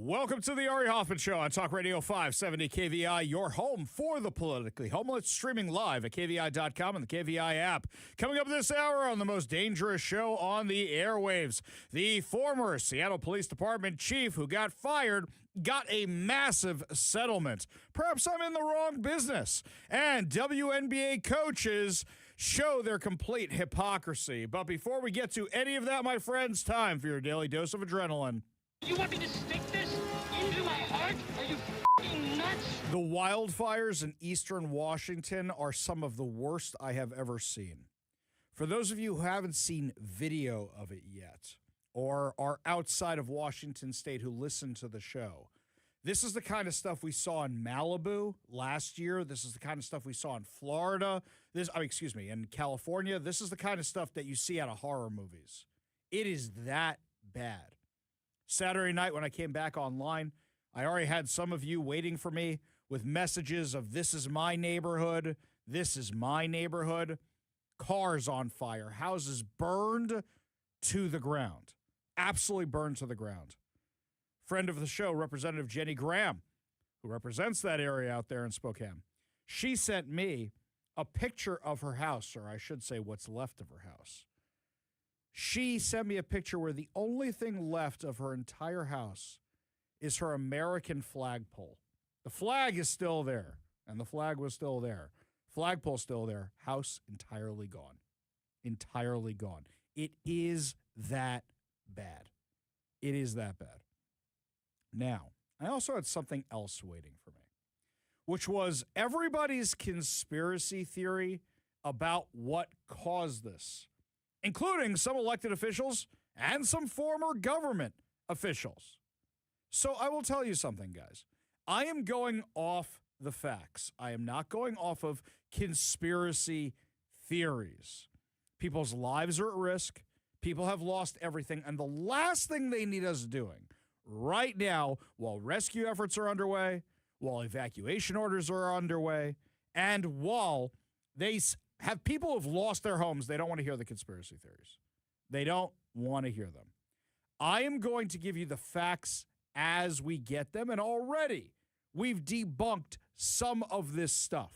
Welcome to the Ari Hoffman Show on Talk Radio 570 KVI, your home for the politically homeless, streaming live at KVI.com and the KVI app. Coming up this hour on the most dangerous show on the airwaves, the former Seattle Police Department chief who got fired got a massive settlement. Perhaps I'm in the wrong business. And WNBA coaches show their complete hypocrisy. But before we get to any of that, my friends, time for your daily dose of adrenaline. You want me to stick this into my heart? Are you f***ing nuts? The wildfires in eastern Washington are some of the worst I have ever seen. For those of you who haven't seen video of it yet, or are outside of Washington State who listen to the show, this is the kind of stuff we saw in Malibu last year. This is the kind of stuff we saw in Florida. In California. This is the kind of stuff that you see out of horror movies. It is that bad. Saturday night when I came back online, I already had some of you waiting for me with messages of this is my neighborhood, this is my neighborhood. Cars on fire, houses burned to the ground, absolutely burned to the ground. Friend of the show, Representative Jenny Graham, who represents that area out there in Spokane, she sent me a picture of her house, or I should say what's left of her house. She sent me a picture where the only thing left of her entire house is her American flagpole. The flag is still there, and the flag was still there. Flagpole still there. House entirely gone. Entirely gone. It is that bad. It is that bad. Now, I also had something else waiting for me, which was everybody's conspiracy theory about what caused this, including some elected officials and some former government officials. So I will tell you something, guys. I am going off the facts. I am not going off of conspiracy theories. People's lives are at risk. People have lost everything. And the last thing they need us doing right now, while rescue efforts are underway, while evacuation orders are underway, and while they have people who've lost their homes, they don't want to hear the conspiracy theories. They don't want to hear them. I am going to give you the facts as we get them, and already we've debunked some of this stuff.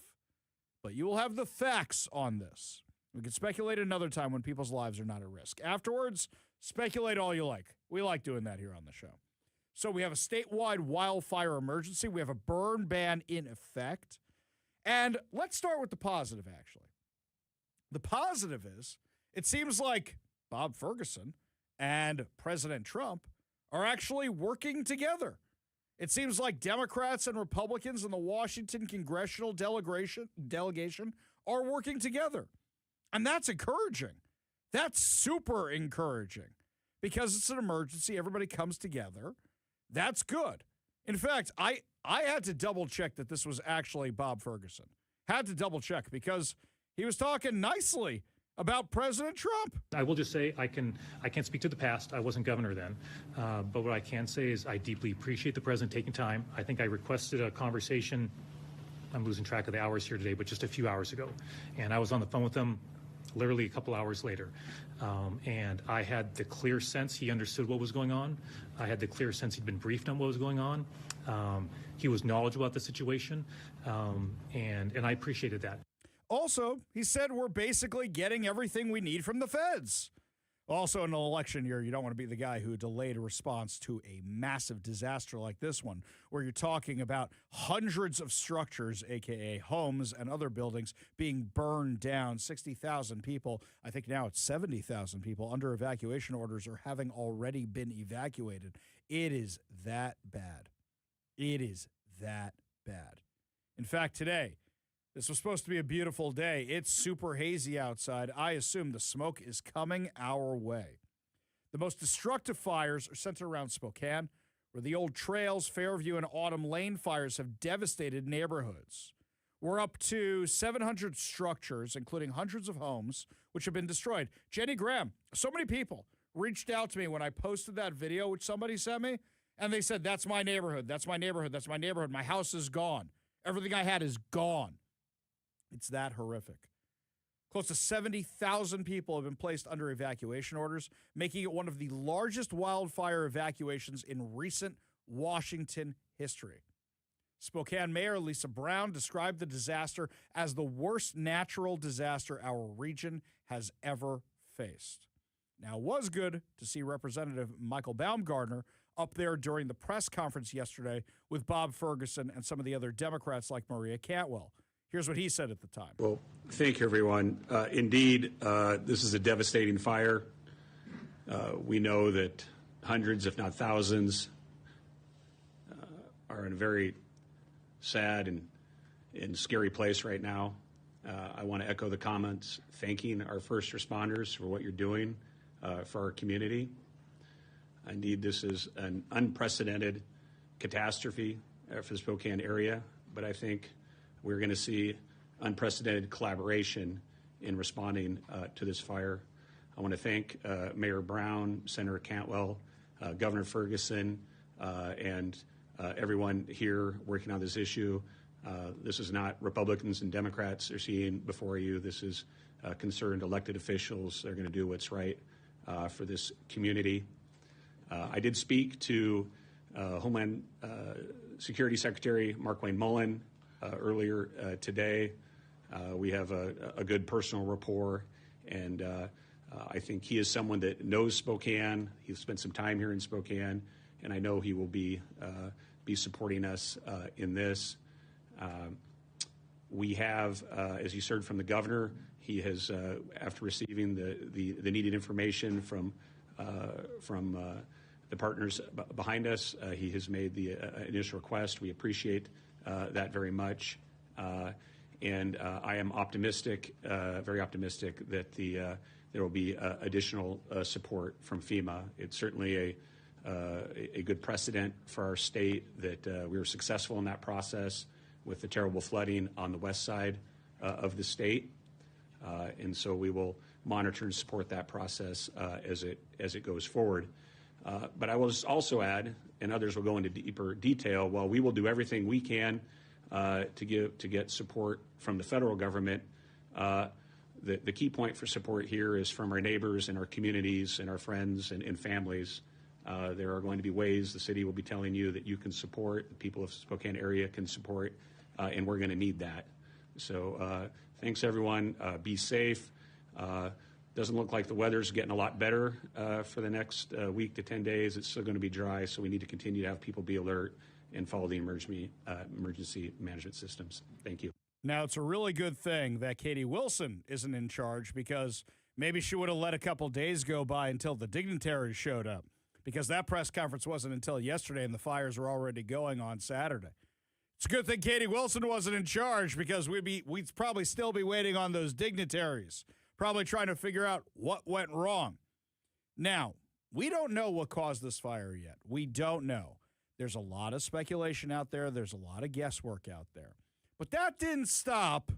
But you will have the facts on this. We can speculate another time when people's lives are not at risk. Afterwards, speculate all you like. We like doing that here on the show. So we have a statewide wildfire emergency. We have a burn ban in effect. And let's start with the positive, actually. The positive is, it seems like Bob Ferguson and President Trump are actually working together. It seems like Democrats and Republicans in the Washington congressional delegation are working together. And that's encouraging. That's super encouraging because it's an emergency. Everybody comes together. That's good. In fact, I had to double check that this was actually Bob Ferguson. Had to double check because he was talking nicely about President Trump. I will just say I can't speak to the past. I wasn't governor then. But what I can say is I deeply appreciate the president taking time. I think I requested a conversation. I'm losing track of the hours here today, but just a few hours ago. And I was on the phone with him literally a couple hours later. And I had the clear sense he understood what was going on. I had the clear sense he'd been briefed on what was going on. He was knowledgeable about the situation. And I appreciated that. Also, he said we're basically getting everything we need from the feds. Also, in an election year, you don't want to be the guy who delayed a response to a massive disaster like this one, where you're talking about hundreds of structures, a.k.a. homes and other buildings, being burned down, 60,000 people. I think now it's 70,000 people under evacuation orders or having already been evacuated. It is that bad. It is that bad. In fact, today, this was supposed to be a beautiful day. It's super hazy outside. I assume the smoke is coming our way. The most destructive fires are centered around Spokane, where the old trails, Fairview, and Autumn Lane fires have devastated neighborhoods. We're up to 700 structures, including hundreds of homes, which have been destroyed. Jenny Graham, so many people reached out to me when I posted that video, which somebody sent me, and they said, that's my neighborhood, that's my neighborhood, that's my neighborhood. My house is gone. Everything I had is gone. It's that horrific. Close to 70,000 people have been placed under evacuation orders, making it one of the largest wildfire evacuations in recent Washington history. Spokane Mayor Lisa Brown described the disaster as the worst natural disaster our region has ever faced. Now, it was good to see Representative Michael Baumgardner up there during the press conference yesterday with Bob Ferguson and some of the other Democrats like Maria Cantwell. Here's what he said at the time. Well, thank you, everyone. Indeed, this is a devastating fire. We know that hundreds, if not thousands, are in a very sad and scary place right now. I want to echo the comments, thanking our first responders for what you're doing for our community. Indeed, this is an unprecedented catastrophe for the Spokane area, but I think we're going to see unprecedented collaboration in responding to this fire. I want to thank Mayor Brown, Senator Cantwell, Governor Ferguson, and everyone here working on this issue. This is not Republicans and Democrats are seeing before you. This is concerned elected officials. They're going to do what's right for this community. I did speak to Homeland Security Secretary Markwayne Mullin earlier today. We have a good personal rapport, and I think he is someone that knows Spokane. He's spent some time here in Spokane, and I know he will be supporting us in this. We have, as you heard from the governor, he has, after receiving the needed information from the partners behind us, he has made the initial request. We appreciate that very much, and I am optimistic, very optimistic, that there will be additional support from FEMA. It's certainly a good precedent for our state that we were successful in that process with the terrible flooding on the west side of the state, and so we will monitor and support that process as it goes forward. But I will also add, and others will go into deeper detail, while we will do everything we can to get support from the federal government, the key point for support here is from our neighbors and our communities and our friends and families. There are going to be ways the city will be telling you that you can support, the people of Spokane area can support, and we're going to need that. So thanks, everyone. Be safe. Doesn't look like the weather's getting a lot better for the next week to 10 days. It's still going to be dry, so we need to continue to have people be alert and follow the emergency management systems. Thank you. Now, it's a really good thing that Katie Wilson isn't in charge, because maybe she would have let a couple days go by until the dignitaries showed up, because that press conference wasn't until yesterday and the fires were already going on Saturday. It's a good thing Katie Wilson wasn't in charge, because we'd probably still be waiting on those dignitaries, probably trying to figure out what went wrong. Now, we don't know what caused this fire yet. We don't know. There's a lot of speculation out there. There's a lot of guesswork out there. But that didn't stop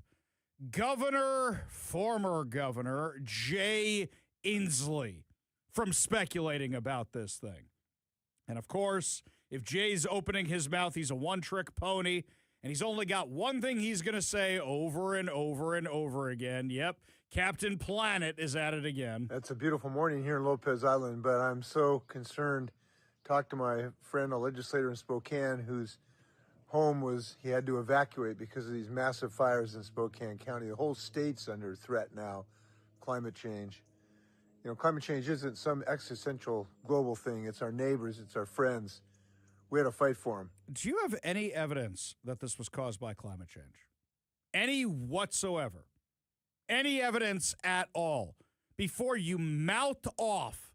former Governor Jay Inslee from speculating about this thing. And, of course, if Jay's opening his mouth, he's a one-trick pony, and he's only got one thing he's going to say over and over and over again. Yep, Captain Planet is at it again. It's a beautiful morning here in Lopez Island, but I'm so concerned. Talked to my friend, a legislator in Spokane, whose home he had to evacuate because of these massive fires in Spokane County. The whole state's under threat now, climate change. You know, climate change isn't some existential global thing. It's our neighbors, it's our friends. We had to fight for them. Do you have any evidence that this was caused by climate change? Any whatsoever? Any evidence at all? Before you mouth off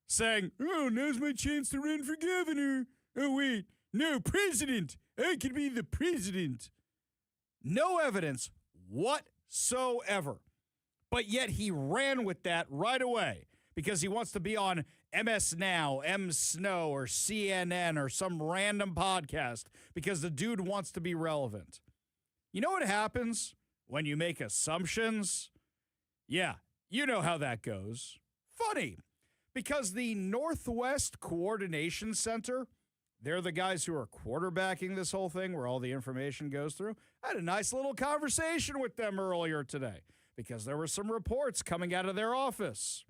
saying, oh, now's my chance to run for governor. Oh, wait, no, president. I could be the president. No evidence whatsoever. But yet he ran with that right away because he wants to be on MS Now, M Snow, or CNN, or some random podcast because the dude wants to be relevant. You know what happens when you make assumptions? Yeah, you know how that goes. Funny, because the Northwest Coordination Center, they're the guys who are quarterbacking this whole thing where all the information goes through. I had a nice little conversation with them earlier today because there were some reports coming out of their office.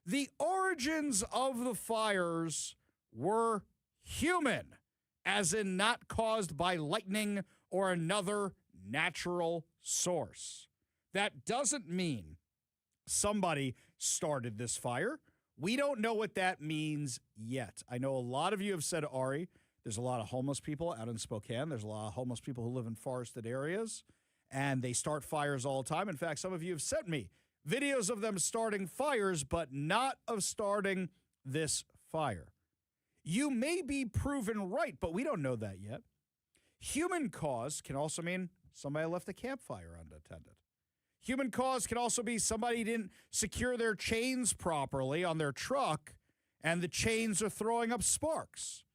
The origins of the fires were human. as in not caused by lightning or another natural source. That doesn't mean somebody started this fire. We don't know what that means yet. I know a lot of you have said, Ari, there's a lot of homeless people out in Spokane. There's a lot of homeless people who live in forested areas, and they start fires all the time. In fact, some of you have sent me videos of them starting fires, but not of starting this fire. You may be proven right, but we don't know that yet. Human cause can also mean somebody left a campfire unattended. Human cause can also be somebody didn't secure their chains properly on their truck, and the chains are throwing up sparks.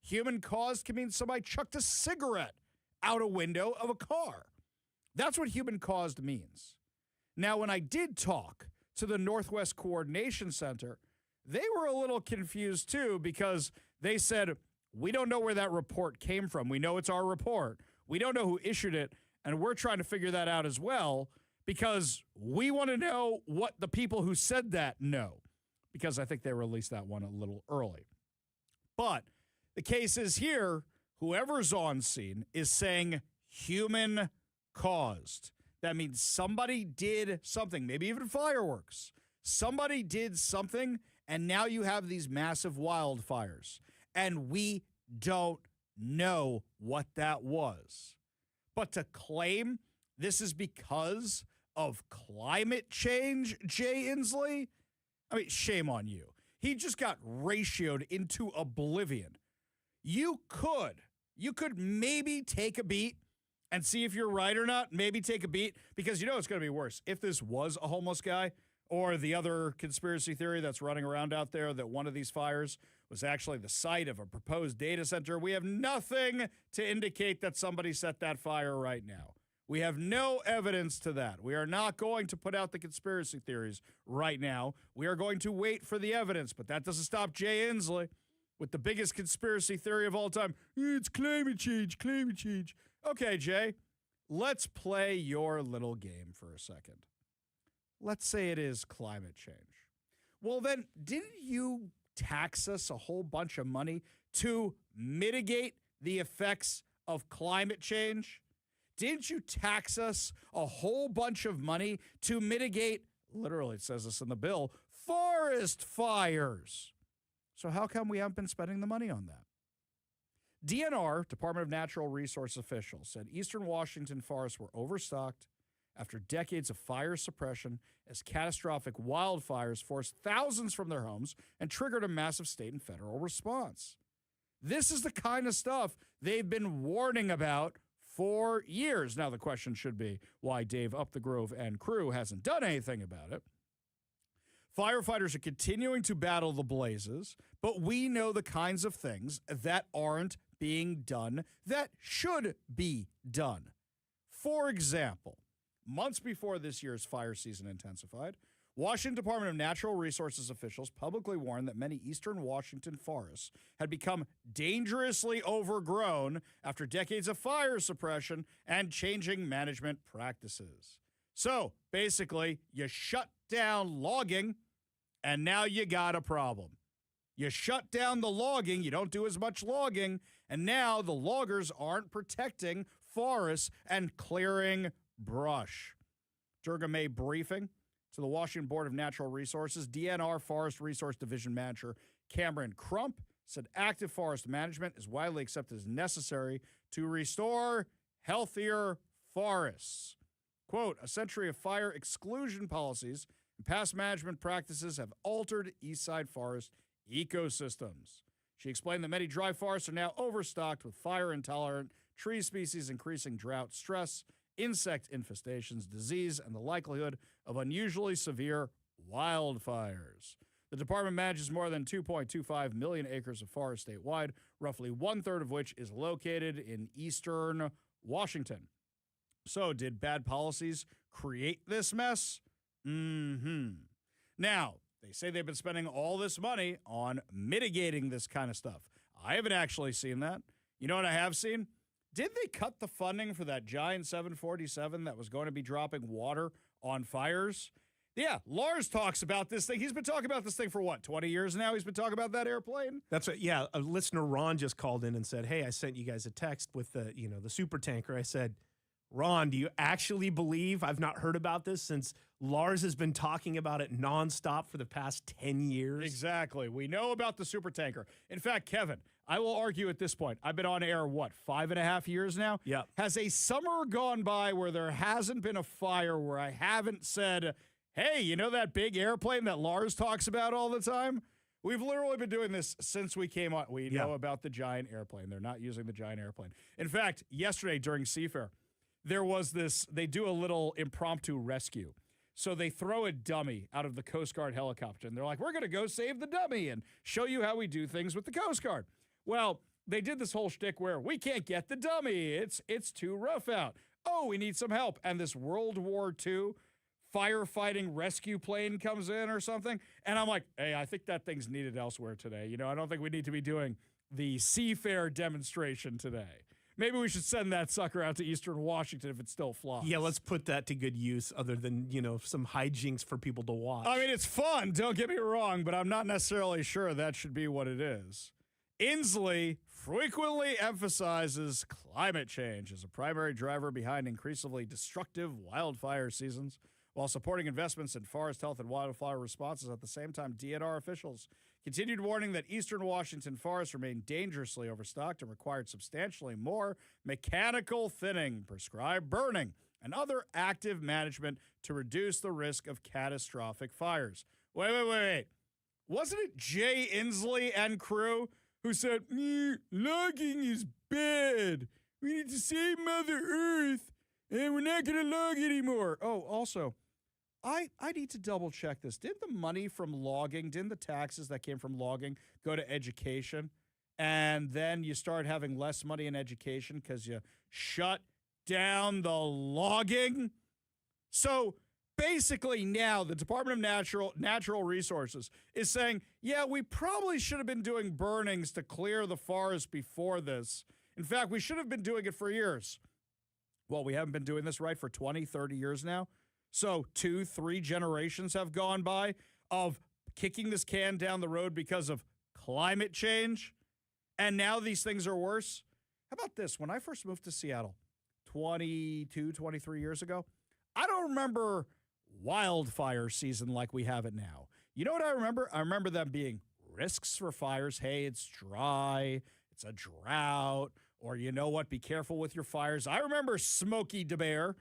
Human cause can mean somebody chucked a cigarette out a window of a car. That's what human caused means. Now, when I did talk to the Northwest Coordination Center, they were a little confused too, because they said, we don't know where that report came from. We know it's our report. We don't know who issued it, and we're trying to figure that out as well, because we want to know what the people who said that know, because I think they released that one a little early. But the case is here, whoever's on scene is saying human caused. That means somebody did something, maybe even fireworks. Somebody did something, and now you have these massive wildfires. And we don't know what that was. But to claim this is because of climate change, Jay Inslee, I mean, shame on you. He just got ratioed into oblivion. You could maybe take a beat and see if you're right or not. Maybe take a beat, because you know it's going to be worse. If this was a homeless guy, or the other conspiracy theory that's running around out there that one of these fires was actually the site of a proposed data center, we have nothing to indicate that somebody set that fire right now. We have no evidence to that. We are not going to put out the conspiracy theories right now. We are going to wait for the evidence, but that doesn't stop Jay Inslee with the biggest conspiracy theory of all time. It's climate change, climate change. Okay, Jay, let's play your little game for a second. Let's say it is climate change. Well, then, didn't you tax us a whole bunch of money to mitigate the effects of climate change? Didn't you tax us a whole bunch of money to mitigate, literally it says this in the bill, forest fires? So how come we haven't been spending the money on that? DNR, Department of Natural Resources officials, said Eastern Washington forests were overstocked after decades of fire suppression as catastrophic wildfires forced thousands from their homes and triggered a massive state and federal response. This is the kind of stuff they've been warning about for years. Now, the question should be why Dave Upthegrove and crew hasn't done anything about it. Firefighters are continuing to battle the blazes, but we know the kinds of things that aren't being done that should be done. For example, months before this year's fire season intensified, Washington Department of Natural Resources officials publicly warned that many eastern Washington forests had become dangerously overgrown after decades of fire suppression and changing management practices. So, basically, you shut down logging, and now you got a problem. You shut down the logging, you don't do as much logging, and now the loggers aren't protecting forests and clearing brush. During a briefing to the Washington Board of Natural Resources, DNR Forest Resource Division Manager Cameron Crump said active forest management is widely accepted as necessary to restore healthier forests. Quote, a century of fire exclusion policies and past management practices have altered Eastside forest ecosystems. She explained that many dry forests are now overstocked with fire-intolerant tree species, increasing drought stress, insect infestations, disease, and the likelihood of unusually severe wildfires. The department manages more than 2.25 million acres of forest statewide, roughly one-third of which is located in eastern Washington. So, did bad policies create this mess? Now, they say they've been spending all this money on mitigating this kind of stuff. I haven't actually seen that. You know what I have seen? Did they cut the funding for that giant 747 that was going to be dropping water on fires? Yeah, Lars talks about this thing. He's been talking about this thing for what, 20 years now? He's been talking about that airplane? That's right. Yeah, a listener, Ron, just called in and said, hey, I sent you guys a text with the super tanker. I said, Ron, do you actually believe I've not heard about this since Lars has been talking about it nonstop for the past 10 years? Exactly. We know about the super tanker. In fact, Kevin, I will argue at this point, I've been on air, 5.5 years now? Yeah. Has a summer gone by where there hasn't been a fire where I haven't said, hey, you know that big airplane that Lars talks about all the time? We've literally been doing this since we came on. We know about the giant airplane. They're not using the giant airplane. In fact, yesterday during Seafair, there was this, they do a little impromptu rescue. So they throw a dummy out of the Coast Guard helicopter, and they're like, we're going to go save the dummy and show you how we do things with the Coast Guard. Well, they did this whole shtick where we can't get the dummy. It's too rough out. Oh, we need some help. And this World War II firefighting rescue plane comes in or something. And I'm like, hey, I think that thing's needed elsewhere today. You know, I don't think we need to be doing the Seafair demonstration today. Maybe we should send that sucker out to Eastern Washington if it still flies. Yeah, let's put that to good use other than, some hijinks for people to watch. I mean, it's fun, don't get me wrong, but I'm not necessarily sure that should be what it is. Inslee frequently emphasizes climate change as a primary driver behind increasingly destructive wildfire seasons, while supporting investments in forest health and wildfire responses. At the same time, DNR officials continued warning that eastern Washington forests remain dangerously overstocked and required substantially more mechanical thinning, prescribed burning, and other active management to reduce the risk of catastrophic fires. Wait. Wasn't it Jay Inslee and crew who said, logging is bad. We need to save Mother Earth, and we're not going to log anymore. Oh, also, I need to double check this. Didn't the money from logging, didn't the taxes that came from logging go to education? And then you start having less money in education because you shut down the logging? So basically now the Department of Natural Resources is saying, yeah, we probably should have been doing burnings to clear the forest before this. In fact, we should have been doing it for years. Well, we haven't been doing this right for 20, 30 years now. So 2-3 generations have gone by of kicking this can down the road because of climate change. And now these things are worse. How about this? When I first moved to Seattle 22, 23 years ago, I don't remember wildfire season like we have it now. You know what I remember? I remember them being risks for fires. Hey, it's dry. It's a drought. Or you know what? Be careful with your fires. I remember Smokey Bear.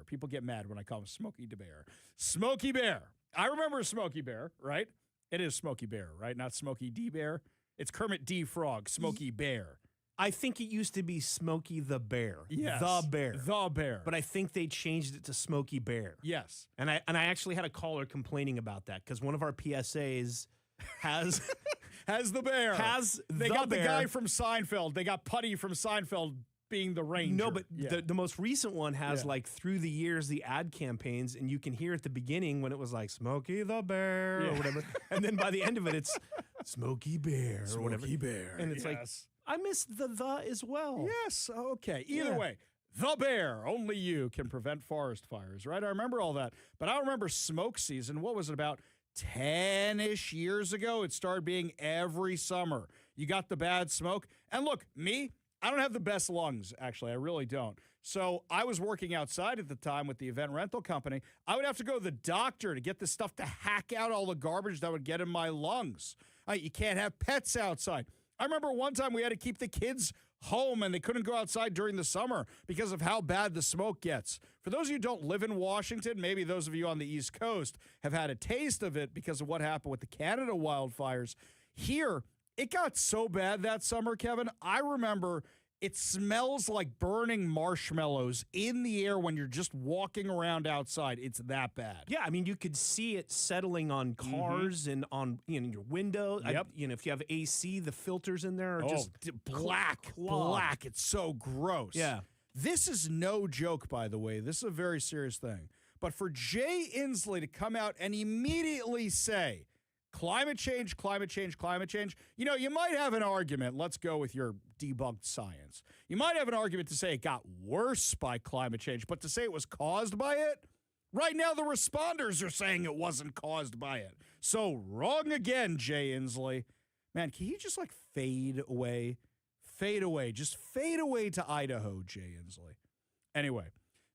People get mad when I call him Smokey Bear. Smokey Bear. I remember Smokey Bear, right? It is Smokey Bear, right? Not Smokey D. Bear. It's Kermit D. Frog, Smokey Bear. I think it used to be Smokey the Bear. Yes. The Bear. The Bear. But I think they changed it to Smokey Bear. Yes. And I actually had a caller complaining about that because one of our PSAs has has the bear. They got bear. The guy from Seinfeld. They got Putty from Seinfeld being the ranger. No, but the most recent one has like through the years the ad campaigns, and you can hear at the beginning when it was like Smokey the Bear or whatever, and then by the end of it it's Smokey Bear or whatever. Smokey Bear. And it's like I miss the as well. Yes. Okay. Either way. The bear, only you can prevent forest fires, right? I remember all that. But I remember smoke season. What was it, about 10-ish years ago? It started being every summer. You got the bad smoke. And look, me, I don't have the best lungs, actually. I really don't. So I was working outside at the time with the event rental company. I would have to go to the doctor to get this stuff to hack out all the garbage that would get in my lungs. You can't have pets outside. I remember one time we had to keep the kids home and they couldn't go outside during the summer because of how bad the smoke gets. For those of you who don't live in Washington, maybe those of you on the East Coast have had a taste of it because of what happened with the Canada wildfires. Here, it got so bad that summer, Kevin, I remember it smells like burning marshmallows in the air when you're just walking around outside. It's that bad. Yeah, I mean, you could see it settling on cars and on your window. Yep. If you have AC, the filters in there are just black. It's so gross. Yeah. This is no joke, by the way. This is a very serious thing. But for Jay Inslee to come out and immediately say, climate change, you might have an argument. Let's go with your debunked science. You might have an argument to say it got worse by climate change, but to say it was caused by it, Right now, the responders are saying it wasn't caused by it. So wrong again, Jay Inslee. Man, can you just like fade away? Fade away. Just fade away to Idaho, Jay Inslee. Anyway,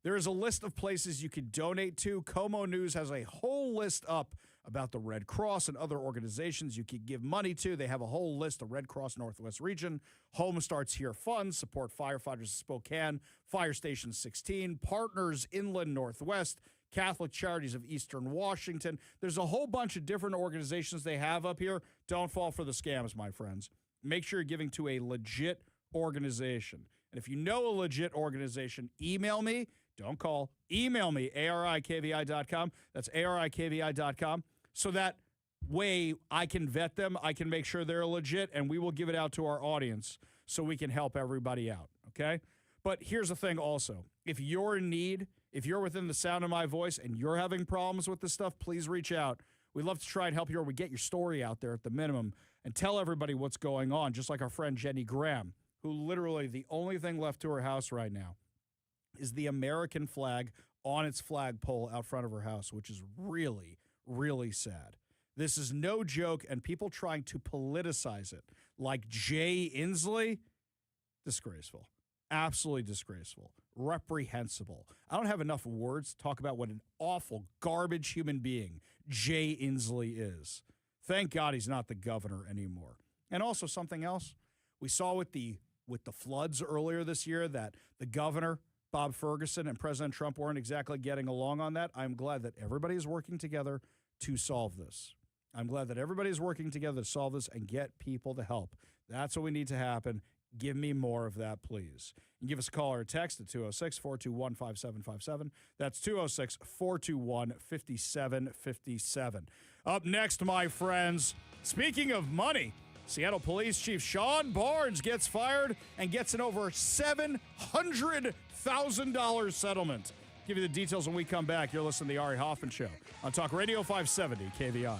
there is a list of places you can donate to. Como News has a whole list up about the Red Cross and other organizations you can give money to. They have a whole list, the Red Cross Northwest Region, Home Starts Here Fund, Support Firefighters of Spokane, Fire Station 16, Partners Inland Northwest, Catholic Charities of Eastern Washington. There's a whole bunch of different organizations they have up here. Don't fall for the scams, my friends. Make sure you're giving to a legit organization. And if you know a legit organization, email me. Don't call. Email me, arikvi.com. That's arikvi.com. So that way I can vet them. I can make sure they're legit, and we will give it out to our audience so we can help everybody out, okay? But here's the thing also. If you're in need, if you're within the sound of my voice and you're having problems with this stuff, please reach out. We'd love to try and help you, or we get your story out there at the minimum and tell everybody what's going on, just like our friend Jenny Graham, who literally the only thing left to her house right now is the American flag on its flagpole out front of her house, which is really, really sad. This is no joke, and people trying to politicize it like Jay Inslee, disgraceful. Absolutely disgraceful. Reprehensible. I don't have enough words to talk about what an awful, garbage human being Jay Inslee is. Thank God he's not the governor anymore. And also something else. We saw with the floods earlier this year that the governor, Bob Ferguson, and President Trump weren't exactly getting along on that. I'm glad that everybody is working together to solve this. I'm glad that everybody is working together to solve this and get people to help. That's what we need to happen. Give me more of that, please. And give us a call or a text at 206-421-5757. That's 206-421-5757. Up next, my friends, speaking of money, Seattle Police Chief Sean Barnes gets fired and gets an over $700,000 settlement. Give you the details when we come back. You're listening to The Ari Hoffman Show on Talk Radio 570 KVI.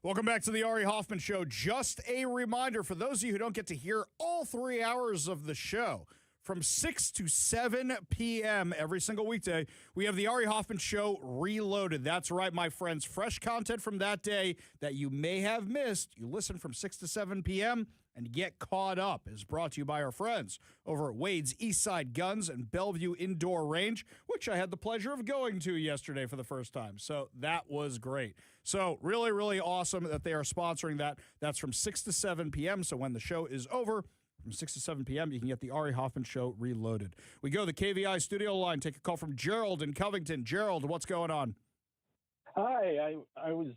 Welcome back to the Ari Hoffman Show. Just a reminder for those of you who don't get to hear all 3 hours of the show, from 6 to 7 p.m. every single weekday, we have the Ari Hoffman Show Reloaded. That's right, my friends. Fresh content from that day that you may have missed. You listen from 6 to 7 p.m. and get caught up is brought to you by our friends over at Wade's Eastside Guns and Bellevue Indoor Range, which I had the pleasure of going to yesterday for the first time. So that was great. So really, really awesome that they are sponsoring that. That's from 6 to 7 p.m. So when the show is over, from 6 to 7 p.m., you can get the Ari Hoffman Show Reloaded. We go to the KVI studio line, take a call from Gerald in Covington. Gerald, what's going on? Hi, I was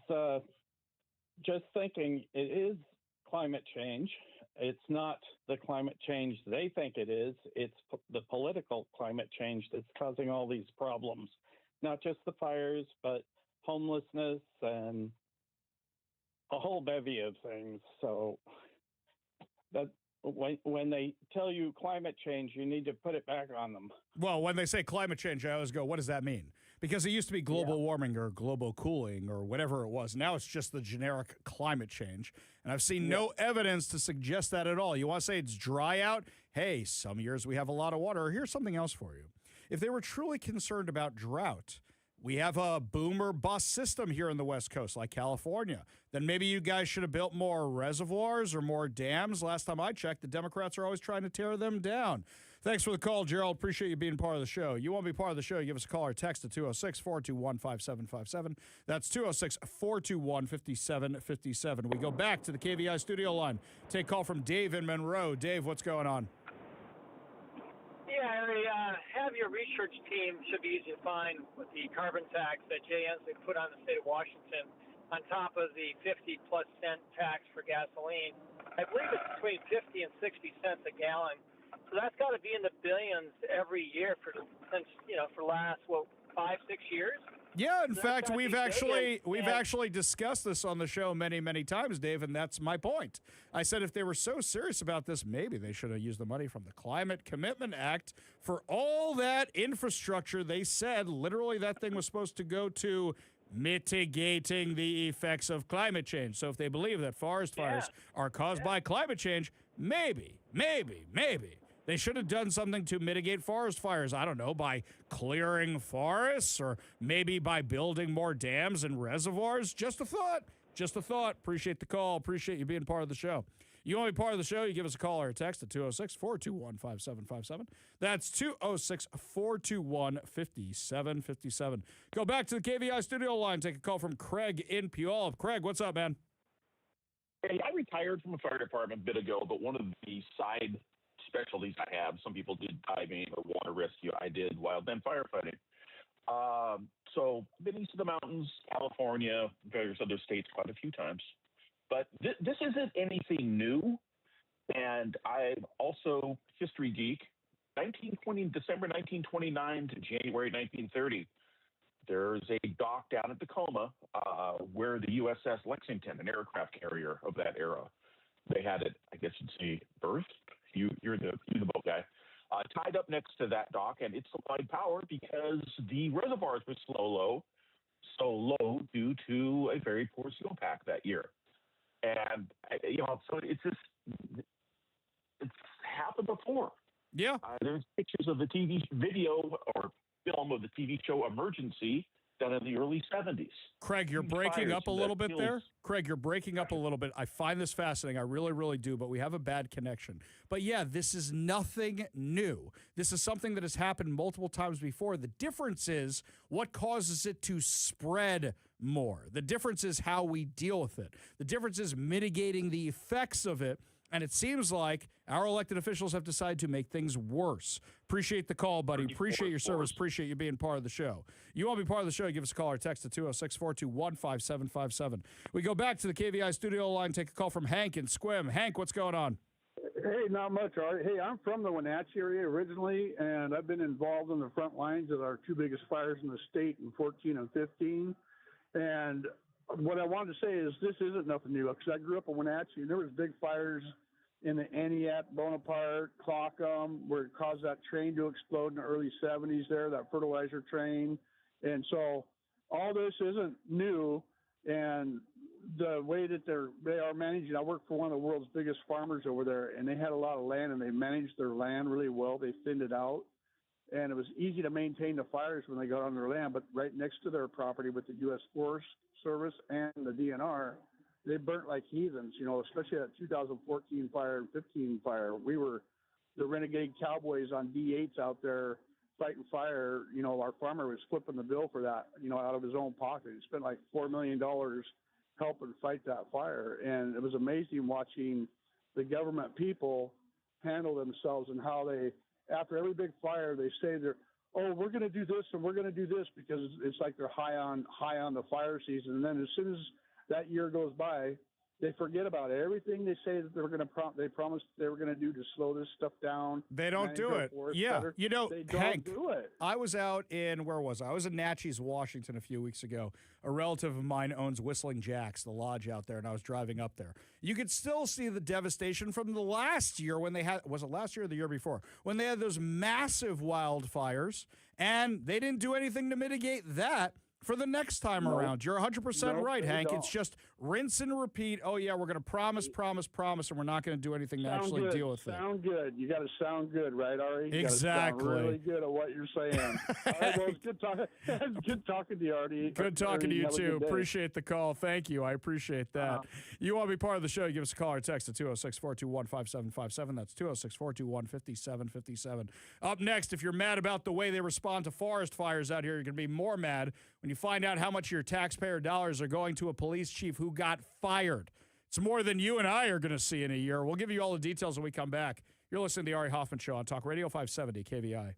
just thinking it is climate change. It's not the climate change they think it is. It's the political climate change that's causing all these problems, not just the fires, but homelessness and a whole bevy of things. So that when they tell you climate change, you need to put it back on them. Well, when they say climate change, I always go, what does that mean? Because it used to be global warming or global cooling or whatever it was. Now it's just the generic climate change. And I've seen no evidence to suggest that at all. You want to say it's dry out? Hey, some years we have a lot of water. Here's something else for you. If they were truly concerned about drought, we have a boom or bust system here in the West Coast, like California. Then maybe you guys should have built more reservoirs or more dams. Last time I checked, the Democrats are always trying to tear them down. Thanks for the call, Gerald. Appreciate you being part of the show. You want to be part of the show, give us a call or text at 206-421-5757. That's 206-421-5757. We go back to the KVI studio line. Take a call from Dave in Monroe. Dave, what's going on? Yeah, Harry, have your research team should be easy to find with the carbon tax that Jay Inslee put on the state of Washington on top of the 50-plus cent tax for gasoline. I believe it's between 50 and 60 cents a gallon. So that's got to be in the billions every year for the last 5-6 years. Yeah, in fact, we've actually discussed this on the show many, many times, Dave, and that's my point. I said if they were so serious about this, maybe they should have used the money from the Climate Commitment Act for all that infrastructure. They said literally that thing was supposed to go to mitigating the effects of climate change. So if they believe that forest fires are caused by climate change, maybe they should have done something to mitigate forest fires. I don't know, by clearing forests or maybe by building more dams and reservoirs. Just a thought. Appreciate the call. Appreciate you being part of the show. You want to be part of the show, you give us a call or a text at 206-421-5757. That's 206-421-5757. Go back to the KVI studio line. Take a call from Craig in Puyallup. Craig, what's up, man? Hey, I retired from the fire department a bit ago, but one of the side specialties I have, some people did diving or water rescue. I did wildland firefighting. So been east of the mountains, California, various other states quite a few times. But this isn't anything new. And I'm also history geek. December 1929 to January 1930. There's a dock down at Tacoma where the USS Lexington, an aircraft carrier of that era, they had it, I guess you'd say, birthed. You're the boat guy. Tied up next to that dock, and it supplied power because the reservoirs were so low due to a very poor seal pack that year. And so it's happened before. Yeah. There's pictures of the TV video or film of the TV show Emergency done in the early 70s. Craig, you're breaking up a little bit there. Craig, you're breaking up a little bit. I find this fascinating. I really, really do, but we have a bad connection. But yeah, this is nothing new. This is something that has happened multiple times before. The difference is what causes it to spread more. The difference is how we deal with it. The difference is mitigating the effects of it. And it seems like our elected officials have decided to make things worse. Appreciate the call, buddy. Appreciate your service. Appreciate you being part of the show. You want to be part of the show, give us a call or text at 206-421-5757. We go back to the KVI studio line, take a call from Hank in Squim. Hank, what's going on? Hey, not much, Art. Hey, I'm from the Wenatchee area originally, and I've been involved in the front lines of our two biggest fires in the state in 14 and 15. And what I wanted to say is this isn't nothing new, because I grew up in Wenatchee, and there was big fires in the Aniat, Bonaparte, Clockham, where it caused that train to explode in the early 70s there, that fertilizer train. And so all this isn't new, and the way that they are managing. I work for one of the world's biggest farmers over there, and they had a lot of land, and they managed their land really well. They thinned it out, and it was easy to maintain the fires when they got on their land. But right next to their property with the U.S. Forest Service and the DNR, they burnt like heathens, especially that 2014 fire and 15 fire. We were the renegade cowboys on D8s out there fighting fire. Our farmer was flipping the bill for that, out of his own pocket. He spent like $4 million helping fight that fire. And it was amazing watching the government people handle themselves and how they, after every big fire, they say we're going to do this and we're going to do this, because it's like they're high on the fire season. And then as soon as that year goes by, they forget about it. Everything they say that they promised they were going to do to slow this stuff down. They don't do it. Yeah. Better, they don't Hank, do it. I was out in, where was I? I was in Natchez, Washington a few weeks ago. A relative of mine owns Whistling Jack's, the lodge out there, and I was driving up there. You could still see the devastation from the last year when they had, was it last year or the year before? When they had those massive wildfires, and they didn't do anything to mitigate that for the next time around. You're 100% right, Hank. It's just rinse and repeat. Oh, yeah, we're going to promise, and we're not going to do anything to actually deal with it. Sound good. You got to sound good, right, Ari? You exactly. Sound really good at what you're saying. All right, well, it's good talking to you, Artie. Good talking to you, too. Appreciate the call. Thank you. I appreciate that. You want to be part of the show, give us a call or text at 206-421-5757. That's 206-421-5757. Up next, if you're mad about the way they respond to forest fires out here, you're going to be more mad when you find out how much of your taxpayer dollars are going to a police chief who got fired. It's more than you and I are going to see in a year. We'll give you all the details when we come back. You're listening to the Ari Hoffman Show on Talk Radio 570 KVI.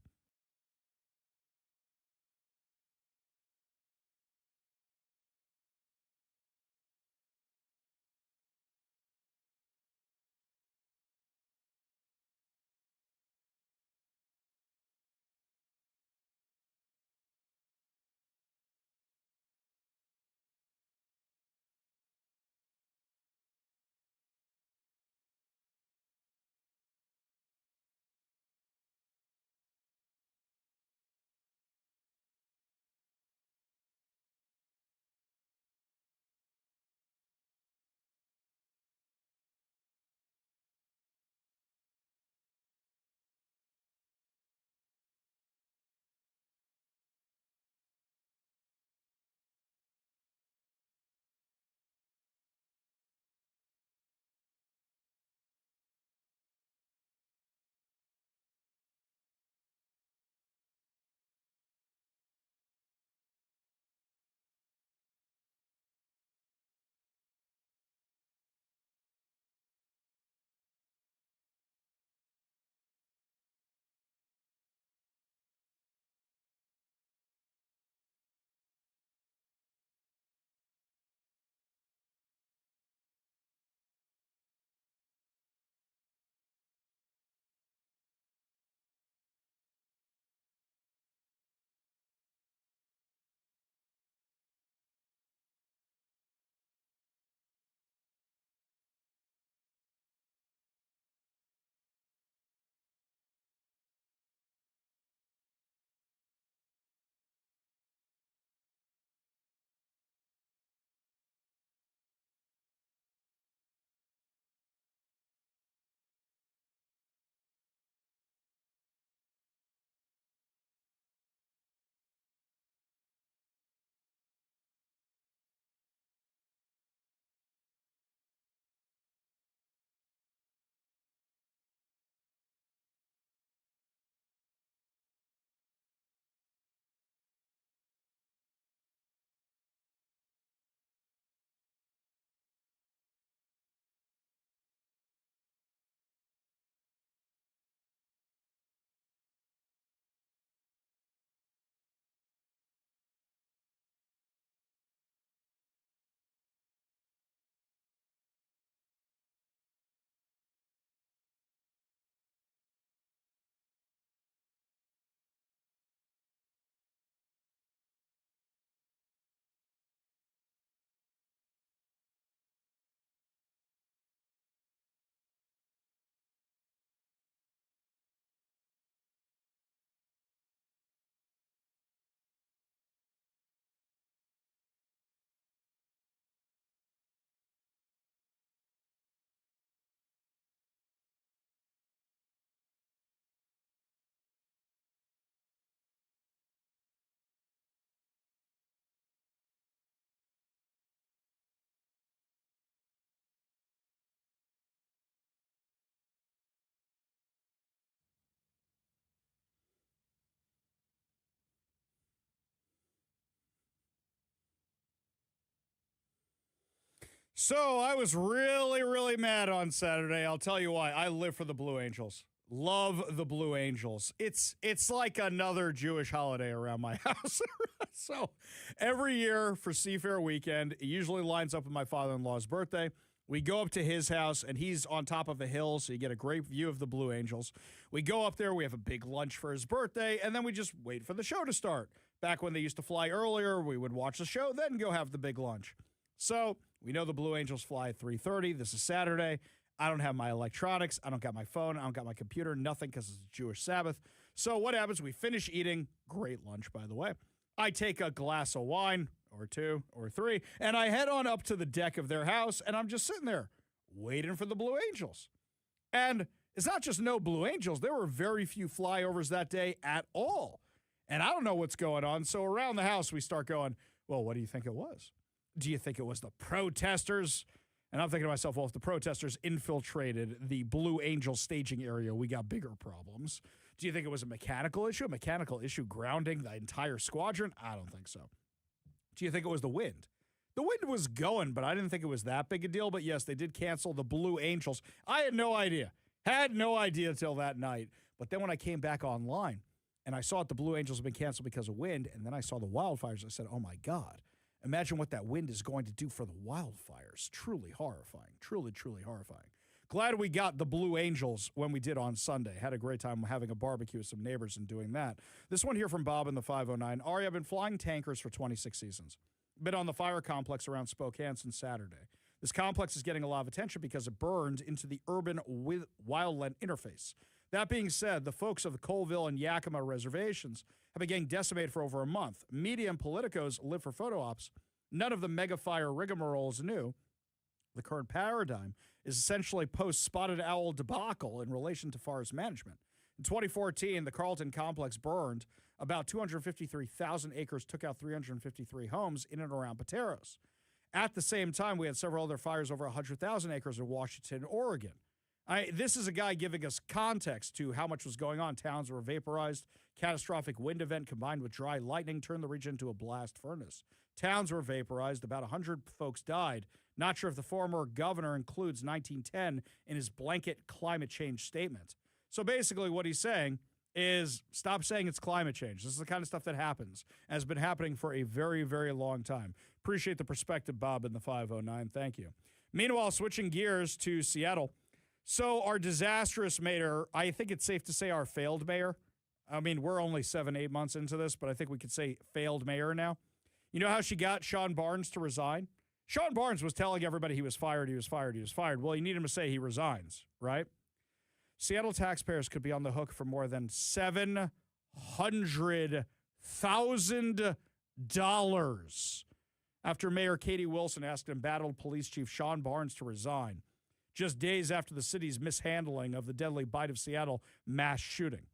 So I was really, really mad on Saturday. I'll tell you why. I live for the Blue Angels. Love the Blue Angels. It's like another Jewish holiday around my house. So every year for Seafair weekend, it usually lines up with my father-in-law's birthday. We go up to his house, and he's on top of a hill, so you get a great view of the Blue Angels. We go up there, we have a big lunch for his birthday, and then we just wait for the show to start. Back when they used to fly earlier, we would watch the show, then go have the big lunch. So we know the Blue Angels fly at 3:30. This is Saturday. I don't have my electronics. I don't got my phone. I don't got my computer. Nothing, because it's Jewish Sabbath. So what happens? We finish eating. Great lunch, by the way. I take a glass of wine, or 2 or 3, and I head on up to the deck of their house, and I'm just sitting there waiting for the Blue Angels. And it's not just no Blue Angels. There were very few flyovers that day at all. And I don't know what's going on. So around the house, we start going, well, what do you think it was? Do you think it was the protesters? And I'm thinking to myself, well, if the protesters infiltrated the Blue Angels staging area, we got bigger problems. Do you think it was a mechanical issue? A mechanical issue grounding the entire squadron? I don't think so. Do you think it was the wind? The wind was going, but I didn't think it was that big a deal. But yes, they did cancel the Blue Angels. I had no idea. Had no idea till that night. But then when I came back online and I saw that the Blue Angels had been canceled because of wind, and then I saw the wildfires, I said, oh my God. Imagine what that wind is going to do for the wildfires. Truly horrifying. Truly, truly horrifying. Glad we got the Blue Angels when we did on Sunday. Had a great time having a barbecue with some neighbors and doing that. This one here from Bob in the 509. Ari, I've been flying tankers for 26 seasons. Been on the fire complex around Spokane since Saturday. This complex is getting a lot of attention because it burned into the urban wildland interface. That being said, the folks of the Colville and Yakima reservations have been getting decimated for over a month. Media and politicos live for photo ops. None of the mega fire rigmarole is new. The current paradigm is essentially post-spotted owl debacle in relation to forest management. In 2014, the Carlton complex burned. About 253,000 acres, took out 353 homes in and around Pateros. At the same time, we had several other fires over 100,000 acres in Washington, Oregon. This is a guy giving us context to how much was going on. Towns were vaporized. Catastrophic wind event combined with dry lightning turned the region into a blast furnace. Towns were vaporized. About 100 folks died. Not sure if the former governor includes 1910 in his blanket climate change statement. So basically what he's saying is stop saying it's climate change. This is the kind of stuff that happens, has been happening for a very, very long time. Appreciate the perspective, Bob, in the 509. Thank you. Meanwhile, switching gears to Seattle. So our disastrous mayor, I think it's safe to say our failed mayor. I mean, we're only 7-8 months into this, but I think we could say failed mayor now. You know how she got Sean Barnes to resign? Sean Barnes was telling everybody he was fired, he was fired, he was fired. Well, you need him to say he resigns, right? Seattle taxpayers could be on the hook for more than $700,000 after Mayor Katie Wilson asked embattled police chief Sean Barnes to resign, just days after the city's mishandling of the deadly Bite of Seattle mass shooting.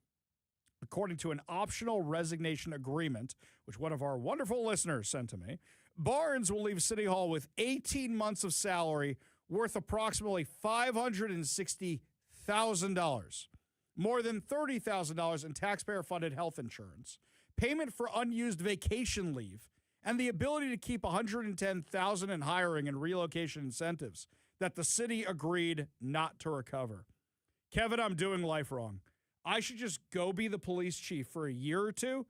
According to an optional resignation agreement, which one of our wonderful listeners sent to me, Barnes will leave City Hall with 18 months of salary worth approximately $560,000, more than $30,000 in taxpayer-funded health insurance, payment for unused vacation leave, and the ability to keep $110,000 in hiring and relocation incentives that the city agreed not to recover. Kevin, I'm doing life wrong. I should just go be the police chief for a year or two,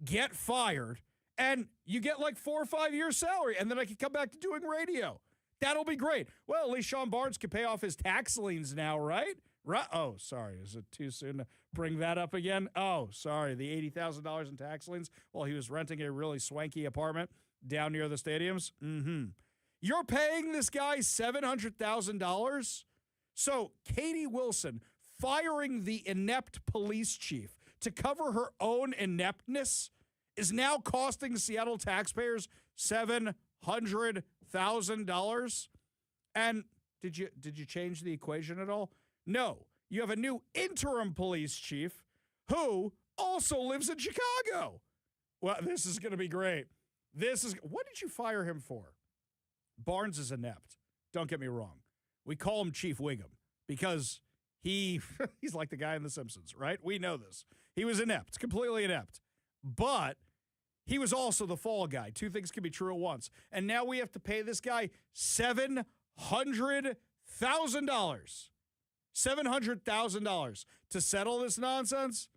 get fired, and you get like 4 or 5 years salary, and then I can come back to doing radio. That'll be great. Well, at least Sean Barnes can pay off his tax liens now, right? Oh, sorry. Is it too soon to bring that up again? Oh, sorry. The $80,000 in tax liens while he was renting a really swanky apartment down near the stadiums? Mm-hmm. You're paying this guy $700,000? So Katie Wilson firing the inept police chief to cover her own ineptness is now costing Seattle taxpayers $700,000. And did you change the equation at all? No. You have a new interim police chief who also lives in Chicago. Well, this is going to be great. What did you fire him for? Barnes is inept. Don't get me wrong. We call him Chief Wiggum because he's like the guy in The Simpsons, right? We know this. He was inept, completely inept. But he was also the fall guy. Two things can be true at once. And now we have to pay this guy $700,000 $700,000 to settle this nonsense?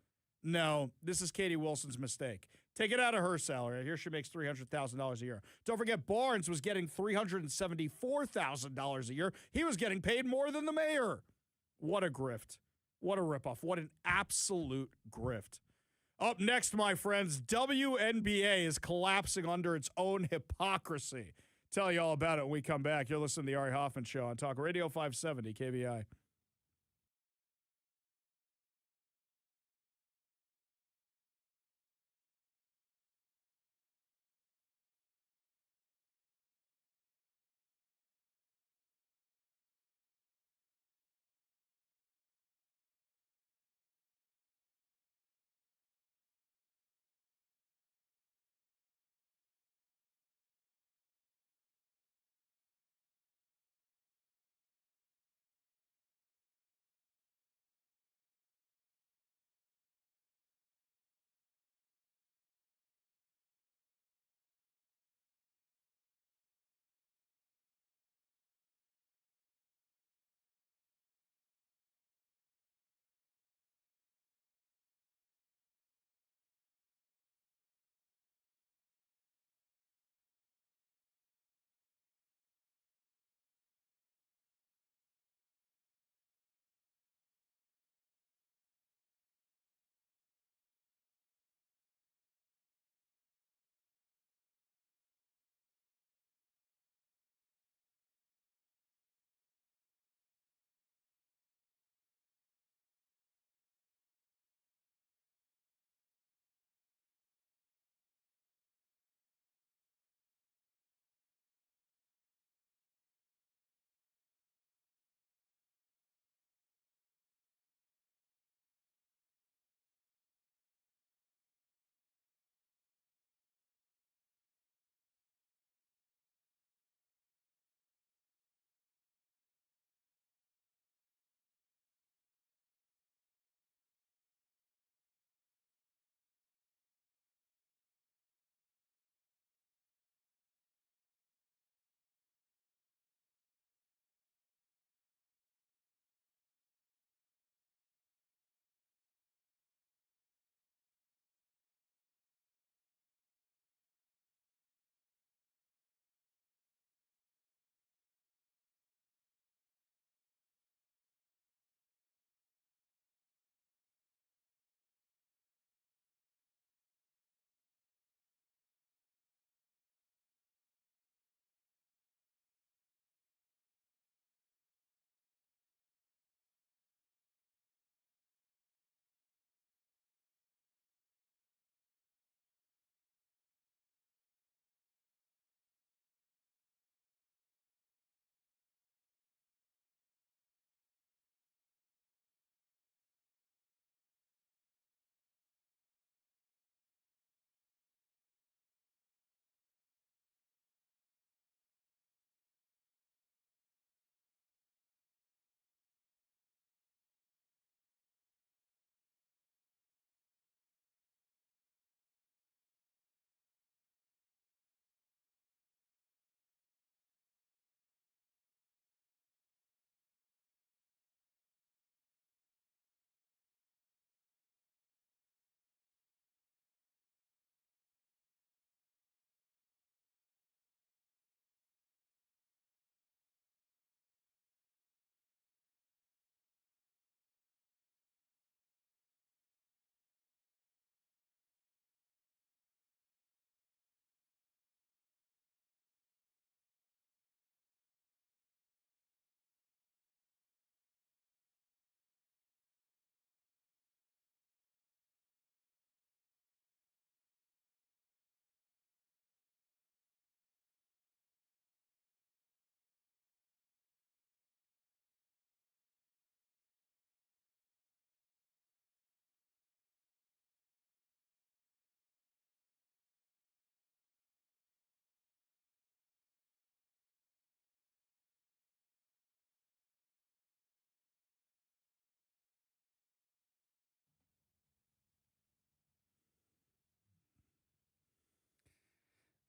No, this is Katie Wilson's mistake. Take it out of her salary. Here she makes $300,000 a year. Don't forget, Barnes was getting $374,000 a year. He was getting paid more than the mayor. What a grift. What a ripoff. What an absolute grift. Up next, my friends, WNBA is collapsing under its own hypocrisy. Tell you all about it when we come back. You're listening to the Ari Hoffman Show on Talk Radio 570 KBI.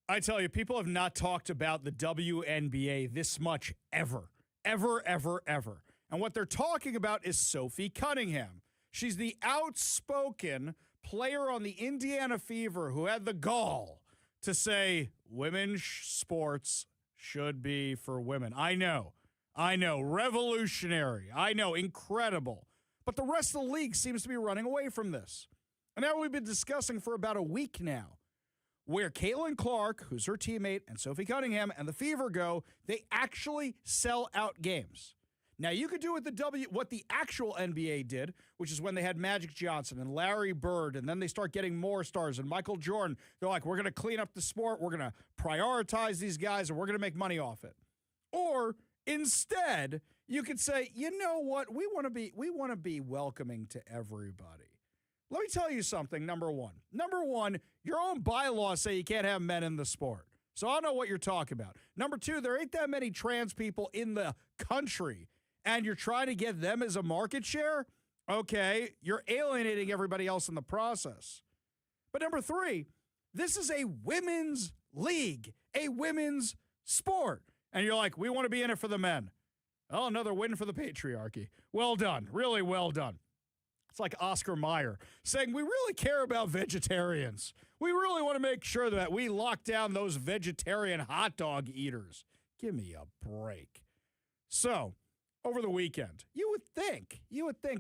I tell you, people have not talked about the WNBA this much ever. Ever, ever, ever. And what they're talking about is Sophie Cunningham. She's the outspoken player on the Indiana Fever who had the gall to say women's sports should be for women. I know. Revolutionary. I know. Incredible. But the rest of the league seems to be running away from this. And now we've been discussing for about a week now where Caitlin Clark, who's her teammate, and Sophie Cunningham and the Fever go, they actually sell out games. Now, you could do what the actual NBA did, which is when they had Magic Johnson and Larry Bird, and then they start getting more stars, and Michael Jordan. They're like, we're going to clean up the sport, we're going to prioritize these guys, and we're going to make money off it. Or instead, you could say, you know what, we want to be welcoming to everybody. Let me tell you something, number one. Number one, your own bylaws say you can't have men in the sport. So I don't know what you're talking about. Number two, there ain't that many trans people in the country, and you're trying to get them as a market share? Okay, you're alienating everybody else in the process. But number three, this is a women's league, a women's sport. And you're like, we want to be in it for the men. Oh, another win for the patriarchy. Well done. Really well done. It's like Oscar Mayer saying, we really care about vegetarians. We really want to make sure that we lock down those vegetarian hot dog eaters. Give me a break. So, over the weekend, you would think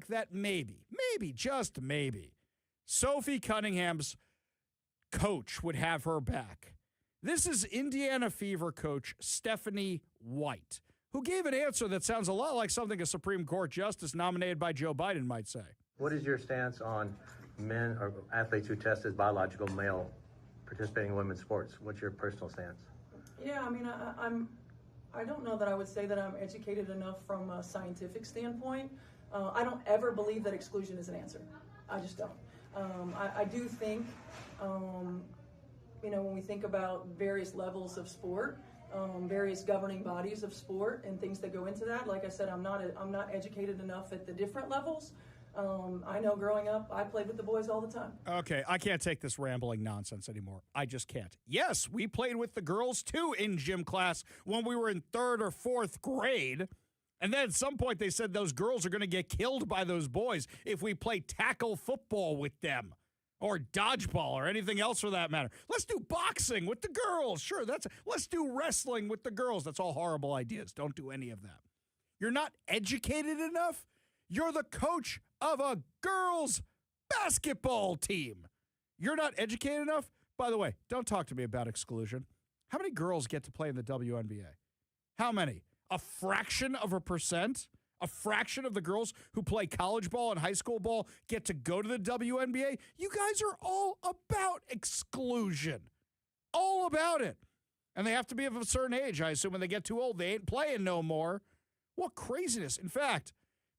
that maybe, just maybe, Sophie Cunningham's coach would have her back. This is Indiana Fever coach Stephanie White, who gave an answer that sounds a lot like something a Supreme Court justice nominated by Joe Biden might say. What is your stance on men or athletes who test as biological male participating in women's sports? What's your personal stance? Yeah, I mean, I don't know that I would say that I'm educated enough from a scientific standpoint. I don't ever believe that exclusion is an answer. I just don't. I do think, when we think about various levels of sport, various governing bodies of sport and things that go into that, like I said, I'm not educated enough at the different levels. I know growing up, I played with the boys all the time. Okay, I can't take this rambling nonsense anymore. I just can't. Yes, we played with the girls, too, in gym class when we were in 3rd or 4th grade. And then at some point they said those girls are going to get killed by those boys if we play tackle football with them or dodgeball or anything else for that matter. Let's do boxing with the girls. Sure, let's do wrestling with the girls. That's all horrible ideas. Don't do any of that. You're not educated enough? You're the coach of a girls' basketball team. You're not educated enough? By the way, don't talk to me about exclusion. How many girls get to play in the WNBA? How many? A fraction of a percent? A fraction of the girls who play college ball and high school ball get to go to the WNBA? You guys are all about exclusion. All about it. And they have to be of a certain age. I assume when they get too old, they ain't playing no more. What craziness. In fact,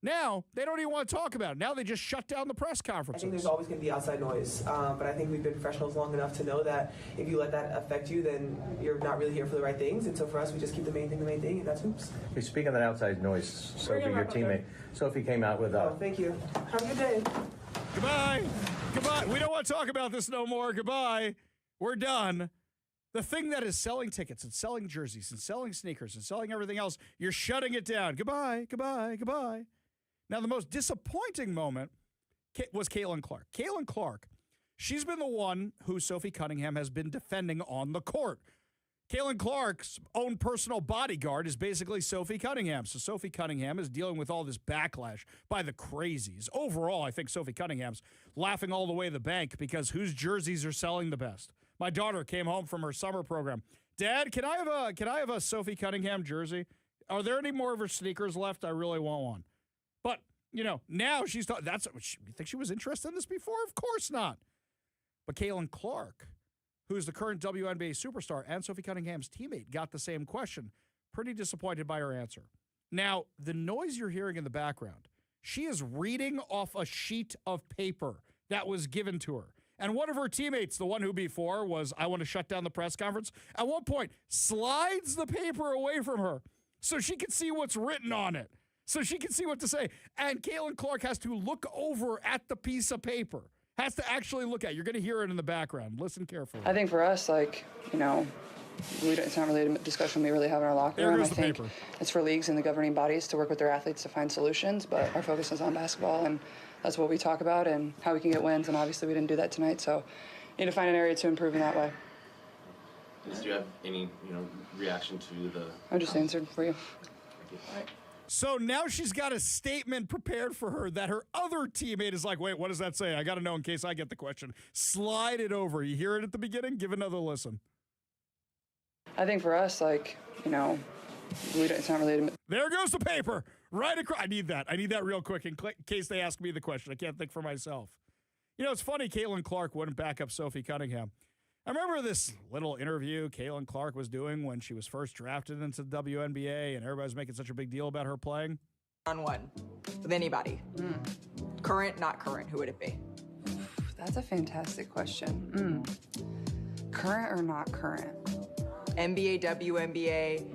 now, they don't even want to talk about it. Now they just shut down the press conferences. I think there's always going to be outside noise, but I think we've been professionals long enough to know that if you let that affect you, then you're not really here for the right things. And so for us, we just keep the main thing, and that's hoops. Hey, speaking of that outside noise, Sophie, your teammate, Sophie came out with Oh, thank you. Have a good day. Goodbye. Goodbye. We don't want to talk about this no more. Goodbye. We're done. The thing that is selling tickets and selling jerseys and selling sneakers and selling everything else, you're shutting it down. Goodbye. Goodbye. Goodbye. Now, the most disappointing moment was Caitlin Clark. Caitlin Clark, she's been the one who Sophie Cunningham has been defending on the court. Caitlin Clark's own personal bodyguard is basically Sophie Cunningham. So Sophie Cunningham is dealing with all this backlash by the crazies. Overall, I think Sophie Cunningham's laughing all the way to the bank because whose jerseys are selling the best? My daughter came home from her summer program. Dad, can I have a Sophie Cunningham jersey? Are there any more of her sneakers left? I really want one. But, now she's you think she was interested in this before? Of course not. But Caitlin Clark, who's the current WNBA superstar and Sophie Cunningham's teammate, got the same question. Pretty disappointed by her answer. Now, the noise you're hearing in the background, she is reading off a sheet of paper that was given to her. And one of her teammates, the one who before was, I want to shut down the press conference, at one point slides the paper away from her so she can see what's written on it. So she can see what to say. And Caitlin Clark has to look over at the piece of paper has to actually look at. You're going to hear it in the background. Listen carefully. I think for us, it's not really a discussion we really have in our locker room. I think it's for leagues and the governing bodies to work with their athletes to find solutions, but our focus is on basketball, and that's what we talk about and how we can get wins, and obviously we didn't do that tonight, so need to find an area to improve in that way. Do you have any, reaction to the... I just answered for you. So now she's got a statement prepared for her that her other teammate is like, wait, what does that say? I got to know in case I get the question. Slide it over. You hear it at the beginning? Give another listen. I think for us, it's not really... There goes the paper. Right across. I need that real quick in case they ask me the question. I can't think for myself. It's funny Caitlin Clark wouldn't back up Sophie Cunningham. I remember this little interview Caitlin Clark was doing when she was first drafted into the WNBA, and everybody was making such a big deal about her playing. On one with anybody. Current, not current, who would it be? That's a fantastic question. Current or not current? NBA, WNBA.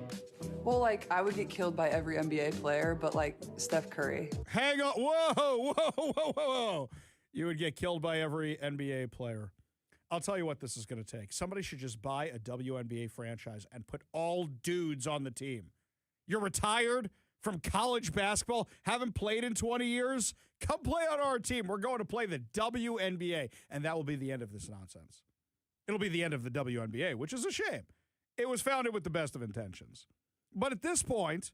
Well, I would get killed by every NBA player, but Steph Curry. Hang on. Whoa. You would get killed by every NBA player. I'll tell you what this is going to take. Somebody should just buy a WNBA franchise and put all dudes on the team. You're retired from college basketball, haven't played in 20 years? Come play on our team. We're going to play the WNBA, and that will be the end of this nonsense. It'll be the end of the WNBA, which is a shame. It was founded with the best of intentions. But at this point,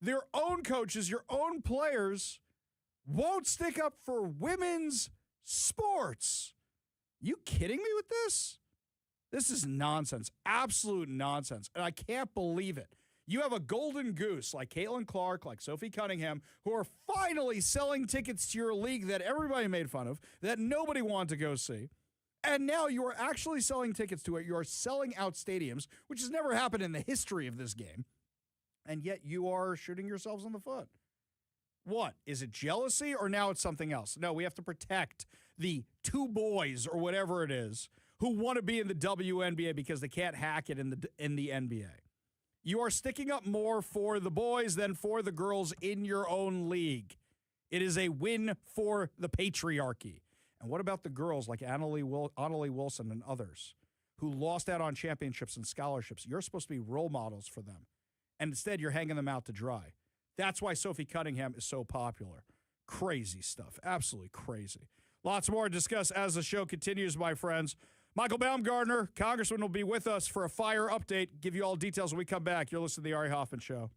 their own coaches, your own players, won't stick up for women's sports. You kidding me with this? This is nonsense. Absolute nonsense. And I can't believe it. You have a golden goose like Caitlin Clark, like Sophie Cunningham, who are finally selling tickets to your league that everybody made fun of, that nobody wanted to go see. And now you are actually selling tickets to it. You are selling out stadiums, which has never happened in the history of this game. And yet you are shooting yourselves in the foot. What? Is it jealousy or now it's something else? No, we have to protect the two boys or whatever it is who want to be in the WNBA because they can't hack it in the NBA. You are sticking up more for the boys than for the girls in your own league. It is a win for the patriarchy. And what about the girls like Annalie Wilson and others who lost out on championships and scholarships? You're supposed to be role models for them. And instead, you're hanging them out to dry. That's why Sophie Cunningham is so popular. Crazy stuff. Absolutely crazy. Lots more to discuss as the show continues, my friends. Michael Baumgartner, Congressman, will be with us for a fire update. Give you all details when we come back. You're listening to The Ari Hoffman Show.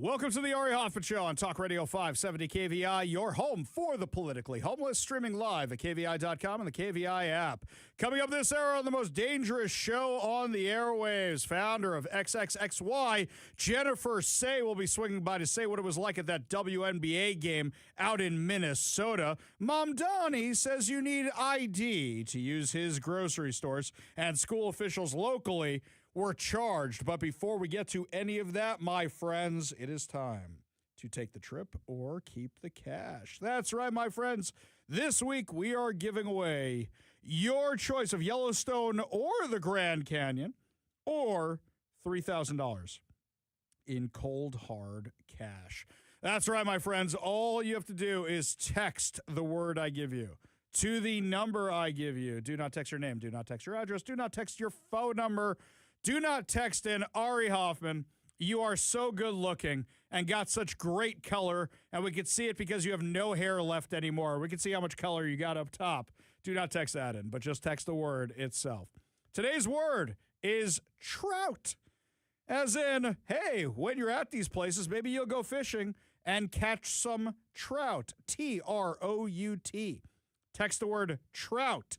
Welcome to the Ari Hoffman Show on Talk Radio 570 KVI, your home for the politically homeless, streaming live at KVI.com and the KVI app. Coming up this hour on the most dangerous show on the airwaves, founder of XXXY, Jennifer Sey, will be swinging by to say what it was like at that WNBA game out in Minnesota. Mom Donnie says you need ID to use his grocery stores, and school officials locally were charged. But before we get to any of that, my friends, it is time to take the trip or keep the cash. That's right, my friends. This week, we are giving away your choice of Yellowstone or the Grand Canyon, or $3,000 in cold, hard cash. That's right, my friends. All you have to do is text the word I give you to the number I give you. Do not text your name. Do not text your address. Do not text your phone number. Do not text in Ari Hoffman. You are so good looking and got such great color, and we can see it because you have no hair left anymore. We can see how much color you got up top. Do not text that in, but just text the word itself. Today's word is trout. As in, hey, when you're at these places, maybe you'll go fishing and catch some trout. T-R-O-U-T. Text the word trout.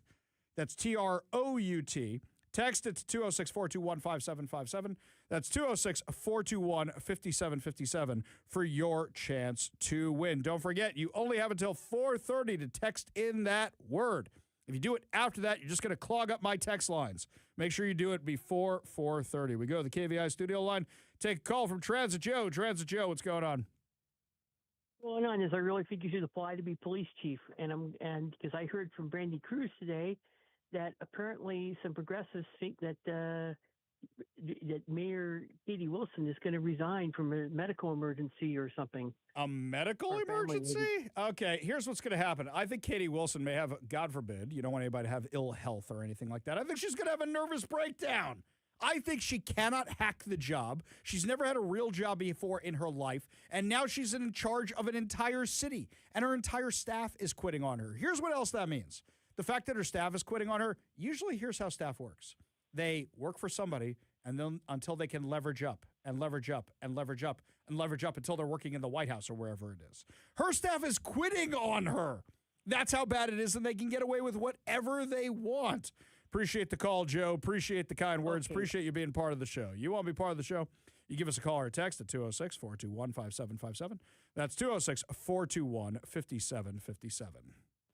That's T-R-O-U-T. Text it to 206-421-5757. That's 206-421-5757 for your chance to win. Don't forget, you only have until 4:30 to text in that word. If you do it after that, you're just going to clog up my text lines. Make sure you do it before 4:30. We go to the KVI studio line. Take a call from Transit Joe. Transit Joe, what's going on? What's going on is I really think you should apply to be police chief. And because I heard from Brandy Cruz today that apparently some progressives think that that Mayor Katie Wilson is going to resign from a medical emergency or something. A medical emergency? Okay, here's what's going to happen. I think Katie Wilson may have, God forbid, you don't want anybody to have ill health or anything like that. I think she's going to have a nervous breakdown. I think she cannot hack the job. She's never had a real job before in her life, and now she's in charge of an entire city, and her entire staff is quitting on her. Here's what else that means. The fact that her staff is quitting on her, usually here's how staff works. They work for somebody, and then until they can leverage up and leverage up and leverage up and leverage up until they're working in the White House or wherever it is. Her staff is quitting on her. That's how bad it is, and they can get away with whatever they want. Appreciate the call, Joe. Appreciate the kind words. Okay. Appreciate you being part of the show. You want to be part of the show? You give us a call or a text at 206-421-5757. That's 206-421-5757.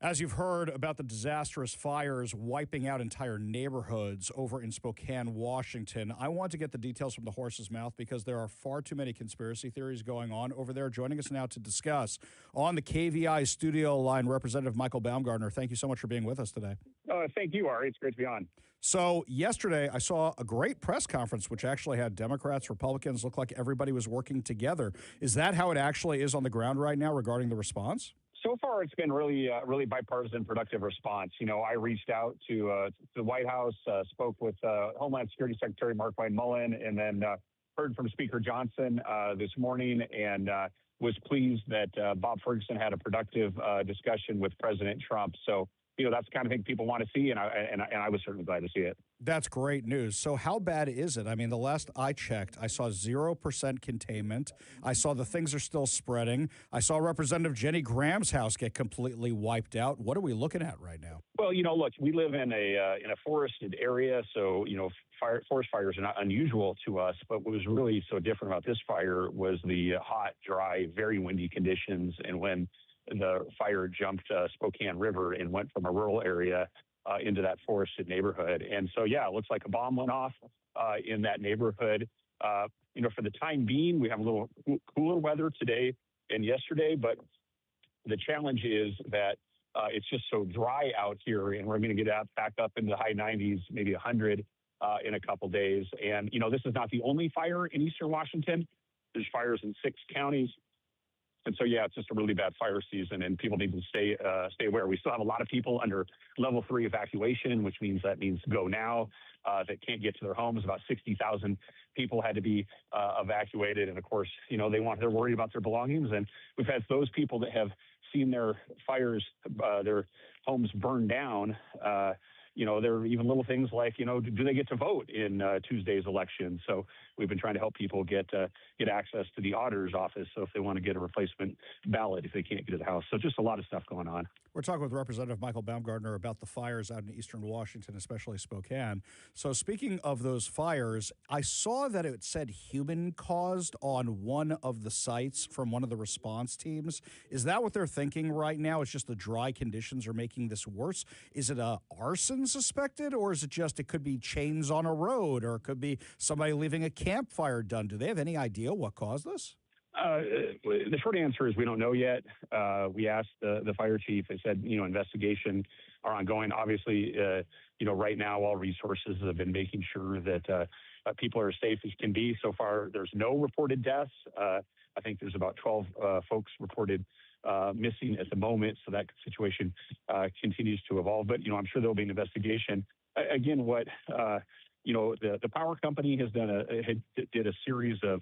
As you've heard about the disastrous fires wiping out entire neighborhoods over in Spokane, Washington, I want to get the details from the horse's mouth because there are far too many conspiracy theories going on over there. Joining us now to discuss on the KVI studio line, Representative Michael Baumgartner. Thank you so much for being with us today. Thank you, Ari. It's great to be on. So yesterday I saw a great press conference which actually had Democrats, Republicans, looked like everybody was working together. Is that how it actually is on the ground right now regarding the response? So far, it's been really bipartisan, productive response. You know, I reached out to the White House, spoke with Homeland Security Secretary Mark Wayne Mullen, and then heard from Speaker Johnson this morning, and was pleased that Bob Ferguson had a productive discussion with President Trump. So, you know, that's the kind of thing people want to see, and I was certainly glad to see it. That's great news. So how bad is it? I mean, the last I checked, I saw 0% containment. I saw the things are still spreading. I saw Representative Jenny Graham's house get completely wiped out. What are we looking at right now? Well, you know, look, we live in a forested area, so, you know, forest fires are not unusual to us. But what was really so different about this fire was the hot, dry, very windy conditions, and when the fire jumped Spokane River and went from a rural area into that forested neighborhood. And so, yeah, it looks like a bomb went off in that neighborhood. You know, for the time being, we have a little cooler weather today and yesterday, but the challenge is that it's just so dry out here, and we're going to get back up into the high 90s, maybe 100 in a couple days. And, you know, this is not the only fire in eastern Washington. There's fires in 6 counties. And so, yeah, it's just a really bad fire season, and people need to stay aware. We still have a lot of people under level 3 evacuation, which means go now, that can't get to their homes. About 60,000 people had to be evacuated. And of course, you know, they're worried about their belongings. And we've had those people that have seen their fires, their homes burned down, there are even little things like, do they get to vote in Tuesday's election? So we've been trying to help people get access to the auditor's office. So if they want to get a replacement ballot, if they can't get to the House. So just a lot of stuff going on. We're talking with Representative Michael Baumgartner about the fires out in eastern Washington, especially Spokane. So speaking of those fires, I saw that it said human-caused on one of the sites from one of the response teams. Is that what they're thinking right now? It's just the dry conditions are making this worse? Is it a arson suspected, or is it just it could be chains on a road, or it could be somebody leaving a campfire done? Do they have any idea what caused this? The short answer is we don't know yet. We asked the fire chief. They said, investigation are ongoing. Obviously, right now all resources have been making sure that people are as safe as can be. So far, there's no reported deaths. I think there's about 12 folks reported missing at the moment. So that situation continues to evolve. But, I'm sure there'll be an investigation. Again, what, the power company has did a series of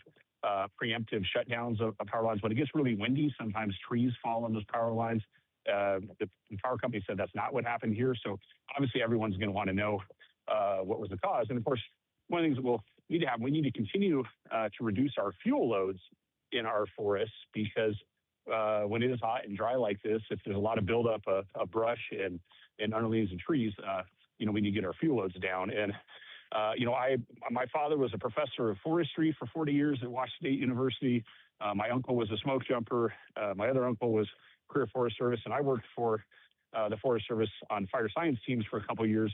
preemptive shutdowns of power lines. When it gets really windy, sometimes trees fall on those power lines. The power company said that's not what happened here. So obviously everyone's going to want to know what was the cause. And of course, one of the things we'll need to have, we need to continue to reduce our fuel loads in our forests, because when it is hot and dry like this, if there's a lot of buildup of brush and underleaves and trees, we need to get our fuel loads down. And my father was a professor of forestry for 40 years at Washington State University. My uncle was a smoke jumper. My other uncle was career Forest Service, and I worked for the Forest Service on fire science teams for a couple of years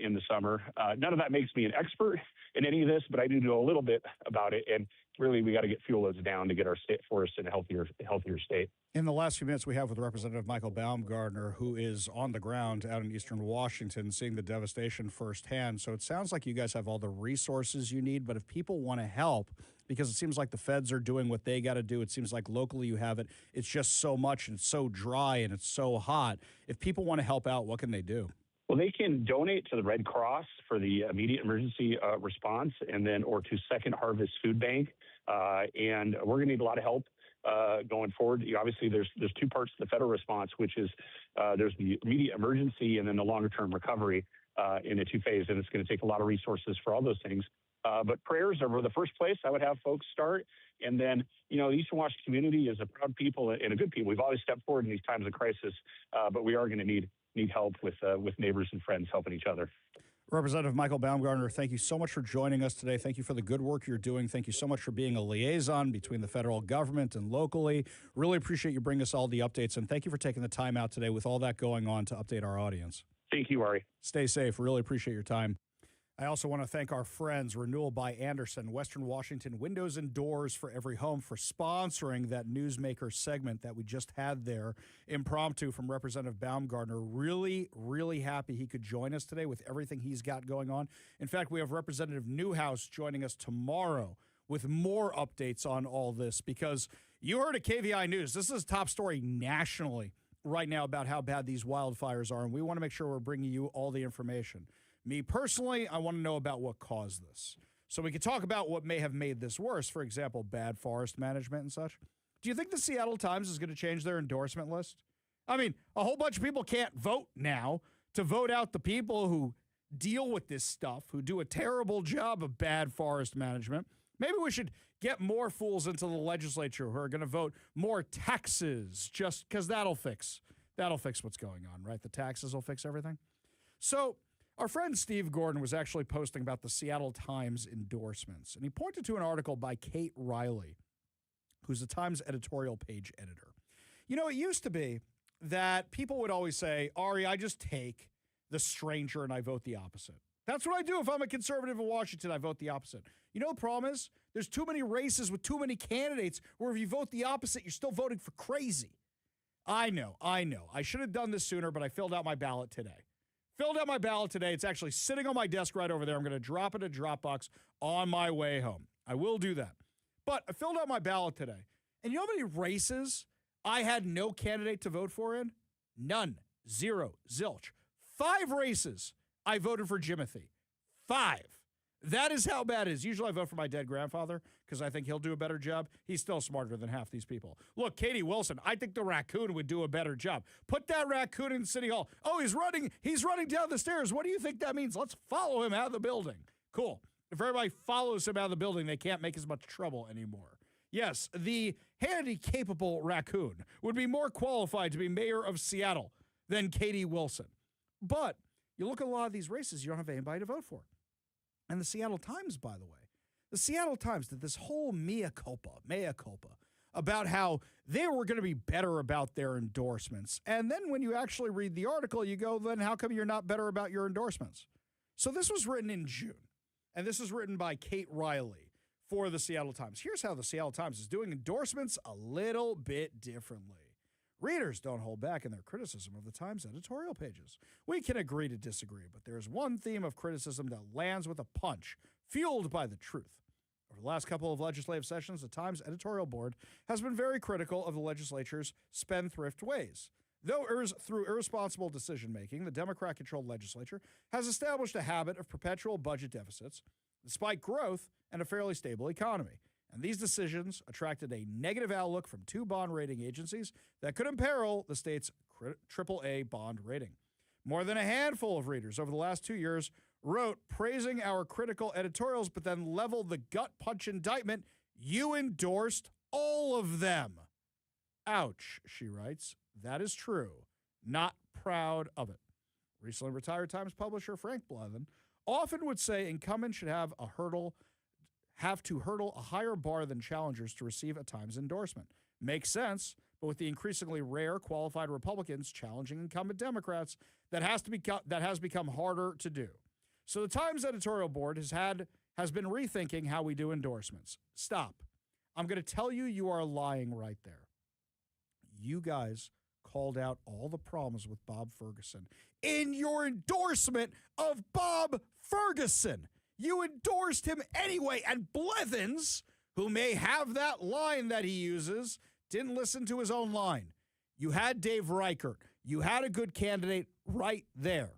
in the summer. None of that makes me an expert in any of this, but I do know a little bit about it. And really, we got to get fuel loads down to get our state forests in a healthier state. In the last few minutes we have with Representative Michael Baumgartner, who is on the ground out in eastern Washington, seeing the devastation firsthand. So it sounds like you guys have all the resources you need, but if people want to help, because it seems like the feds are doing what they got to do, it seems like locally you have it, it's just so much and it's so dry and it's so hot. If people want to help out, what can they do? Well, they can donate to the Red Cross for the immediate emergency response, or to Second Harvest Food Bank. And we're going to need a lot of help going forward. Obviously, there's two parts to the federal response, which is there's the immediate emergency and then the longer-term recovery in a two-phase. And it's going to take a lot of resources for all those things. But prayers are the first place I would have folks start. And then, the Eastern Washington community is a proud people and a good people. We've always stepped forward in these times of crisis, but we are going to need help with neighbors and friends helping each other. Representative Michael Baumgartner, thank you so much for joining us today. Thank you for the good work you're doing. Thank you so much for being a liaison between the federal government and locally. Really appreciate you bringing us all the updates, and thank you for taking the time out today with all that going on to update our audience. Thank you, Ari. Stay safe. Really appreciate your time. I also want to thank our friends, Renewal by Andersen, Western Washington Windows and Doors for Every Home, for sponsoring that Newsmaker segment that we just had there, impromptu from Representative Baumgartner. Really, really happy he could join us today with everything he's got going on. In fact, we have Representative Newhouse joining us tomorrow with more updates on all this, because you heard at KVI News, this is a top story nationally right now about how bad these wildfires are, and we want to make sure we're bringing you all the information. Me personally, I want to know about what caused this. So we can talk about what may have made this worse, for example, bad forest management and such. Do you think the Seattle Times is going to change their endorsement list? I mean, a whole bunch of people can't vote now to vote out the people who deal with this stuff, who do a terrible job of bad forest management. Maybe we should get more fools into the legislature who are going to vote more taxes, just because that'll fix what's going on, right? The taxes will fix everything. So our friend Steve Gordon was actually posting about the Seattle Times endorsements, and he pointed to an article by Kate Riley, who's the Times editorial page editor. It used to be that people would always say, Ari, I just take the stranger and I vote the opposite. That's what I do if I'm a conservative in Washington. I vote the opposite. The problem is there's too many races with too many candidates where if you vote the opposite, you're still voting for crazy. I know. I should have done this sooner, but I filled out my ballot today. It's actually sitting on my desk right over there. I'm going to drop it in Dropbox on my way home. I will do that. But I filled out my ballot today. And you know how many races I had no candidate to vote for in? None. Zero. Zilch. 5 races I voted for Jimothy. 5. That is how bad it is. Usually I vote for my dead grandfather because I think he'll do a better job. He's still smarter than half these people. Look, Katie Wilson, I think the raccoon would do a better job. Put that raccoon in City Hall. Oh, he's running down the stairs. What do you think that means? Let's follow him out of the building. Cool. If everybody follows him out of the building, they can't make as much trouble anymore. Yes, the handy-capable raccoon would be more qualified to be mayor of Seattle than Katie Wilson. But you look at a lot of these races, you don't have anybody to vote for. And the Seattle Times, by the way, the Seattle Times did this whole mea culpa, about how they were going to be better about their endorsements. And then when you actually read the article, you go, then how come you're not better about your endorsements? So this was written in June, and this was written by Kate Riley for the Seattle Times. Here's how the Seattle Times is doing endorsements a little bit differently. Readers don't hold back in their criticism of the Times editorial pages. We can agree to disagree, but there's one theme of criticism that lands with a punch, fueled by the truth. Over the last couple of legislative sessions, the Times editorial board has been very critical of the legislature's spendthrift ways. Though through irresponsible decision-making, the Democrat-controlled legislature has established a habit of perpetual budget deficits, despite growth and a fairly stable economy. And these decisions attracted a negative outlook from two bond rating agencies that could imperil the state's AAA bond rating. More than a handful of readers over the last 2 years wrote praising our critical editorials, but then leveled the gut-punch indictment. You endorsed all of them. Ouch, she writes. That is true. Not proud of it. Recently retired Times publisher Frank Blevin often would say incumbents should have to hurdle a higher bar than challengers to receive a Times endorsement. Makes sense, but with the increasingly rare qualified Republicans challenging incumbent Democrats, that has become harder to do. So the Times editorial board has been rethinking how we do endorsements. Stop. I'm going to tell you, you are lying right there. You guys called out all the problems with Bob Ferguson in your endorsement of Bob Ferguson. You endorsed him anyway, and Blevins, who may have that line that he uses, didn't listen to his own line. You had Dave Reichert. You had a good candidate right there.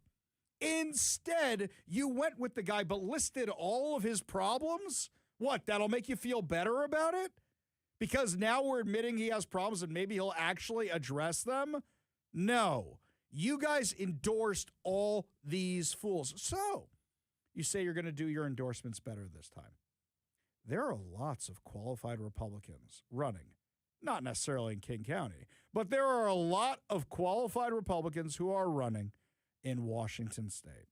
Instead, you went with the guy but listed all of his problems? What, that'll make you feel better about it? Because now we're admitting he has problems and maybe he'll actually address them? No. You guys endorsed all these fools. So, you say you're going to do your endorsements better this time. There are lots of qualified Republicans running, not necessarily in King County, but there are a lot of qualified Republicans who are running in Washington State.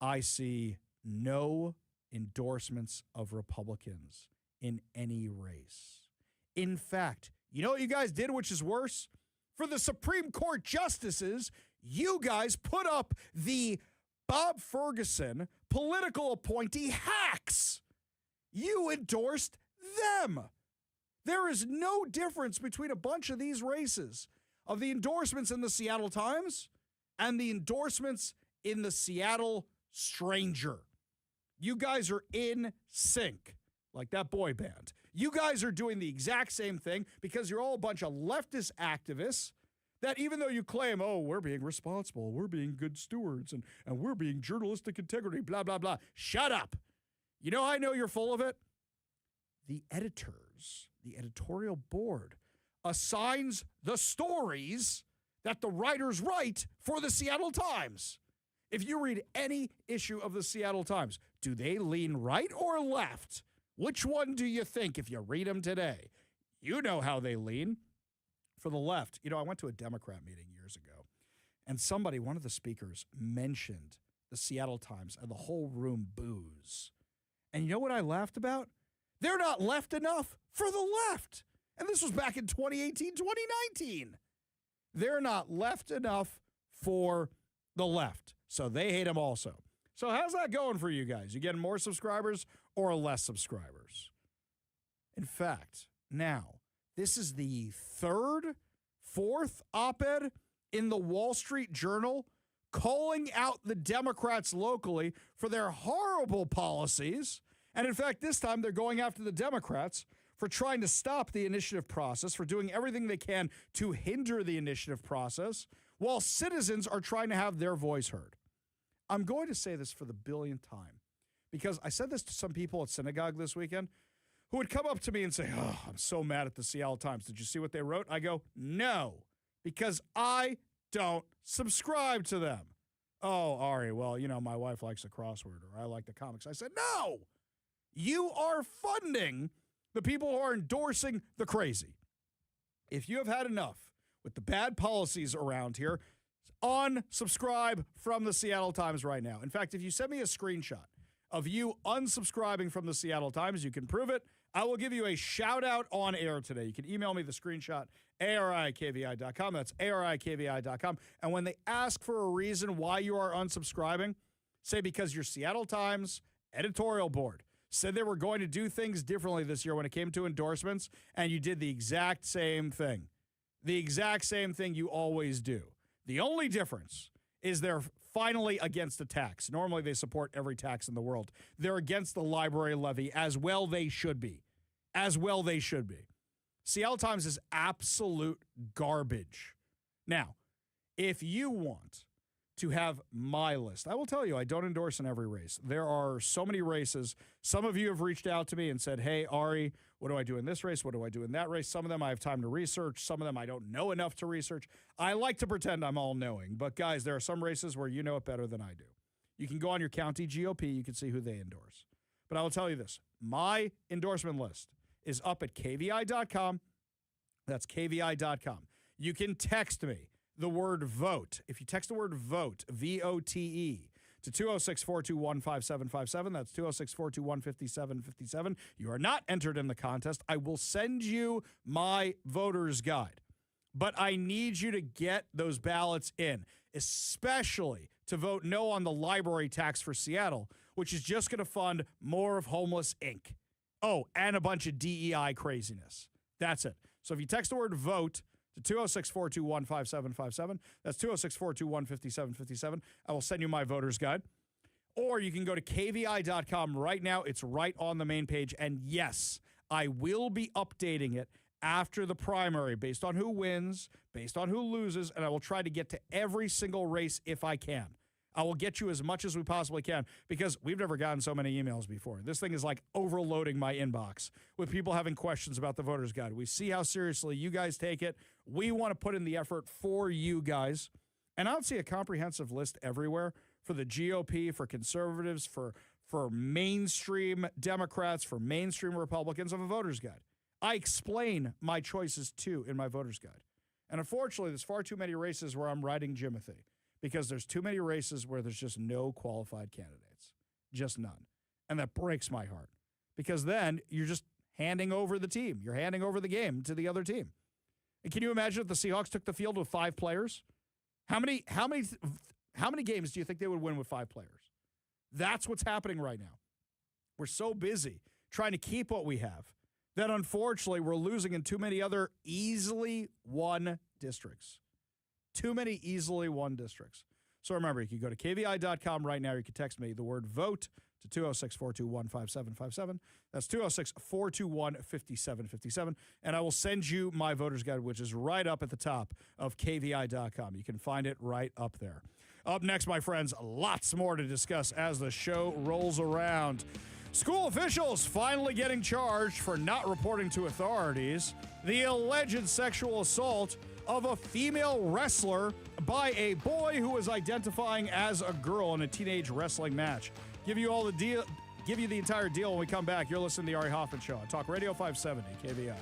I see no endorsements of Republicans in any race. In fact, you know what you guys did, which is worse? For the Supreme Court justices, you guys put up the Bob Ferguson political appointee hacks. You endorsed them. There is no difference between a bunch of these races of the endorsements in the Seattle Times and the endorsements in the Seattle Stranger. You guys are in sync, like that boy band. You guys are doing the exact same thing because you're all a bunch of leftist activists that even though you claim, oh, we're being responsible, we're being good stewards, and we're being journalistic integrity, blah, blah, blah. Shut up. You know how I know you're full of it? The editors, the editorial board, assigns the stories that the writers write for the Seattle Times. If you read any issue of the Seattle Times, do they lean right or left? Which one do you think if you read them today? You know how they lean. For the left, you know, I went to a Democrat meeting years ago, and one of the speakers, mentioned the Seattle Times, and the whole room boos. And you know what I laughed about? They're not left enough for the left. And this was back in 2018, 2019. They're not left enough for the left. So they hate them also. So how's that going for you guys? You getting more subscribers or less subscribers? In fact, now, this is the fourth op-ed in the Wall Street Journal calling out the Democrats locally for their horrible policies. And in fact, this time they're going after the Democrats for trying to stop the initiative process, for doing everything they can to hinder the initiative process, while citizens are trying to have their voice heard. I'm going to say this for the billionth time, because I said this to some people at synagogue this weekend who would come up to me and say, "Oh, I'm so mad at the Seattle Times. Did you see what they wrote?" I go, "No, because I don't subscribe to them." "Oh, Ari, well, my wife likes the crossword, or I like the comics." I said, "No, you are funding the people who are endorsing the crazy. If you have had enough with the bad policies around here, unsubscribe from the Seattle Times right now. In fact, if you send me a screenshot of you unsubscribing from the Seattle Times, you can prove it. I will give you a shout out on air today. You can email me the screenshot, ari@kvi.com. That's ari@kvi.com. And when they ask for a reason why you are unsubscribing, say because your Seattle Times editorial board said they were going to do things differently this year when it came to endorsements, and you did the exact same thing. The exact same thing you always do. The only difference is they're finally against a tax. Normally they support every tax in the world. They're against the library levy, as well they should be. As well they should be. Seattle Times is absolute garbage. Now, if you want to have my list, I will tell you, I don't endorse in every race. There are so many races. Some of you have reached out to me and said, "Hey, Ari, what do I do in this race? What do I do in that race?" Some of them I have time to research. Some of them I don't know enough to research. I like to pretend I'm all knowing. But guys, there are some races where you know it better than I do. You can go on your county GOP. You can see who they endorse. But I will tell you this. My endorsement list is up at kvi.com. That's kvi.com. You can text me the word vote. If you text the word vote, VOTE, to 206-421-5757. That's 206-421-5757. You are not entered in the contest. I will send you my voter's guide. But I need you to get those ballots in, especially to vote no on the library tax for Seattle, which is just going to fund more of Homeless Inc. Oh, and a bunch of DEI craziness. That's it. So if you text the word vote to 206-421-5757, that's 206-421-5757, I will send you my voter's guide. Or you can go to kvi.com right now. It's right on the main page. And yes, I will be updating it after the primary based on who wins, based on who loses, and I will try to get to every single race if I can. I will get you as much as we possibly can because we've never gotten so many emails before. This thing is like overloading my inbox with people having questions about the voter's guide. We see how seriously you guys take it. We want to put in the effort for you guys. And I don't see a comprehensive list everywhere for the GOP, for conservatives, for mainstream Democrats, for mainstream Republicans of a voter's guide. I explain my choices too in my voter's guide. And unfortunately, there's far too many races where I'm riding Jimothy, because there's too many races where there's just no qualified candidates, just none. And that breaks my heart because then you're just handing over the team. You're handing over the game to the other team. And can you imagine if the Seahawks took the field with 5 players? How many games do you think they would win with 5 players? That's what's happening right now. We're so busy trying to keep what we have that unfortunately we're losing in too many other easily won districts. Too many easily won districts. So remember, you can go to kvi.com right now. You can text me the word vote to 206-421-5757. That's 206-421-5757. And I will send you my voter's guide, which is right up at the top of kvi.com. You can find it right up there. Up next, my friends, lots more to discuss as the show rolls around. School officials finally getting charged for not reporting to authorities the alleged sexual assault of a female wrestler by a boy who was identifying as a girl in a teenage wrestling match. Give you the entire deal when we come back. You're listening to the Ari Hoffman Show on Talk Radio 570 KVI.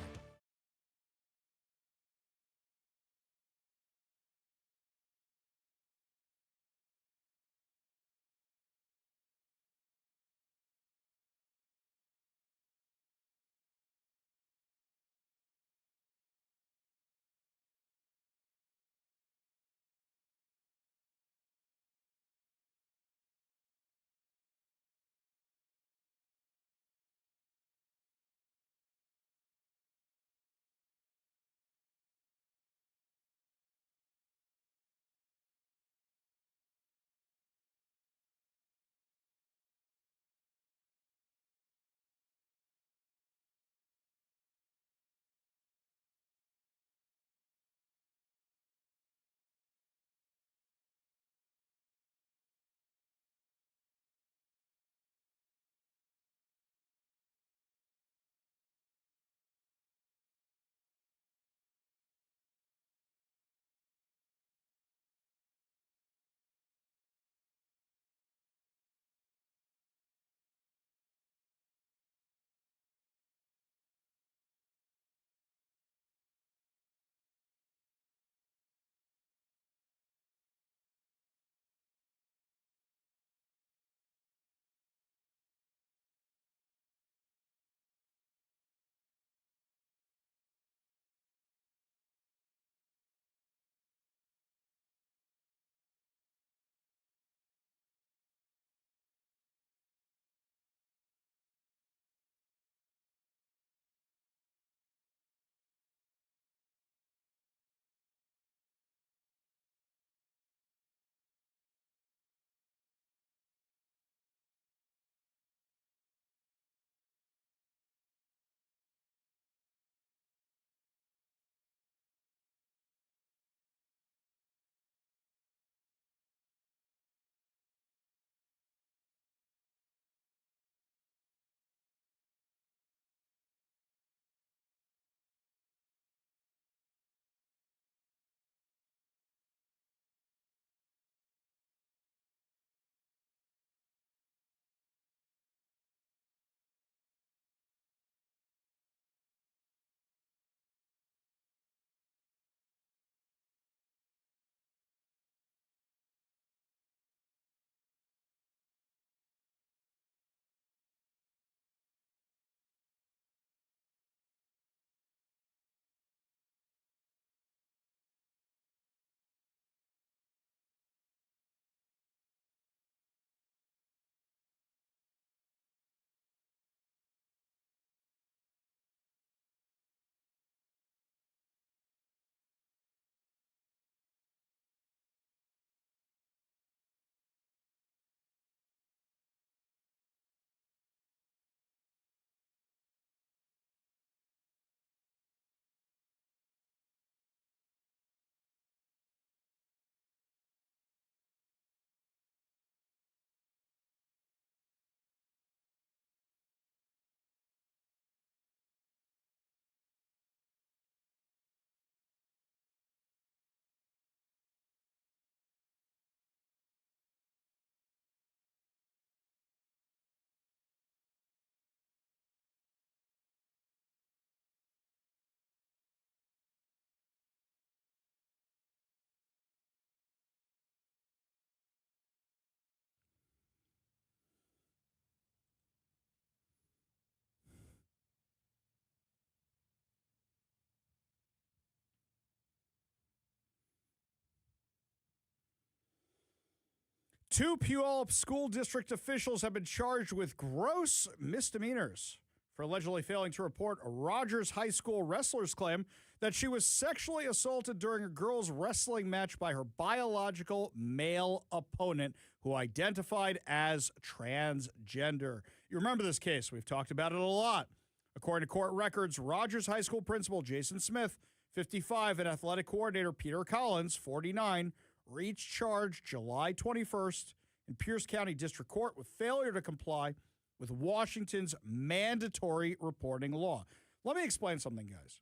2 Puyallup school district officials have been charged with gross misdemeanors for allegedly failing to report a Rogers High School wrestler's claim that she was sexually assaulted during a girls' wrestling match by her biological male opponent, who identified as transgender. You remember this case. We've talked about it a lot. According to court records, Rogers High School principal Jason Smith, 55, and athletic coordinator Peter Collins, 49, reached charge July 21st in Pierce County District Court with failure to comply with Washington's mandatory reporting law. Let me explain something, guys.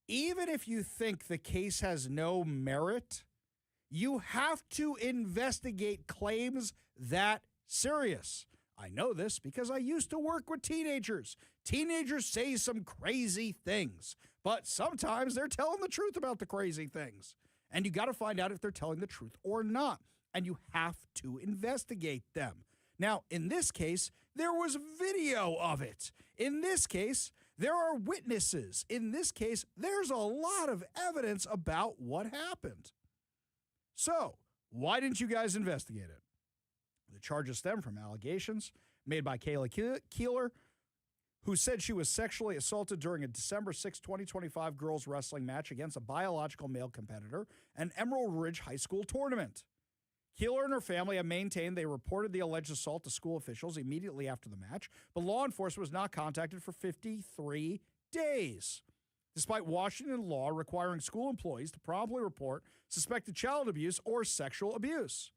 Even if you think the case has no merit, you have to investigate claims that serious. I know this because I used to work with teenagers. Teenagers say some crazy things, but sometimes they're telling the truth about the crazy things. And you got to find out if they're telling the truth or not. And you have to investigate them. Now, in this case, there was video of it. In this case, there are witnesses. In this case, there's a lot of evidence about what happened. So, why didn't you guys investigate it? The charges stem from allegations made by Kayla Keeler, who said she was sexually assaulted during a December 6, 2025 girls wrestling match against a biological male competitor at an Emerald Ridge High School tournament. Keeler and her family have maintained they reported the alleged assault to school officials immediately after the match, but law enforcement was not contacted for 53 days. Despite Washington law requiring school employees to promptly report suspected child abuse or sexual abuse.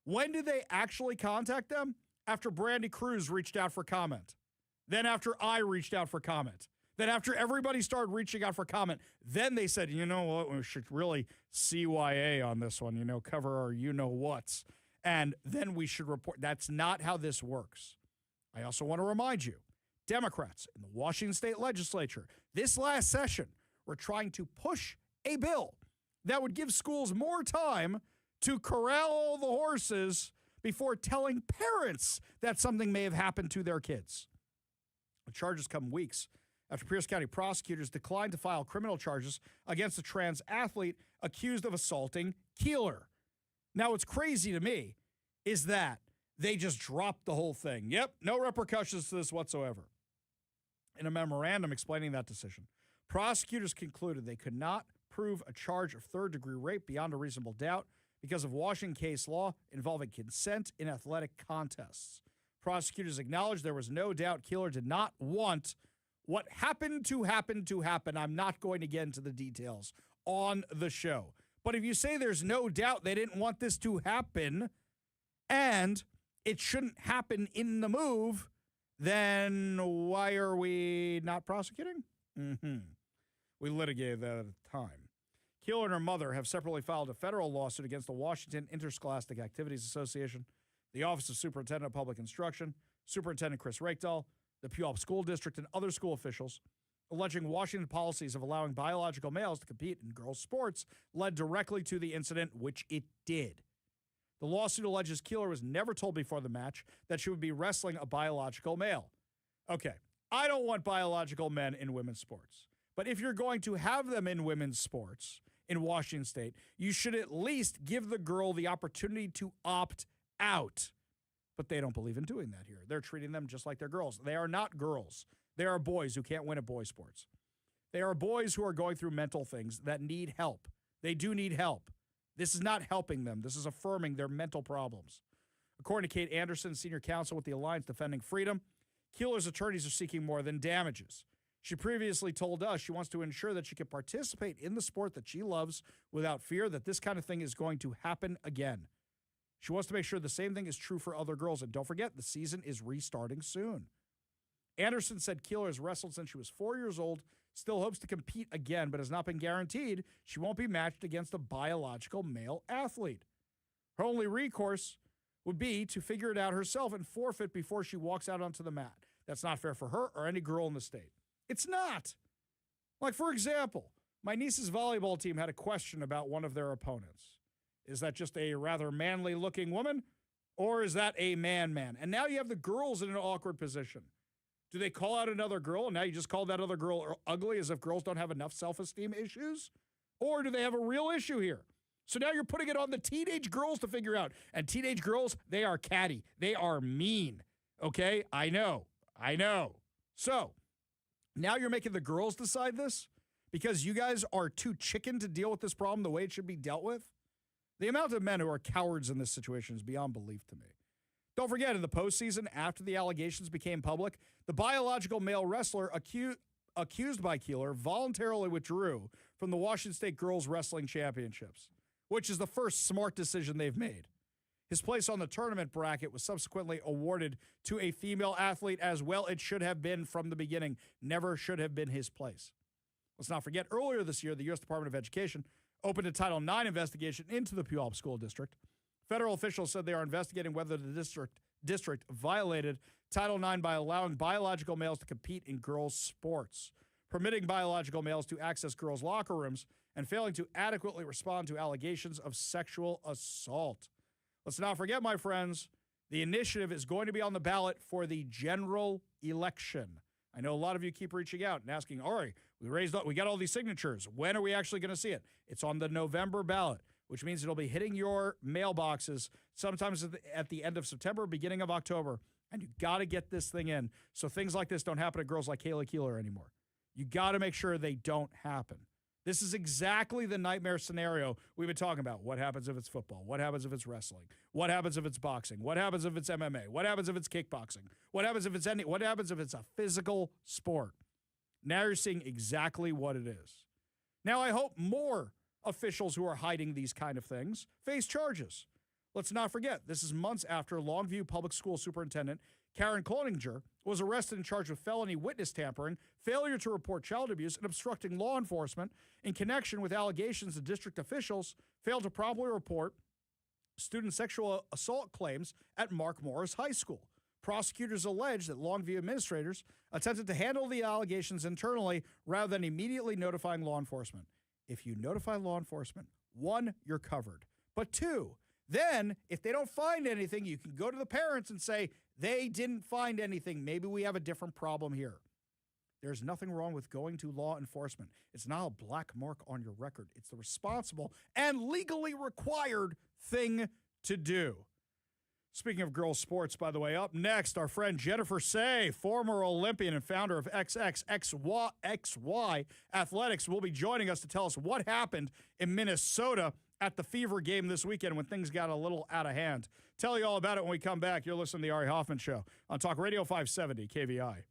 When did they actually contact them? After Brandy Cruz reached out for comment. Then after I reached out for comment. Then after everybody started reaching out for comment. Then they said, you know what, we should really CYA on this one, cover our you-know-whats. And then we should report. That's not how this works. I also want to remind you, Democrats in the Washington State Legislature this last session were trying to push a bill that would give schools more time to corral the horses before telling parents that something may have happened to their kids. The charges come weeks after Pierce County prosecutors declined to file criminal charges against a trans athlete accused of assaulting Keeler. Now, what's crazy to me is that they just dropped the whole thing. Yep, no repercussions to this whatsoever. In a memorandum explaining that decision, prosecutors concluded they could not prove a charge of third-degree rape beyond a reasonable doubt because of Washington case law involving consent in athletic contests. Prosecutors acknowledged there was no doubt Keeler did not want what happened to happen. I'm not going to get into the details on the show. But if you say there's no doubt they didn't want this to happen and it shouldn't happen in the move, then why are we not prosecuting? We litigated that at the time. Keeler and her mother have separately filed a federal lawsuit against the Washington Interscholastic Activities Association, the Office of Superintendent of Public Instruction, Superintendent Chris Rakedahl, the Puyallup School District, and other school officials, alleging Washington policies of allowing biological males to compete in girls' sports led directly to the incident, which it did. The lawsuit alleges Keeler was never told before the match that she would be wrestling a biological male. Okay, I don't want biological men in women's sports. But if you're going to have them in women's sports in Washington State, you should at least give the girl the opportunity to opt out. But they don't believe in doing that here. They're treating them just like they're girls. They are not girls. They are boys who can't win at boys' sports. They are boys who are going through mental things that need help. They do need help. This is not helping them. This is affirming their mental problems. According to Kate Anderson, senior counsel with the Alliance Defending Freedom, Keeler's attorneys are seeking more than damages. She previously told us she wants to ensure that she can participate in the sport that she loves without fear that this kind of thing is going to happen again. She wants to make sure the same thing is true for other girls. And don't forget, the season is restarting soon. Anderson said Keeler has wrestled since she was 4 years old, still hopes to compete again, but has not been guaranteed she won't be matched against a biological male athlete. Her only recourse would be to figure it out herself and forfeit before she walks out onto the mat. That's not fair for her or any girl in the state. It's not. Like, for example, my niece's volleyball team had a question about one of their opponents. Is that just a rather manly-looking woman, or is that a man-man? And now you have the girls in an awkward position. Do they call out another girl, and now you just call that other girl ugly as if girls don't have enough self-esteem issues? Or do they have a real issue here? So now you're putting it on the teenage girls to figure out. And teenage girls, they are catty. They are mean. Okay? I know. So now you're making the girls decide this because you guys are too chicken to deal with this problem the way it should be dealt with? The amount of men who are cowards in this situation is beyond belief to me. Don't forget, in the postseason, after the allegations became public, the biological male wrestler accused by Keeler voluntarily withdrew from the Washington State Girls Wrestling Championships, which is the first smart decision they've made. His place on the tournament bracket was subsequently awarded to a female athlete as well. It should have been from the beginning. Never should have been his place. Let's not forget, earlier this year, the U.S. Department of Education opened a Title IX investigation into the Puyallup School District. Federal officials said they are investigating whether the district violated Title IX by allowing biological males to compete in girls' sports, permitting biological males to access girls' locker rooms, and failing to adequately respond to allegations of sexual assault. Let's not forget, my friends, the initiative is going to be on the ballot for the general election. I know a lot of you keep reaching out and asking, all right, we got all these signatures. When are we actually going to see it? It's on the November ballot, which means it'll be hitting your mailboxes sometimes at the end of September, beginning of October. And you got to get this thing in so things like this don't happen to girls like Kayla Keeler anymore. You got to make sure they don't happen. This is exactly the nightmare scenario we've been talking about. What happens if it's football? What happens if it's wrestling? What happens if it's boxing? What happens if it's MMA? What happens if it's kickboxing? What happens if it's a physical sport? Now you're seeing exactly what it is. Now I hope more officials who are hiding these kind of things face charges. Let's not forget, this is months after Longview Public School Superintendent Karen Cloninger was arrested and charged with felony witness tampering, failure to report child abuse, and obstructing law enforcement in connection with allegations that district officials failed to promptly report student sexual assault claims at Mark Morris High School. Prosecutors allege that Longview administrators attempted to handle the allegations internally rather than immediately notifying law enforcement. If you notify law enforcement, 1, you're covered. But 2, then if they don't find anything, you can go to the parents and say, they didn't find anything. Maybe we have a different problem here. There's nothing wrong with going to law enforcement. It's not a black mark on your record. It's the responsible and legally required thing to do. Speaking of girls' sports, by the way, up next, our friend Jennifer Sey, former Olympian and founder of XXXY Athletics, will be joining us to tell us what happened in Minnesota at the Fever game this weekend when things got a little out of hand. Tell you all about it when we come back. You're listening to the Ari Hoffman Show on Talk Radio 570 KVI.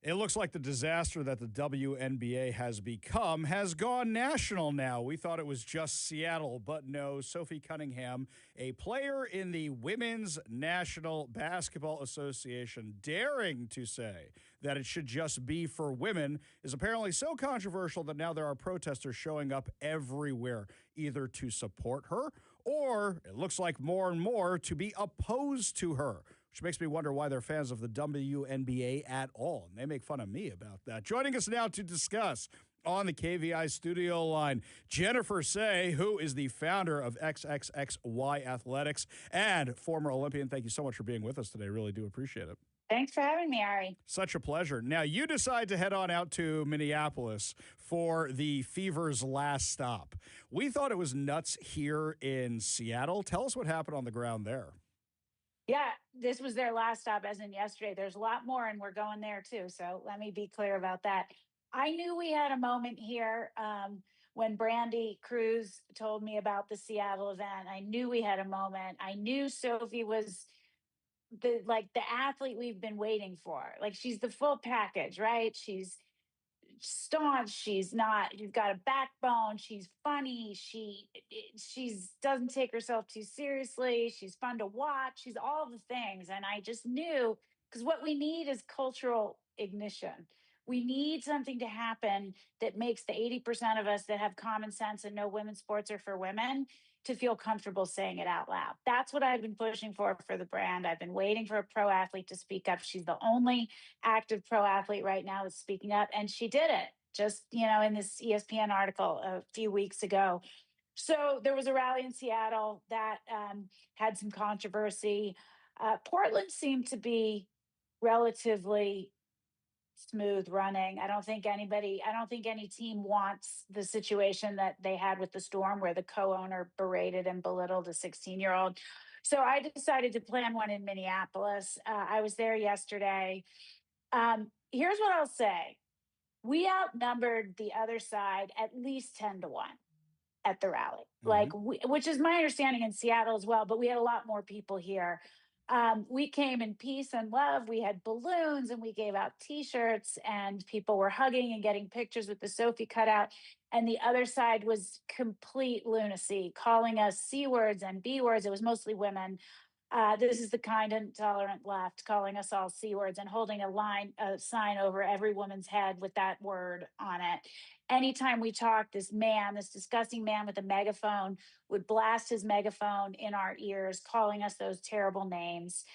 It looks like the disaster that the WNBA has become has gone national now. We thought it was just Seattle, but no. Sophie Cunningham, a player in the Women's National Basketball Association, daring to say that it should just be for women, is apparently so controversial that now there are protesters showing up everywhere, either to support her or, it looks like more and more, to be opposed to her, which makes me wonder why they're fans of the WNBA at all. And they make fun of me about that. Joining us now to discuss on the KVI studio line, Jennifer Sey, who is the founder of XXXY Athletics and former Olympian. Thank you so much for being with us today. Really do appreciate it. Thanks for having me, Ari. Such a pleasure. Now, you decide to head on out to Minneapolis for the Fever's last stop. We thought it was nuts here in Seattle. Tell us what happened on the ground there. Yeah, this was their last stop as in yesterday. There's a lot more and we're going there too. So let me be clear about that. I knew we had a moment here when Brandy Cruz told me about the Seattle event. I knew we had a moment. I knew Sophie was the athlete we've been waiting for. Like, she's the full package, right? She's staunch, she's got a backbone, she's funny, she's doesn't take herself too seriously, she's fun to watch, she's all the things. And I just knew, because what we need is cultural ignition. We need something to happen that makes the 80% of us that have common sense and know women's sports are for women to feel comfortable saying it out loud. That's what I've been pushing for the brand. I've been waiting for a pro athlete to speak up. She's the only active pro athlete right now that's speaking up, and she did it just, in this ESPN article a few weeks ago. So there was a rally in Seattle that had some controversy. Portland seemed to be relatively smooth running. I don't think any team wants the situation that they had with the Storm, where the co-owner berated and belittled a 16-year-old. So I decided to plan one in Minneapolis. I was there yesterday. Here's what I'll say. We outnumbered the other side at least 10-1 at the rally, which is my understanding in Seattle as well, but we had a lot more people here. We came in peace and love. We had balloons and we gave out T-shirts, and people were hugging and getting pictures with the Sophie cutout. And the other side was complete lunacy, calling us C words and B words. It was mostly women. This is the kind and tolerant left, calling us all C words and holding a sign over every woman's head with that word on it. Anytime we talked, this disgusting man with a megaphone would blast his megaphone in our ears, calling us those terrible names.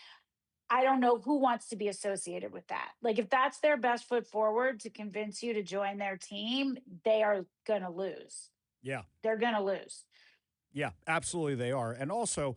I don't know who wants to be associated with that. Like, if that's their best foot forward to convince you to join their team, they are going to lose. Yeah. They're going to lose. Yeah, absolutely they are. And also,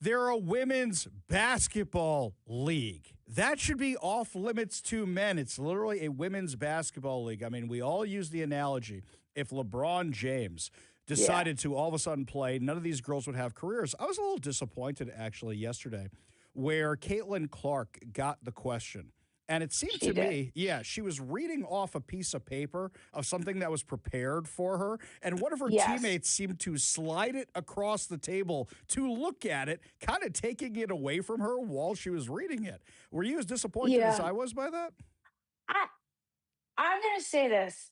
they're a women's basketball league. That should be off limits to men. It's literally a women's basketball league. I mean, we all use the analogy. If LeBron James decided to all of a sudden play, none of these girls would have careers. I was a little disappointed, actually, yesterday, where Caitlin Clark got the question. And it seemed to me, she was reading off a piece of paper of something that was prepared for her. And one of her teammates seemed to slide it across the table to look at it, kind of taking it away from her while she was reading it. Were you as disappointed as I was by that? I'm going to say this.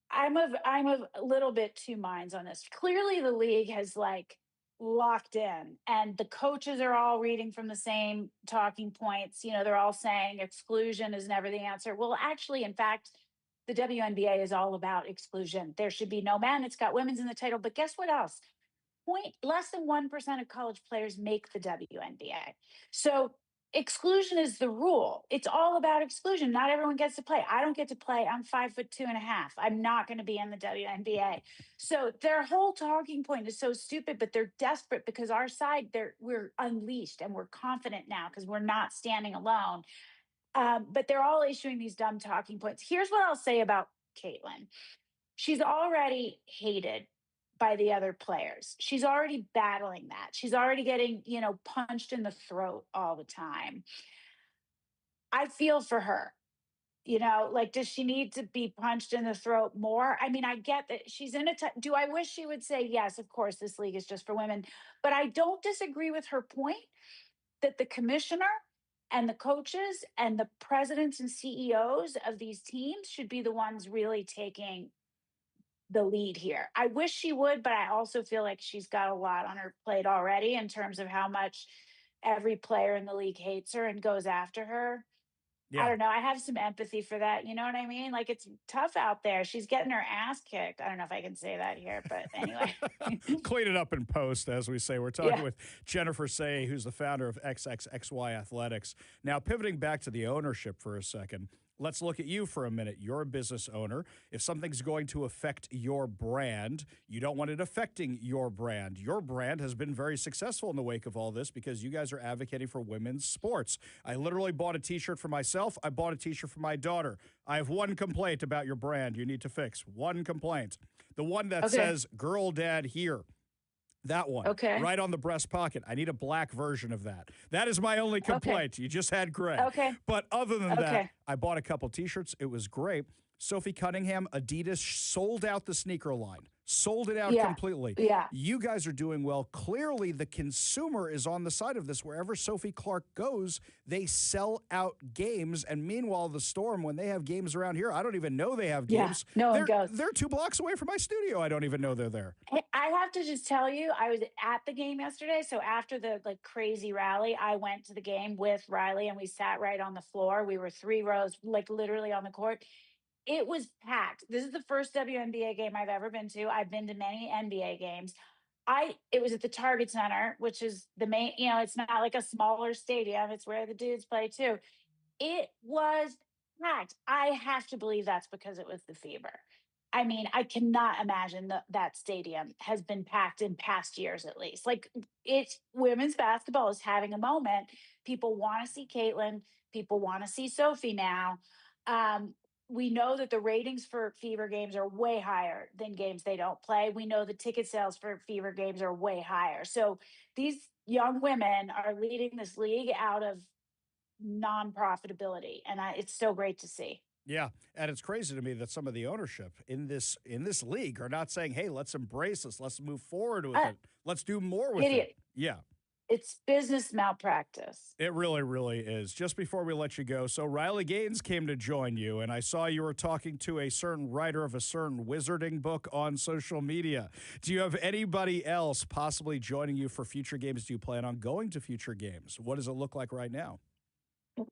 I'm of a little bit two minds on this. Clearly, the league has locked in, and the coaches are all reading from the same talking points. They're all saying exclusion is never the answer. Well, actually, in fact, the WNBA is all about exclusion. There should be no men. It's got women's in the title. But guess what else? Less than 1% of college players make the WNBA. So exclusion is the rule. It's all about exclusion. Not everyone gets to play. I don't get to play. I'm 5'2.5". I'm not going to be in the WNBA. So their whole talking point is so stupid, but they're desperate because our side, we're unleashed and we're confident now because we're not standing alone. But they're all issuing these dumb talking points. Here's what I'll say about Caitlin. She's already hated by the other players. She's already battling that. She's already getting, punched in the throat all the time. I feel for her. Does she need to be punched in the throat more? I mean, I get that she's in do I wish she would say, yes, of course, this league is just for women, but I don't disagree with her point that the commissioner And the coaches and the presidents and CEOs of these teams should be the ones really taking the lead here. I wish she would, but I also feel like she's got a lot on her plate already in terms of how much every player in the league hates her and goes after her. I Yeah. don't know. I have some empathy for that. You know what I mean? Like, it's tough out there. She's getting her ass kicked. I don't know if I can say that here, but anyway. Clean it up in post, as we say. We're talking Yeah. with Jennifer Sey, who's the founder of XXXY Athletics. Now, pivoting back to the ownership for a second, let's look at you for a minute. You're a business owner. If something's going to affect your brand, you don't want it affecting your brand. Your brand has been very successful in the wake of all this because you guys are advocating for women's sports. I literally bought a T-shirt for myself. I bought a T-shirt for my daughter. I have one complaint about your brand you need to fix. One complaint. The one that says, Girl Dad Here. That one. Okay. Right on the breast pocket. I need a black version of that. That is my only complaint. You just had gray. Okay. But other than that, Okay. I bought a couple T-shirts. It was great. Sophie Cunningham, Adidas sold out the sneaker line. Sold it out completely. Yeah. You guys are doing well. Clearly, the consumer is on the side of this. Wherever Sophie Clark goes, they sell out games. And meanwhile, the Storm, when they have games around here, I don't even know they have games. No one goes. They're 2 blocks away from my studio. I don't even know they're there. I have to just tell you, I was at the game yesterday. So after the crazy rally, I went to the game with Riley and we sat right on the floor. We were 3 rows, literally on the court. It was packed. This is the first WNBA game I've ever been to. I've been to many NBA games. It was at the Target Center, which is the main, it's not like a smaller stadium. It's where the dudes play too. It was packed. I have to believe that's because it was the Fever. I mean, I cannot imagine that stadium has been packed in past years, at least. It's women's basketball is having a moment. People want to see Caitlin. People want to see Sophie now. We know that the ratings for Fever games are way higher than games they don't play. We know the ticket sales for Fever games are way higher. So these young women are leading this league out of non-profitability, and it's so great to see. Yeah, and it's crazy to me that some of the ownership in this league are not saying, "Hey, let's embrace this. Let's move forward with it. Let's do more with it." Yeah. It's business malpractice. It really, really is. Just before we let you go, so Riley Gaines came to join you, and I saw you were talking to a certain writer of a certain wizarding book on social media. Do you have anybody else possibly joining you for future games? Do you plan on going to future games? What does it look like right now?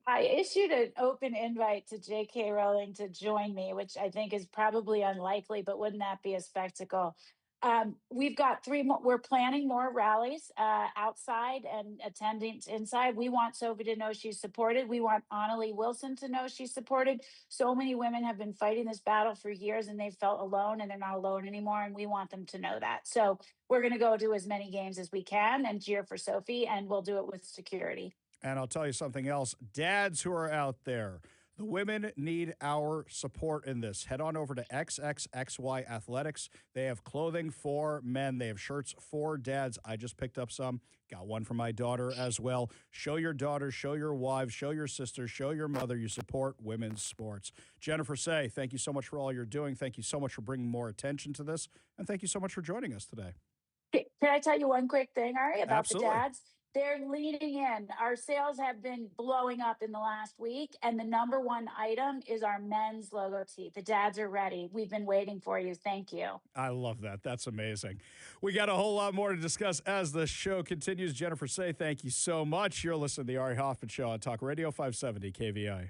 I issued an open invite to J.K. Rowling to join me, which I think is probably unlikely, but wouldn't that be a spectacle? We've got 3 more. We're planning more rallies outside and attending inside. We want Sophie to know she's supported. We want Annalie Wilson to know she's supported. So many women have been fighting this battle for years and they felt alone and they're not alone anymore. And we want them to know that. So we're going to go to as many games as we can and cheer for Sophie, and we'll do it with security. And I'll tell you something else. Dads who are out there, the women need our support in this. Head on over to XXXY Athletics. They have clothing for men. They have shirts for dads. I just picked up some. Got one for my daughter as well. Show your daughters, show your wives, show your sisters, show your mother you support women's sports. Jennifer Sey, thank you so much for all you're doing. Thank you so much for bringing more attention to this. And thank you so much for joining us today. Can I tell you one quick thing, Ari, about Absolutely. the dads? They're leading in. Our sales have been blowing up in the last week, and the number 1 item is our men's logo tee. The dads are ready. We've been waiting for you. Thank you. I love that. That's amazing. We got a whole lot more to discuss as the show continues. Jennifer Sey, thank you so much. You're listening to the Ari Hoffman Show on Talk Radio 570 KVI.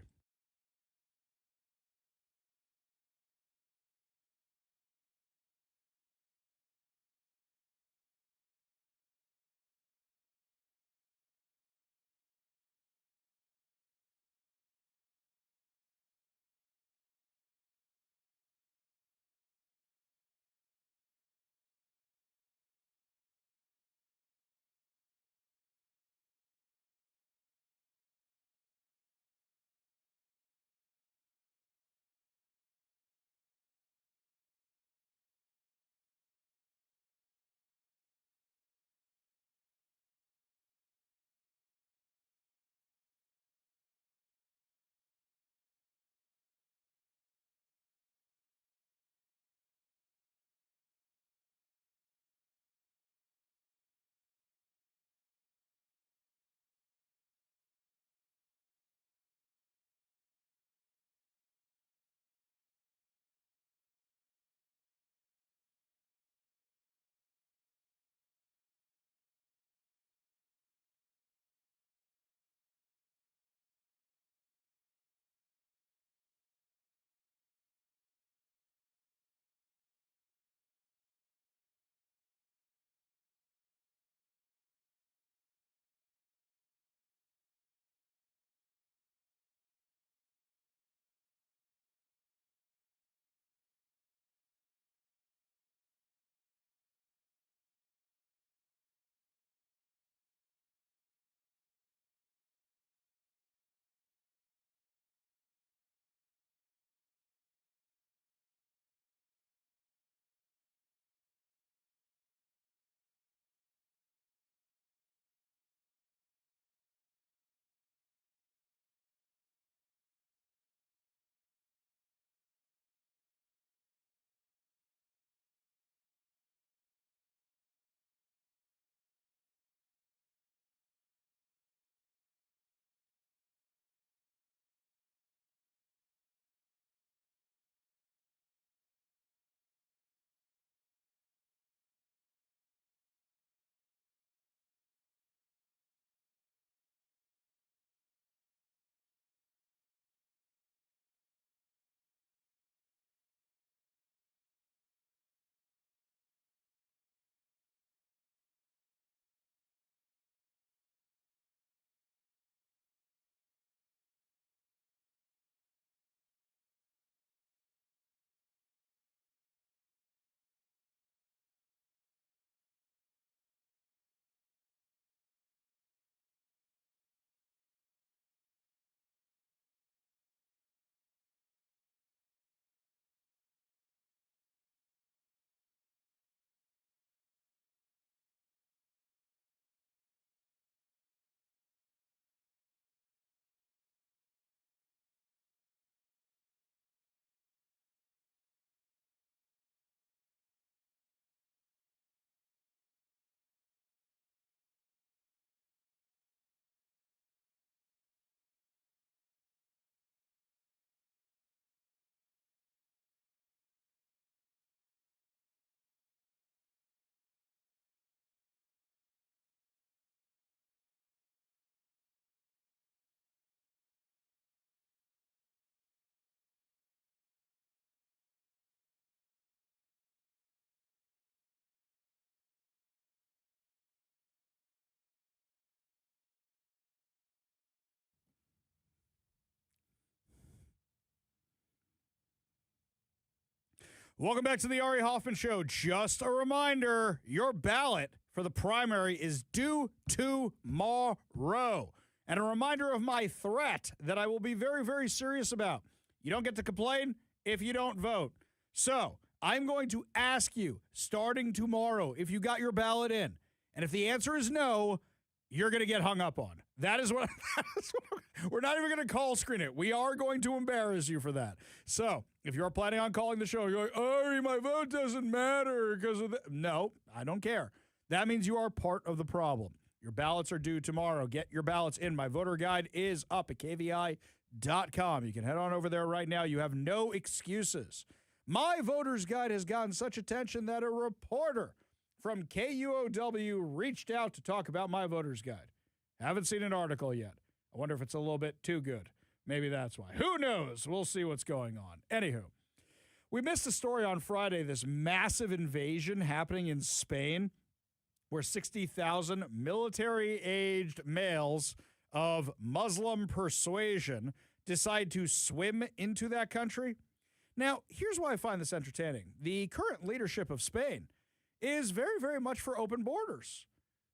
Welcome back to the Ari Hoffman Show. Just a reminder, your ballot for the primary is due tomorrow. And a reminder of my threat that I will be very, very serious about. You don't get to complain if you don't vote. So I'm going to ask you, starting tomorrow, if you got your ballot in. And if the answer is no, you're going to get hung up on. That is what we're not even going to call screen it. We are going to embarrass you for that. So if you're planning on calling the show, you're like, Ari, my vote doesn't matter because of that. No, I don't care. That means you are part of the problem. Your ballots are due tomorrow. Get your ballots in. My voter guide is up at kvi.com. You can head on over there right now. You have no excuses. My voter's guide has gotten such attention that a reporter from KUOW reached out to talk about my voter's guide. Haven't seen an article yet. I wonder if it's a little bit too good. Maybe that's why. Who knows? We'll see what's going on. Anywho, we missed a story on Friday, this massive invasion happening in Spain, where 60,000 military-aged males of Muslim persuasion decide to swim into that country. Now, here's why I find this entertaining. The current leadership of Spain is very, very much for open borders.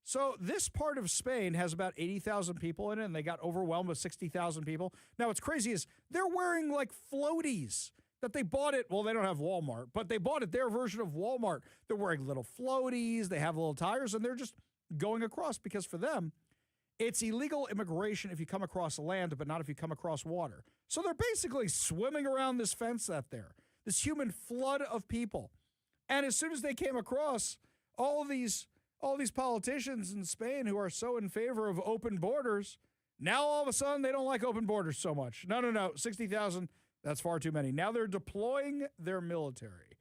So this part of Spain has about 80,000 people in it, and they got overwhelmed with 60,000 people. Now, what's crazy is they're wearing, like, floaties that they bought it. Well, they don't have Walmart, but they bought it, their version of Walmart. They're wearing little floaties. They have little tires, and they're just going across because for them, it's illegal immigration if you come across land, but not if you come across water. So they're basically swimming around this fence out there, this human flood of people. And as soon as they came across all these politicians in Spain who are so in favor of open borders, now all of a sudden they don't like open borders so much. No, 60,000, that's far too many. Now they're deploying their military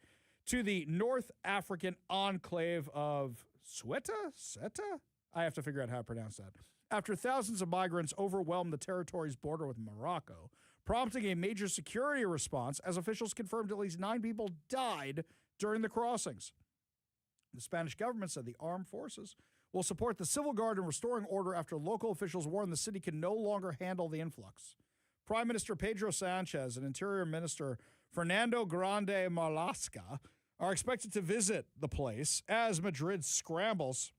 to the North African enclave of Ceuta? I have to figure out how to pronounce that. After thousands of migrants overwhelmed the territory's border with Morocco, prompting a major security response as officials confirmed at least 9 people died during the crossings. The Spanish government said the armed forces will support the civil guard in restoring order after local officials warned the city can no longer handle the influx. Prime Minister Pedro Sanchez and Interior Minister Fernando Grande Marlaska are expected to visit the place as Madrid scrambles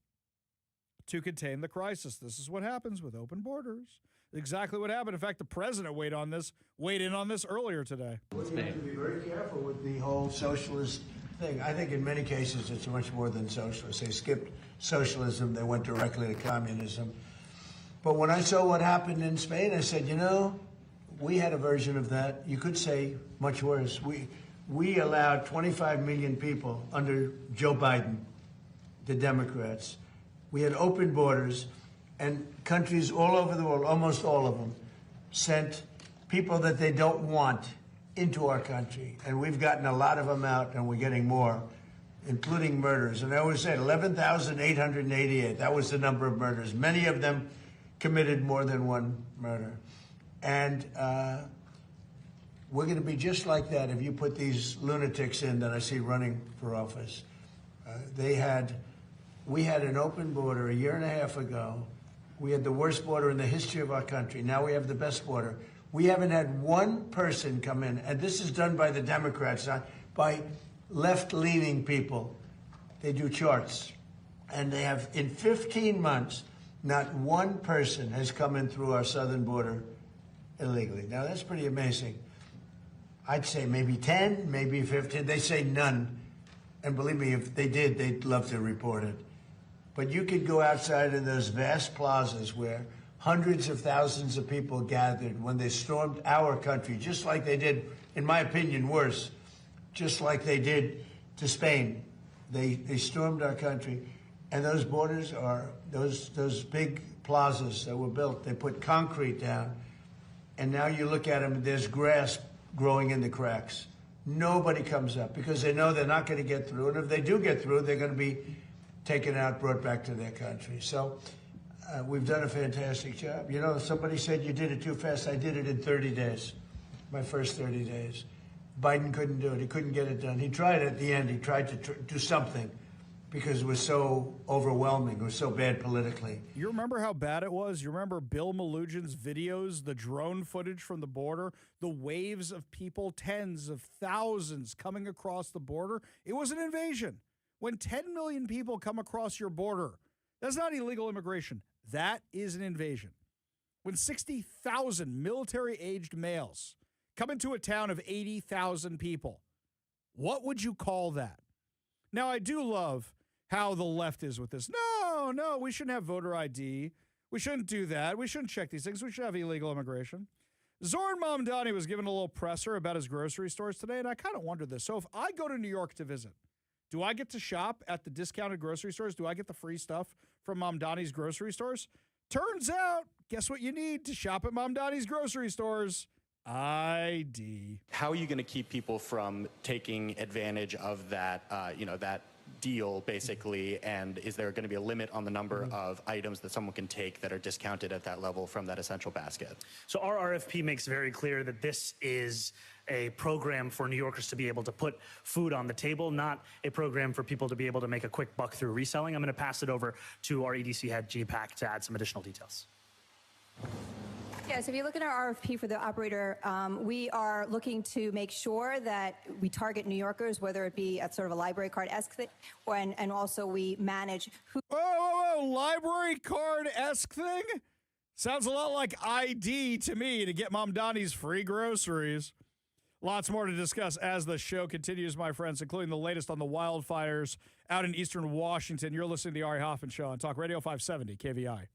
to contain the crisis. This is what happens with open borders. Exactly what happened. In fact, the president weighed in on this earlier today. We have to be very careful with the whole socialist thing. I think in many cases it's much more than socialist. They skipped socialism. They went directly to communism. But when I saw what happened in Spain, I said, we had a version of that. You could say much worse. We allowed 25 million people under Joe Biden, the Democrats. We had open borders, and countries all over the world, almost all of them, sent people that they don't want into our country. And we've gotten a lot of them out, and we're getting more, including murders. And I always said 11,888. That was the number of murders. Many of them committed more than one murder. And we're going to be just like that if you put these lunatics in that I see running for office. We had an open border a year and a half ago. We had the worst border in the history of our country. Now we have the best border. We haven't had one person come in, and this is done by the Democrats, not by left-leaning people. They do charts. And they have, in 15 months, not one person has come in through our southern border illegally. Now, that's pretty amazing. I'd say maybe 10, maybe 15. They say none. And believe me, if they did, they'd love to report it. But you could go outside in those vast plazas where hundreds of thousands of people gathered when they stormed our country, just like they did, in my opinion, worse, just like they did to Spain. They stormed our country. And those borders are, those big plazas that were built, they put concrete down. And now you look at them, and there's grass growing in the cracks. Nobody comes up because they know they're not going to get through. And if they do get through, they're going to be taken out, brought back to their country. So we've done a fantastic job. Somebody said you did it too fast. I did it in 30 days, my first 30 days. Biden couldn't do it. He couldn't get it done. He tried at the end. He tried to do something because it was so overwhelming. It was so bad politically. You remember how bad it was? You remember Bill Malugin's videos, the drone footage from the border, the waves of people, tens of thousands coming across the border? It was an invasion. When 10 million people come across your border, that's not illegal immigration. That is an invasion. When 60,000 military-aged males come into a town of 80,000 people, what would you call that? Now, I do love how the left is with this. No, we shouldn't have voter ID. We shouldn't do that. We shouldn't check these things. We should have illegal immigration. Zoran Mamdani was given a little presser about his grocery stores today, and I kind of wonder this. So if I go to New York to visit, do I get to shop at the discounted grocery stores? Do I get the free stuff from Mamdani's grocery stores? Turns out, guess what you need to shop at Mamdani's grocery stores? ID. How are you going to keep people from taking advantage of that, that deal, basically? And is there going to be a limit on the number of items that someone can take that are discounted at that level from that essential basket? So our RFP makes very clear that this is a program for New Yorkers to be able to put food on the table, not a program for people to be able to make a quick buck through reselling. I'm going to pass it over to our EDC head, G-Pack, to add some additional details. Yes, if you look at our RFP for the operator, we are looking to make sure that we target New Yorkers, whether it be at sort of a library card-esque thing, and also we manage who. Whoa, library card-esque thing? Sounds a lot like ID to me to get Mamdani's free groceries. Lots more to discuss as the show continues, my friends, including the latest on the wildfires out in eastern Washington. You're listening to the Ari Hoffman Show on Talk Radio 570 KVI.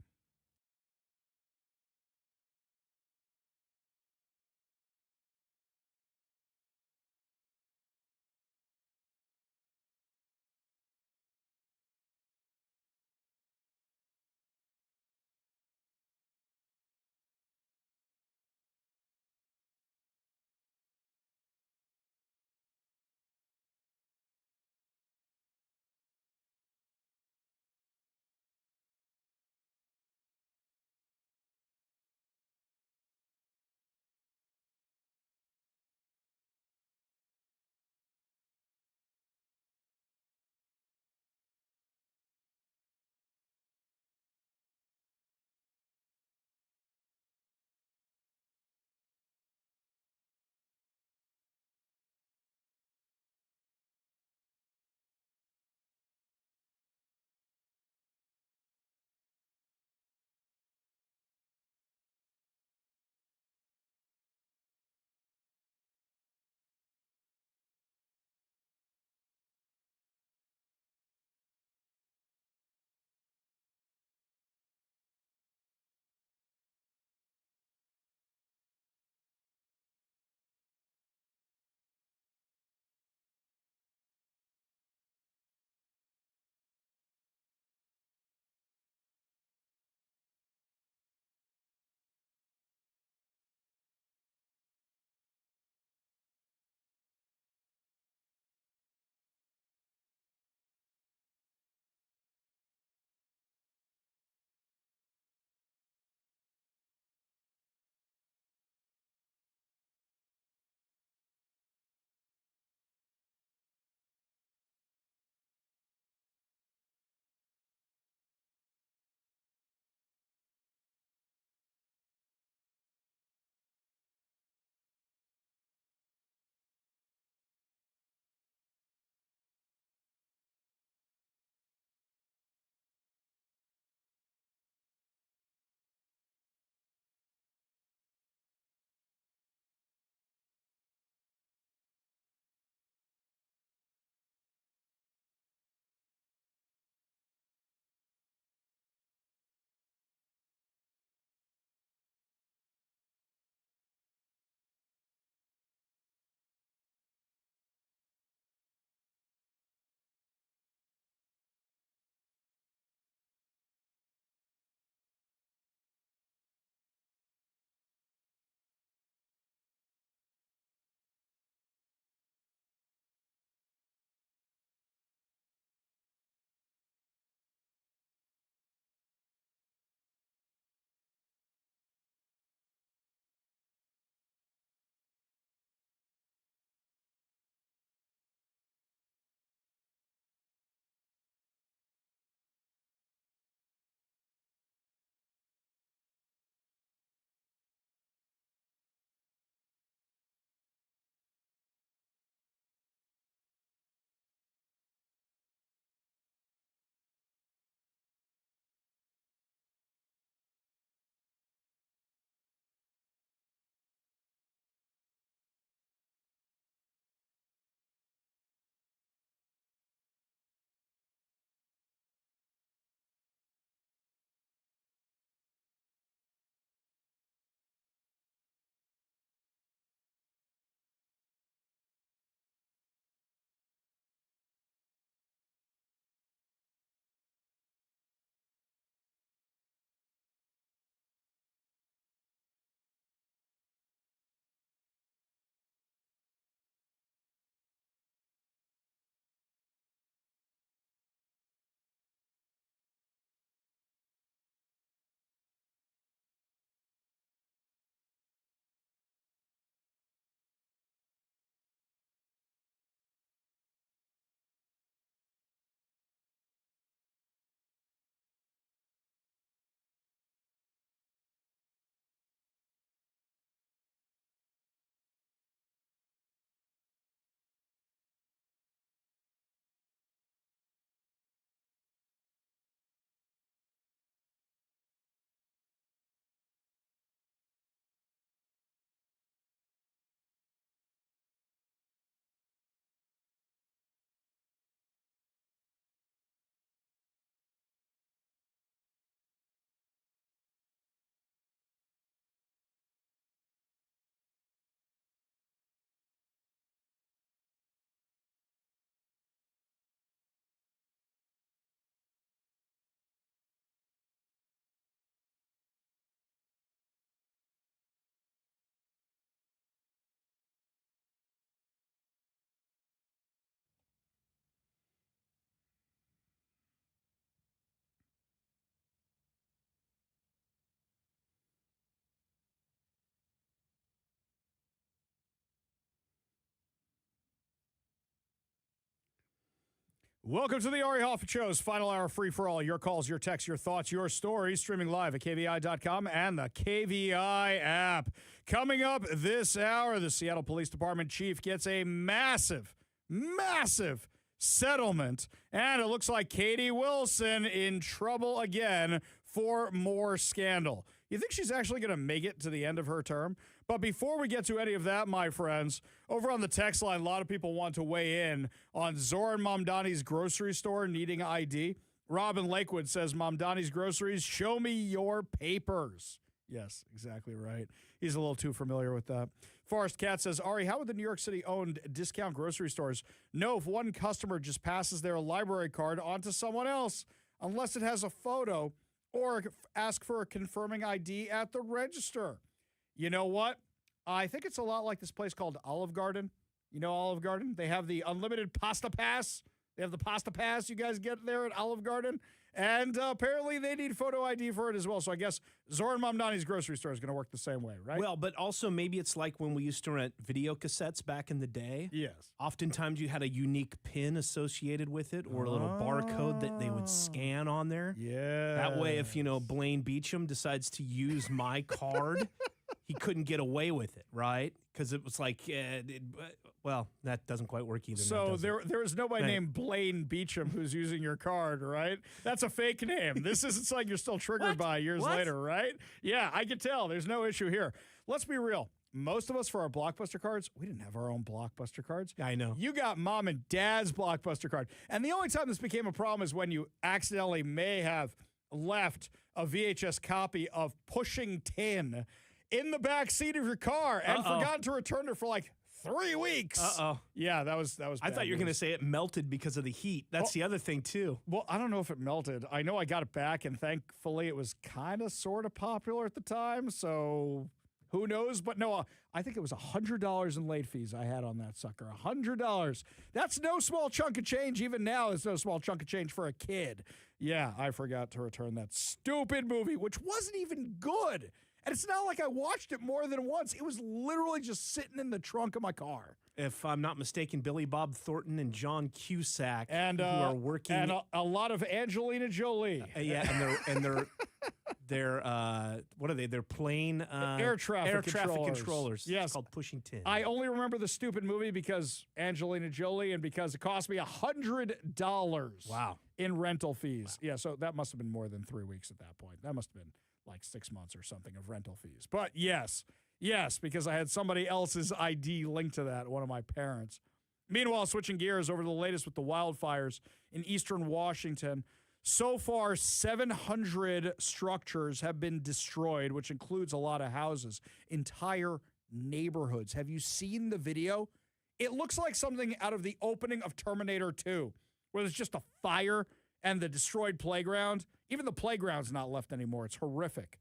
Welcome to the Ari Hoffman Show's final hour free for all. Your calls, your texts, your thoughts, your stories, streaming live at KVI.com and the KVI app. Coming up this hour, the Seattle Police Department chief gets a massive settlement, and it looks like Katie Wilson in trouble again for more scandal. You think she's actually going to make it to the end of her term? But before we get to any of that, my friends, over on the text line, a lot of people want to weigh in on Zoran Mamdani's grocery store needing ID. Robin Lakewood says, Mamdani's Groceries, show me your papers. Yes, exactly right. He's a little too familiar with that. Forrest Cat says, Ari, how would the New York City-owned discount grocery stores know if one customer just passes their library card on to someone else unless it has a photo or ask for a confirming ID at the register? You know what? I think it's a lot like this place called Olive Garden. You know Olive Garden? They have the unlimited pasta pass. They have the pasta pass you guys get there at Olive Garden. And apparently they need photo ID for it as well. So I guess Zoran Mamdani's grocery store is going to work the same way, right? Well, but also maybe it's like when we used to rent video cassettes back in the day. Yes. Oftentimes you had a unique pin associated with it or a little barcode that they would scan on there. Yeah. That way, if, Blaine Beecham decides to use my card, he couldn't get away with it, right? Because it was like, well, that doesn't quite work either. So there is nobody named Blaine Beecham who's using your card, right? That's a fake name. This isn't something you're still triggered by years later, right? Yeah, I can tell. There's no issue here. Let's be real. Most of us, for our Blockbuster cards, we didn't have our own Blockbuster cards. I know. You got mom and dad's Blockbuster card. And the only time this became a problem is when you accidentally may have left a VHS copy of Pushing Tin in the back seat of your car and forgotten to return it for like 3 weeks. Yeah, that was I thought you were going to say it melted because of the heat. That's the other thing, too. Well, I don't know if it melted. I know I got it back, and thankfully it was kind of sort of popular at the time, so who knows? But no, I think it was $100 in late fees I had on that sucker. $100. That's no small chunk of change. Even now, it's no small chunk of change for a kid. Yeah, I forgot to return that stupid movie, which wasn't even good. And it's not like I watched it more than once. It was literally just sitting in the trunk of my car. If I'm not mistaken, Billy Bob Thornton and John Cusack who are working, and a lot of Angelina Jolie. They're what are they? They're plane air traffic controllers. Yes, it's called Pushing Tin. I only remember the stupid movie because Angelina Jolie and because it cost me $100. Wow. In rental fees. Wow. Yeah, so that must have been more than 3 weeks at that point. That must have been like 6 months or something of rental fees. But yes, because I had somebody else's ID linked to that, one of my parents. Meanwhile, switching gears over to the latest with the wildfires in eastern Washington. So far, 700 structures have been destroyed, which includes a lot of houses, entire neighborhoods. Have you seen the video? It looks like something out of the opening of Terminator 2, where there's just a fire and the destroyed playground. Even the playground's not left anymore. It's horrific.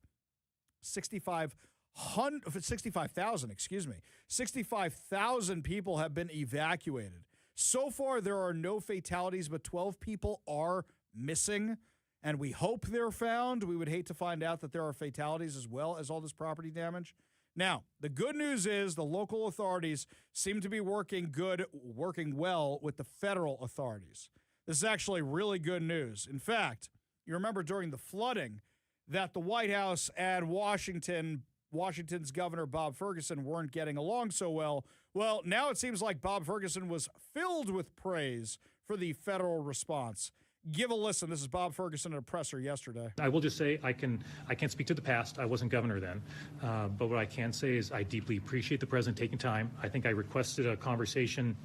65,000 people have been evacuated. So far, there are no fatalities, but 12 people are missing, and we hope they're found. We would hate to find out that there are fatalities as well as all this property damage. Now, the good news is the local authorities seem to be working well with the federal authorities. This is actually really good news. In fact, you remember during the flooding that the White House and Washington's Governor Bob Ferguson weren't getting along so well. Well, now it seems like Bob Ferguson was filled with praise for the federal response. Give a listen. This is Bob Ferguson at a presser yesterday. I will just say I can't speak to the past. I wasn't governor then. But what I can say is I deeply appreciate the president taking time. I think I requested a conversation.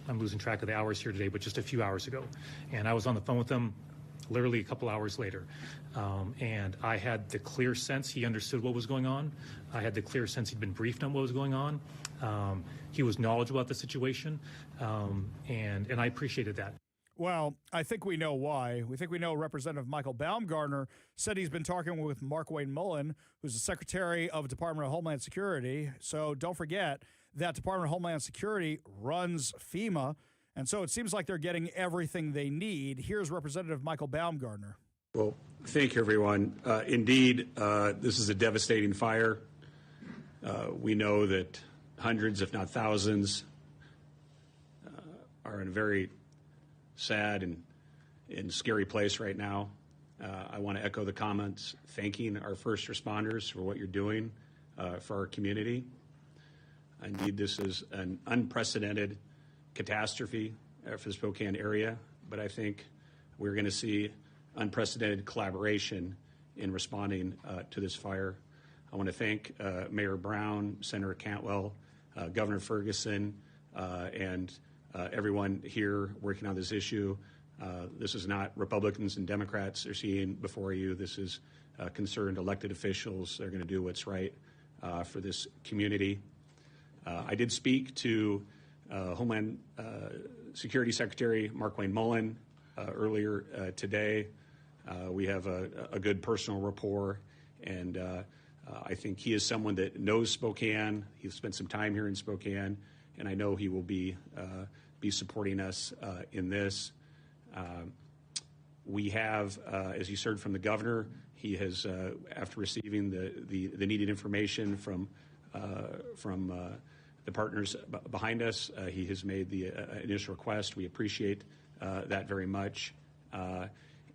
I'm losing track of the hours here today, but just a few hours ago. And I was on the phone with him literally a couple hours later. And I had the clear sense he understood what was going on. I had the clear sense he'd been briefed on what was going on. He was knowledgeable about the situation, and I appreciated that. Well, I think we know why. We think we know Representative Michael Baumgartner said he's been talking with Mark Wayne Mullen, who's the Secretary of Department of Homeland Security. So don't forget that Department of Homeland Security runs FEMA. And so it seems like they're getting everything they need. Here's Representative Michael Baumgartner. Well, thank you, everyone. Indeed, this is a devastating fire. We know that hundreds, if not thousands, are in a very sad and scary place right now. I want to echo the comments thanking our first responders for what you're doing for our community. Indeed, this is an unprecedented catastrophe for the Spokane area, but I think we're going to see unprecedented collaboration in responding to this fire. I want to thank Mayor Brown, Senator Cantwell, Governor Ferguson, and everyone here working on this issue. This is not Republicans and Democrats are seeing before you. This is concerned elected officials. They're going to do what's right for this community. I did speak to Homeland Security Secretary Markwayne Mullen earlier today. We have a good personal rapport, and I think he is someone that knows Spokane. He's spent some time here in Spokane, and I know he will be supporting us in this. We have, as you heard from the governor, he has, after receiving the needed information from the partners behind us, he has made the initial request. We appreciate that very much.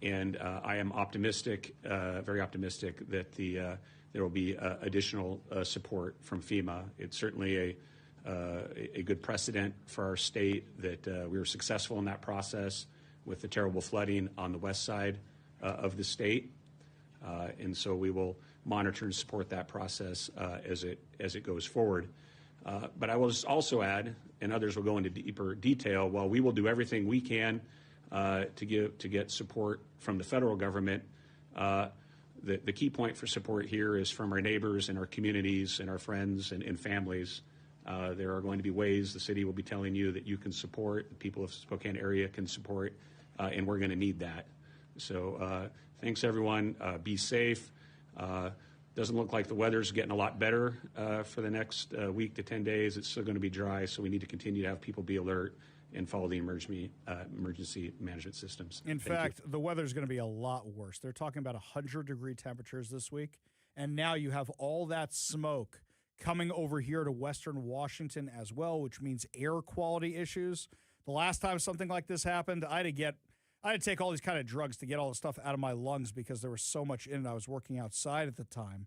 And I am optimistic, very optimistic, that there will be additional support from FEMA. It's certainly a good precedent for our state that we were successful in that process with the terrible flooding on the west side of the state. And so we will monitor and support that process as it goes forward. But I will just also add, and others will go into deeper detail, while we will do everything we can to get support from the federal government, the key point for support here is from our neighbors and our communities and our friends and families. There are going to be ways the city will be telling you that you can support, the people of the Spokane area can support, and we're going to need that. So thanks, everyone. Be safe. Doesn't look like the weather's getting a lot better for the next week to 10 days. It's still going to be dry, so we need to continue to have people be alert and follow the emergency management systems. In fact, the weather's going to be a lot worse. They're talking about 100-degree temperatures this week, and now you have all that smoke coming over here to western Washington as well, which means air quality issues. The last time something like this happened, I had to take all these kind of drugs to get all the stuff out of my lungs because there was so much in it. I was working outside at the time.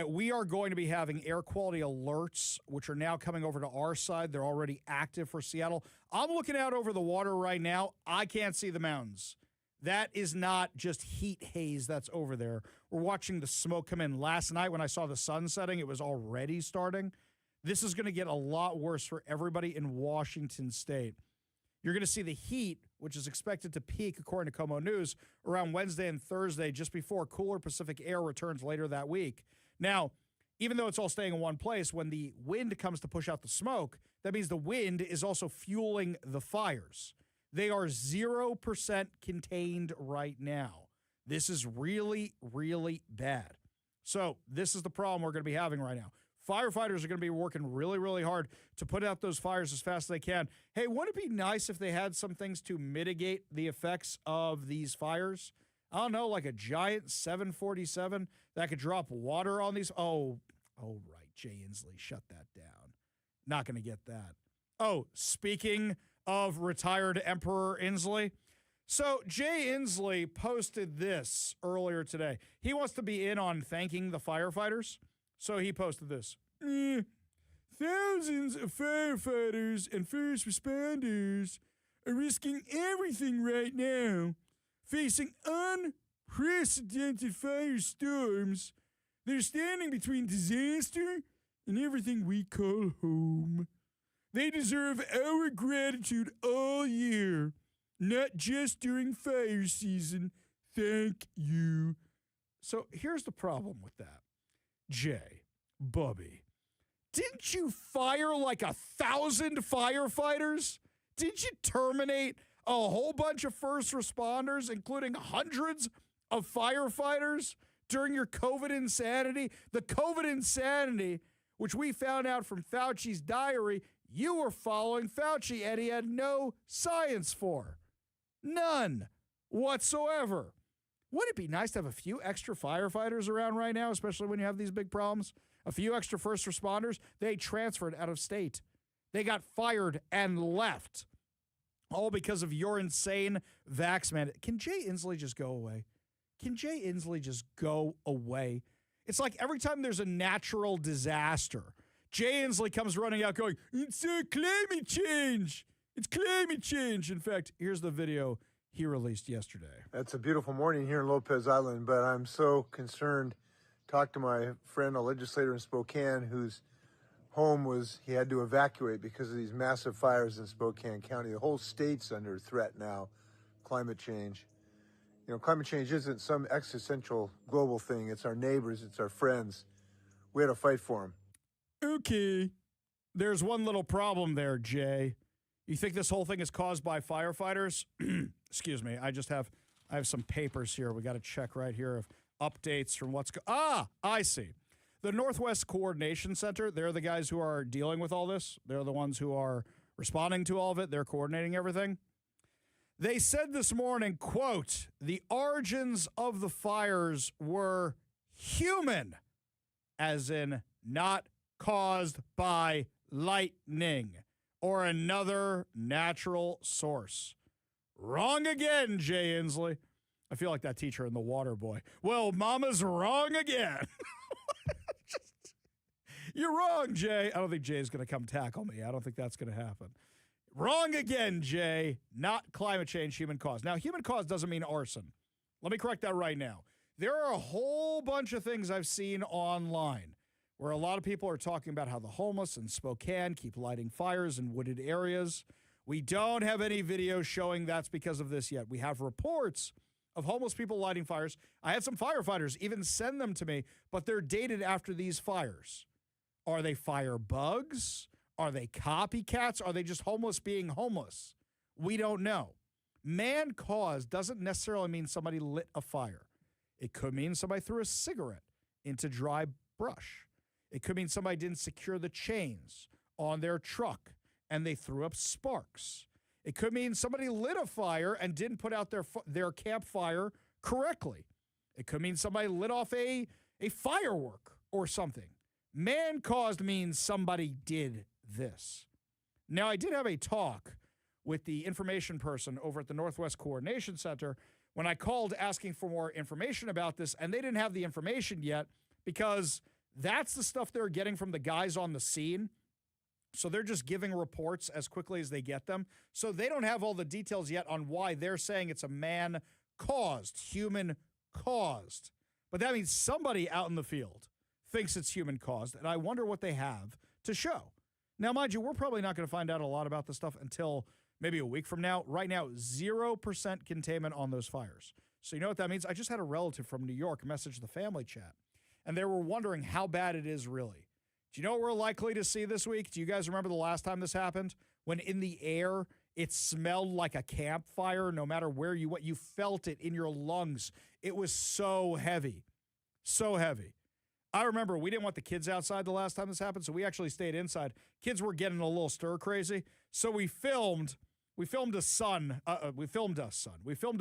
We are going to be having air quality alerts, which are now coming over to our side. They're already active for Seattle. I'm looking out over the water right now. I can't see the mountains. That is not just heat haze that's over there. We're watching the smoke come in. Last night when I saw the sun setting, it was already starting. This is going to get a lot worse for everybody in Washington State. You're going to see the heat, which is expected to peak, according to Como News, around Wednesday and Thursday, just before cooler Pacific air returns later that week. Now, even though it's all staying in one place, when the wind comes to push out the smoke, that means the wind is also fueling the fires. They are 0% contained right now. This is really, really bad. So this is the problem we're going to be having right now. Firefighters are going to be working really, really hard to put out those fires as fast as they can. Hey, wouldn't it be nice if they had some things to mitigate the effects of these fires? I don't know, like a giant 747 that could drop water on these. Oh, right. Jay Inslee, shut that down. Not going to get that. Oh, speaking of retired Emperor Inslee. So Jay Inslee posted this earlier today. He wants to be in on thanking the firefighters. So he posted this. Thousands of firefighters and first responders are risking everything right now, facing unprecedented firestorms. They're standing between disaster and everything we call home. They deserve our gratitude all year, not just during fire season. Thank you. So here's the problem with that. Jay, Bubby, didn't you fire like 1,000 firefighters? Didn't you terminate a whole bunch of first responders, including hundreds of firefighters during your COVID insanity? The COVID insanity, which we found out from Fauci's diary, you were following Fauci and he had no science for. None whatsoever. Wouldn't it be nice to have a few extra firefighters around right now, especially when you have these big problems? A few extra first responders. They transferred out of state. They got fired and left. All because of your insane vax mandate. Can Jay Inslee just go away? Can Jay Inslee just go away? It's like every time there's a natural disaster, Jay Inslee comes running out going, it's climate change. It's climate change. In fact, here's the video he released yesterday. It's a beautiful morning here in Lopez Island, but I'm so concerned. Talked to my friend, a legislator in Spokane, whose home he had to evacuate because of these massive fires in Spokane County. The whole state's under threat now, climate change. You know, climate change isn't some existential global thing. It's our neighbors, it's our friends. We had to fight for them. Okay. There's one little problem there, Jay. You think this whole thing is caused by firefighters? Excuse me. I have some papers here. We got to check right here of updates from I see. The Northwest Coordination Center, they're the guys who are dealing with all this. They're the ones who are responding to all of it. They're coordinating everything. They said this morning, quote, the origins of the fires were human, as in not caused by lightning or another natural source. Wrong again, Jay Inslee. I feel like that teacher in The Water Boy. Well, mama's wrong again. You're wrong, Jay. I don't think Jay's going to come tackle me. I don't think that's going to happen. Wrong again, Jay. Not climate change, human cause. Now, human cause doesn't mean arson. Let me correct that right now. There are a whole bunch of things I've seen online where a lot of people are talking about how the homeless in Spokane keep lighting fires in wooded areas. We don't have any videos showing that's because of this yet. We have reports of homeless people lighting fires. I had some firefighters even send them to me, but they're dated after these fires. Are they fire bugs? Are they copycats? Are they just homeless being homeless? We don't know. Man caused doesn't necessarily mean somebody lit a fire. It could mean somebody threw a cigarette into dry brush. It could mean somebody didn't secure the chains on their truck and they threw up sparks. It could mean somebody lit a fire and didn't put out their campfire correctly. It could mean somebody lit off a firework or something. Man-caused means somebody did this. Now, I did have a talk with the information person over at the Northwest Coordination Center when I called asking for more information about this, and they didn't have the information yet because that's the stuff they're getting from the guys on the scene. So they're just giving reports as quickly as they get them. So they don't have all the details yet on why they're saying it's a man-caused, human-caused. But that means somebody out in the field thinks it's human-caused, and I wonder what they have to show. Now, mind you, we're probably not going to find out a lot about this stuff until maybe a week from now. Right now, 0% containment on those fires. So you know what that means? I just had a relative from New York message the family chat, and they were wondering how bad it is really. Do you know what we're likely to see this week? Do you guys remember the last time this happened? When in the air, it smelled like a campfire no matter where you went. You felt it in your lungs. It was so heavy. So heavy. I remember we didn't want the kids outside the last time this happened, so we actually stayed inside. Kids were getting a little stir crazy, so we filmed a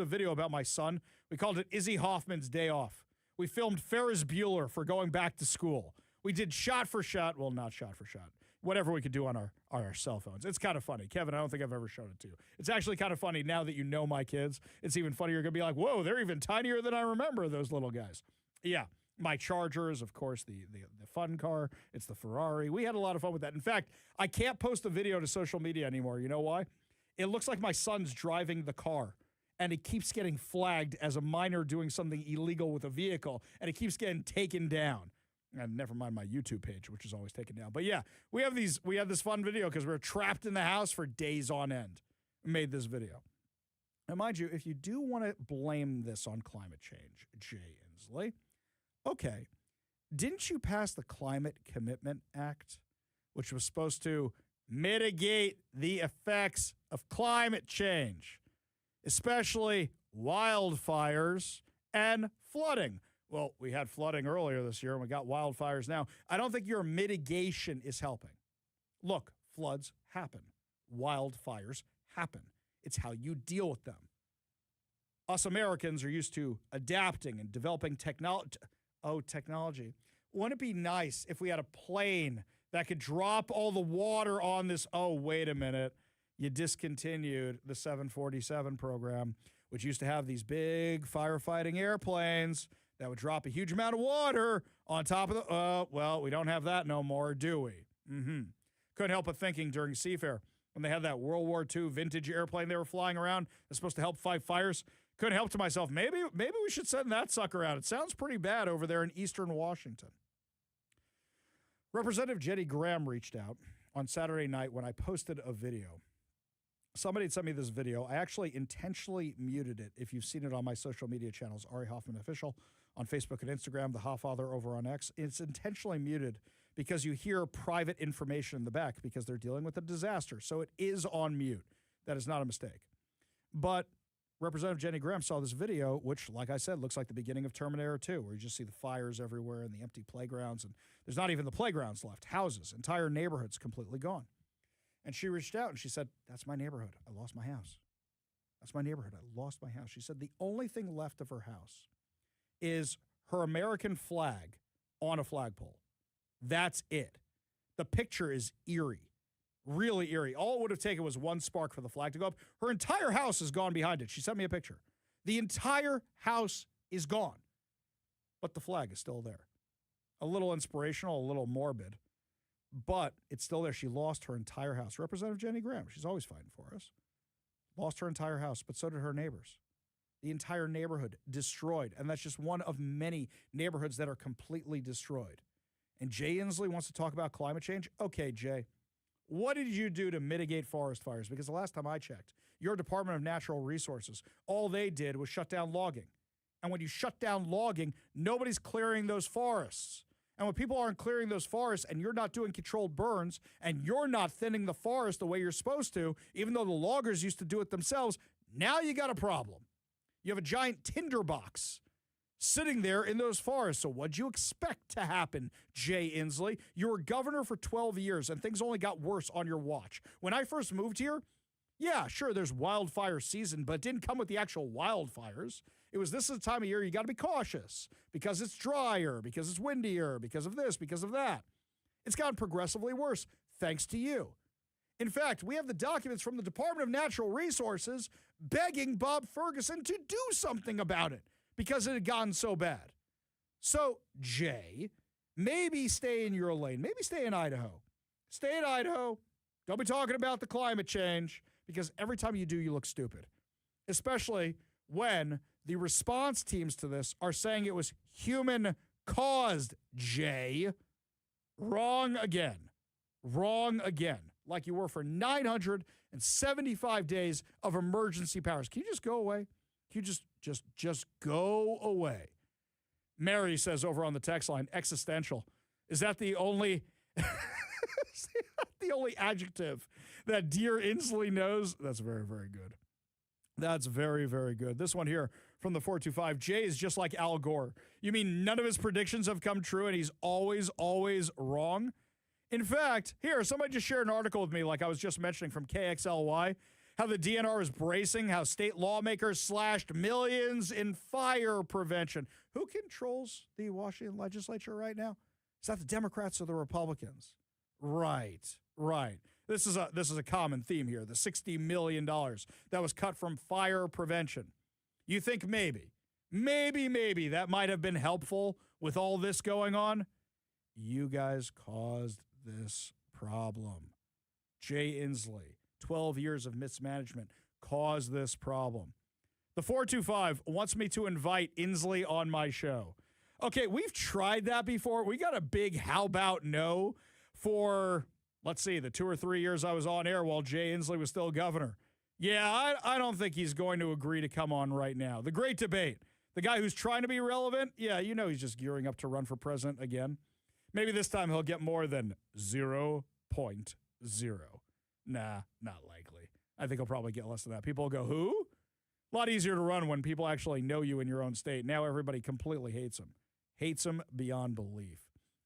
video about my son. We called it Izzy Hoffman's Day Off. We filmed Ferris Bueller for going back to school. We did shot for shot, well, not shot for shot, whatever we could do on our cell phones. It's kind of funny. Kevin, I don't think I've ever shown it to you. It's actually kind of funny now that you know my kids. It's even funnier. You're going to be like, whoa, they're even tinier than I remember, those little guys. Yeah. My Chargers, of course, the fun car. It's the Ferrari. We had a lot of fun with that. In fact, I can't post a video to social media anymore. You know why? It looks like my son's driving the car, and he keeps getting flagged as a minor doing something illegal with a vehicle, and it keeps getting taken down. And never mind my YouTube page, which is always taken down. But yeah, we had this fun video because we were trapped in the house for days on end. We made this video. Now, mind you, if you do want to blame this on climate change, Jay Inslee, okay, didn't you pass the Climate Commitment Act, which was supposed to mitigate the effects of climate change, especially wildfires and flooding? Well, we had flooding earlier this year, and we got wildfires now. I don't think your mitigation is helping. Look, floods happen. Wildfires happen. It's how you deal with them. Us Americans are used to adapting and developing technology. Oh, technology. Wouldn't it be nice if we had a plane that could drop all the water on this? Oh, wait a minute. you discontinued the 747 program, which used to have these big firefighting airplanes that would drop a huge amount of water on top of the, well, we don't have that no more, do we? Couldn't help but thinking during Seafair, when they had that World War II vintage airplane they were flying around that's supposed to help fight fires, couldn't help to myself, maybe we should send that sucker out. It sounds pretty bad over there in eastern Washington. Representative Jenny Graham reached out on Saturday night when I posted a video. Somebody had sent me this video. I actually intentionally muted it. If you've seen it on my social media channels, Ari Hoffman Official on Facebook and Instagram, The Hofffather over on X. It's intentionally muted because you hear private information in the back because they're dealing with a disaster. So it is on mute. That is not a mistake. But Representative Jenny Graham saw this video, which, like I said, looks like the beginning of Terminator 2, where you just see the fires everywhere and the empty playgrounds. And there's not even the playgrounds left. Houses, entire neighborhoods completely gone. And she reached out and she said, that's my neighborhood. I lost my house. That's my neighborhood. I lost my house. She said the only thing left of her house is her American flag on a flagpole. That's it. The picture is eerie, really eerie. All it would have taken was one spark for the flag to go up. Her entire house is gone behind it. She sent me a picture. The entire house is gone, but the flag is still there. A little inspirational, a little morbid, but it's still there. She lost her entire house. Representative Jenny Graham, she's always fighting for us, lost her entire house, but so did her neighbors. The entire neighborhood destroyed, and that's just one of many neighborhoods that are completely destroyed. And Jay Inslee wants to talk about climate change? Okay, Jay, what did you do to mitigate forest fires? Because the last time I checked, your Department of Natural Resources, all they did was shut down logging. And when you shut down logging, nobody's clearing those forests. And when people aren't clearing those forests and you're not doing controlled burns and you're not thinning the forest the way you're supposed to, even though the loggers used to do it themselves, now you got a problem. You have a giant tinderbox sitting there in those forests. So what'd you expect to happen, Jay Inslee? You were governor for 12 years, and things only got worse on your watch. When I first moved here, yeah, sure, there's wildfire season, but it didn't come with the actual wildfires. It was this is the time of year you got to be cautious because it's drier, because it's windier, because of this, because of that. It's gotten progressively worse, thanks to you. In fact, we have the documents from the Department of Natural Resources begging Bob Ferguson to do something about it because it had gotten so bad. So, Jay, maybe stay in your lane. Maybe stay in Idaho. Stay in Idaho. Don't be talking about the climate change because every time you do, you look stupid, especially when the response teams to this are saying it was human-caused, Jay. Wrong again. Wrong again. Like you were for 975 days of emergency powers. Can you just go away? Can you just go away? Mary says over on the text line, existential. Is that the only the only adjective that dear Inslee knows? That's very, very good. That's very, very good. This one here from the 425. Jay is just like Al Gore. You mean none of his predictions have come true and he's always, always wrong? In fact, here, somebody just shared an article with me like I was just mentioning from KXLY, how the DNR is bracing, how state lawmakers slashed millions in fire prevention. Who controls the Washington legislature right now? Is that the Democrats or the Republicans? Right. This is a common theme here, the $60 million that was cut from fire prevention. You think maybe that might have been helpful with all this going on? You guys caused this problem. Jay Inslee, 12 years of mismanagement, caused this problem. The 425 wants me to invite Inslee on my show. Okay, we've tried that before. We got a big how about no for, let's see, the 2 or 3 years I was on air while Jay Inslee was still governor. Yeah, I don't think he's going to agree to come on right now. The great debate. The guy who's trying to be relevant, yeah, you know he's just gearing up to run for president again. Maybe this time he'll get more than 0.0. Nah, not likely. I think he'll probably get less than that. People will go, who? A lot easier to run when people actually know you in your own state. Now everybody completely hates him. Hates him beyond belief.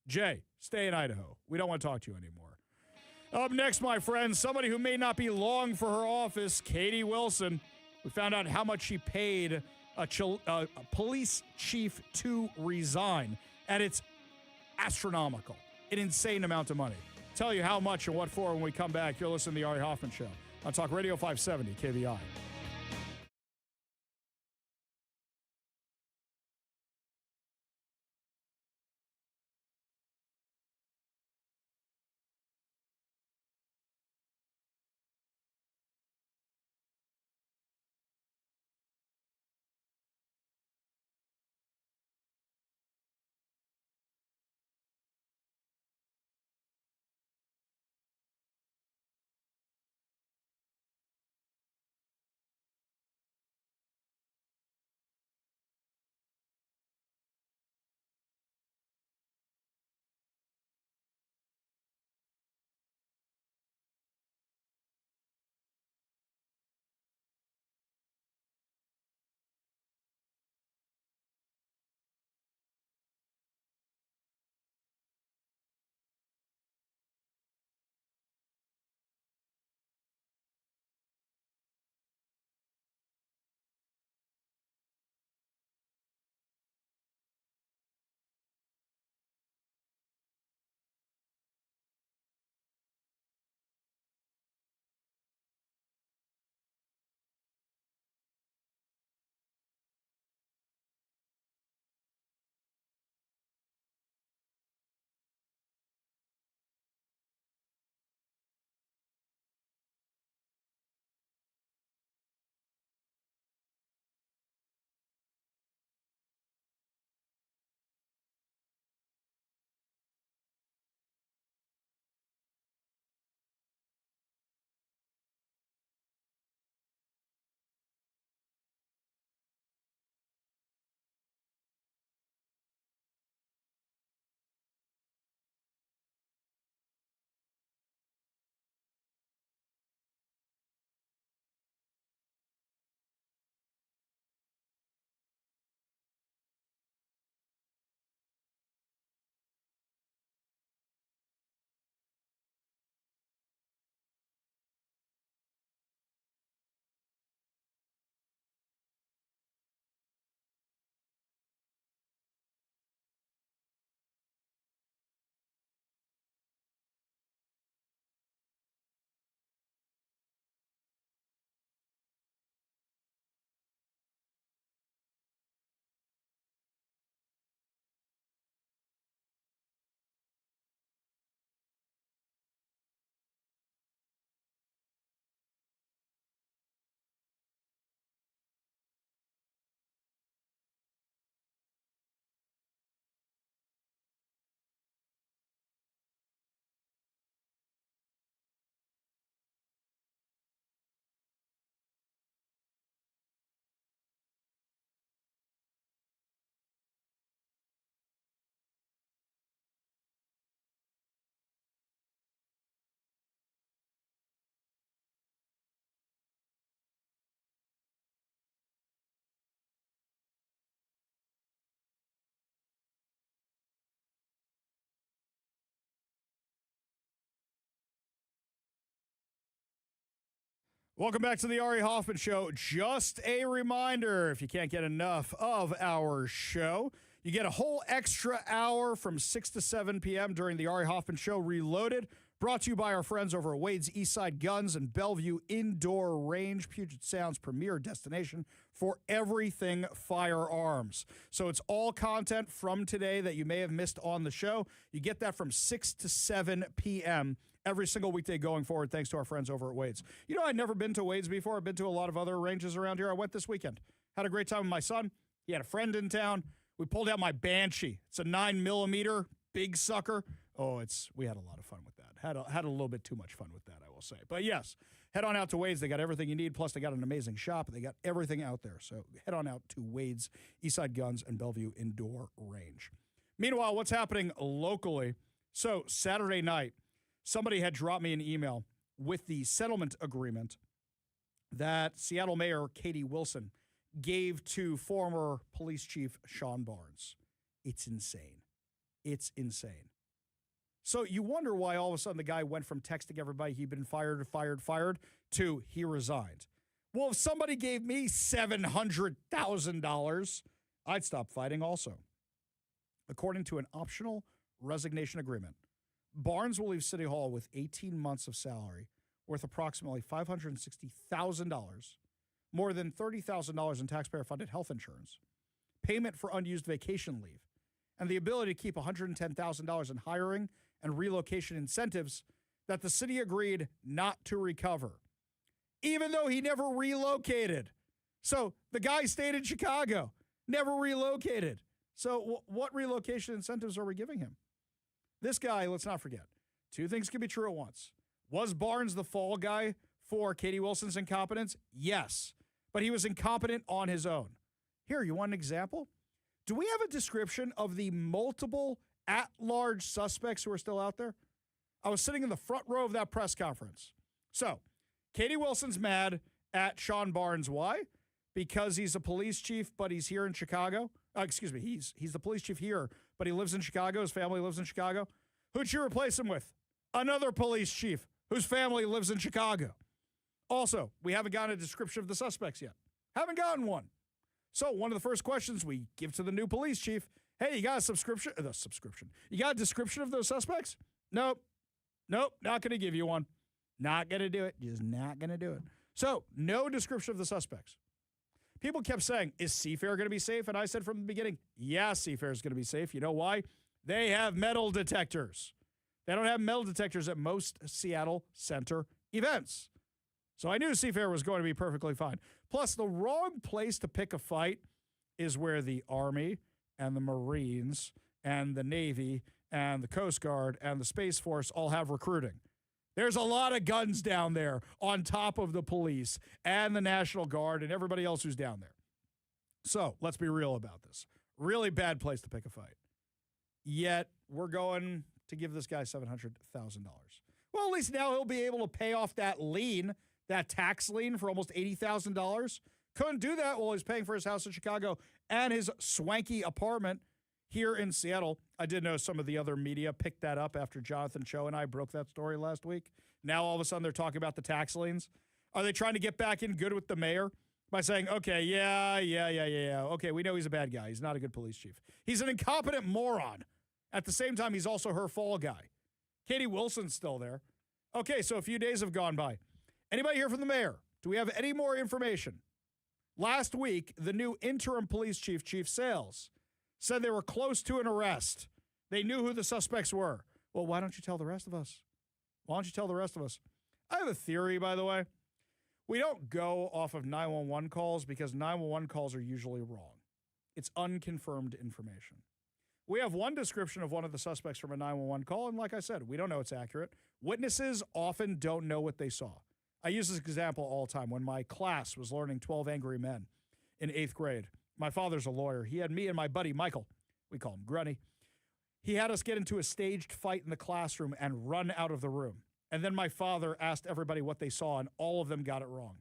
Jay, stay in Idaho. We don't want to talk to you anymore. Up next, my friends, somebody who may not be long for her office, Katie Wilson. We found out how much she paid a police chief to resign, and it's astronomical, an insane amount of money. Tell you how much and what for when we come back. You're listening to The Ari Hoffman Show on Talk Radio 570 KVI. Welcome back to the Ari Hoffman Show. Just a reminder, if you can't get enough of our show, you get a whole extra hour from 6 to 7 p.m. during the Ari Hoffman Show Reloaded, brought to you by our friends over at Wade's Eastside Guns and Bellevue Indoor Range, Puget Sound's premier destination for everything firearms. So it's all content from today that you may have missed on the show. You get that from 6 to 7 p.m. every single weekday going forward, thanks to our friends over at Wade's. You know, I'd never been to Wade's before. I've been to a lot of other ranges around here. I went this weekend. Had a great time with my son. He had a friend in town. We pulled out my Banshee. It's a 9mm, big sucker. Oh, we had a lot of fun with that. Had a little bit too much fun with that, I will say. But yes, head on out to Wade's. They got everything you need. Plus, they got an amazing shop. They got everything out there. So head on out to Wade's Eastside Guns and Bellevue Indoor Range. Meanwhile, what's happening locally? So Saturday night, somebody had dropped me an email with the settlement agreement that Seattle Mayor Katie Wilson gave to former police chief Sean Barnes. It's insane. It's insane. So you wonder why all of a sudden the guy went from texting everybody he'd been fired to he resigned. Well, if somebody gave me $700,000, I'd stop fighting also. According to an optional resignation agreement, Barnes will leave City Hall with 18 months of salary, worth approximately $560,000, more than $30,000 in taxpayer-funded health insurance, payment for unused vacation leave, and the ability to keep $110,000 in hiring and relocation incentives that the city agreed not to recover, even though he never relocated. So the guy stayed in Chicago, never relocated. So what relocation incentives are we giving him? This guy, let's not forget, two things can be true at once. Was Barnes the fall guy for Katie Wilson's incompetence? Yes, but he was incompetent on his own. Here, you want an example? Do we have a description of the multiple at-large suspects who are still out there? I was sitting in the front row of that press conference. So, Katie Wilson's mad at Sean Barnes. Why? Because he's a police chief, but he's here in Chicago. He's the police chief here, but he lives in Chicago. His family lives in Chicago. Who'd you replace him with? Another police chief whose family lives in Chicago. Also, we haven't gotten a description of the suspects yet. Haven't gotten one. So one of the first questions we give to the new police chief, hey, you got a subscription? You got a description of those suspects? Nope, not going to give you one. Not going to do it. Just not going to do it. So no description of the suspects. People kept saying, is Seafair going to be safe? And I said from the beginning, yeah, Seafair is going to be safe. You know why? They have metal detectors. They don't have metal detectors at most Seattle Center events. So I knew Seafair was going to be perfectly fine. Plus, the wrong place to pick a fight is where the Army and the Marines and the Navy and the Coast Guard and the Space Force all have recruiting. There's a lot of guns down there on top of the police and the National Guard and everybody else who's down there. So let's be real about this. Really bad place to pick a fight. Yet we're going to give this guy $700,000. Well, at least now he'll be able to pay off that lien, that tax lien for almost $80,000. Couldn't do that while he's paying for his house in Chicago and his swanky apartment here in Seattle. I did know some of the other media picked that up after Jonathan Cho and I broke that story last week. Now all of a sudden they're talking about the tax liens. Are they trying to get back in good with the mayor by saying, okay, yeah. Okay, we know he's a bad guy. He's not a good police chief. He's an incompetent moron. At the same time, he's also her fall guy. Katie Wilson's still there. Okay, so a few days have gone by. Anybody hear from the mayor? Do we have any more information? Last week, the new interim police chief, Chief Sales, said they were close to an arrest. They knew who the suspects were. Well, why don't you tell the rest of us? Why don't you tell the rest of us? I have a theory, by the way. We don't go off of 911 calls because 911 calls are usually wrong. It's unconfirmed information. We have one description of one of the suspects from a 911 call, and like I said, we don't know it's accurate. Witnesses often don't know what they saw. I use this example all the time. When my class was learning 12 Angry Men in 8th grade, my father's a lawyer. He had me and my buddy Michael, we call him Grunny. He had us get into a staged fight in the classroom and run out of the room. And then my father asked everybody what they saw, and all of them got it wrong.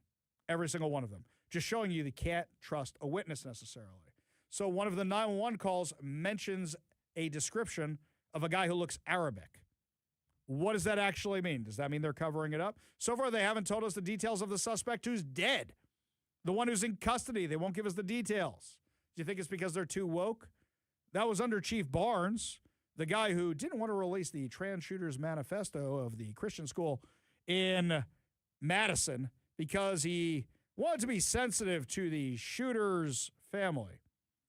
Every single one of them. Just showing you they can't trust a witness necessarily. So one of the 911 calls mentions a description of a guy who looks Arabic. What does that actually mean? Does that mean they're covering it up? So far, they haven't told us the details of the suspect who's dead. The one who's in custody, they won't give us the details. Do you think it's because they're too woke? That was under Chief Barnes, the guy who didn't want to release the Trans Shooters Manifesto of the Christian school in Madison because he wanted to be sensitive to the shooter's family.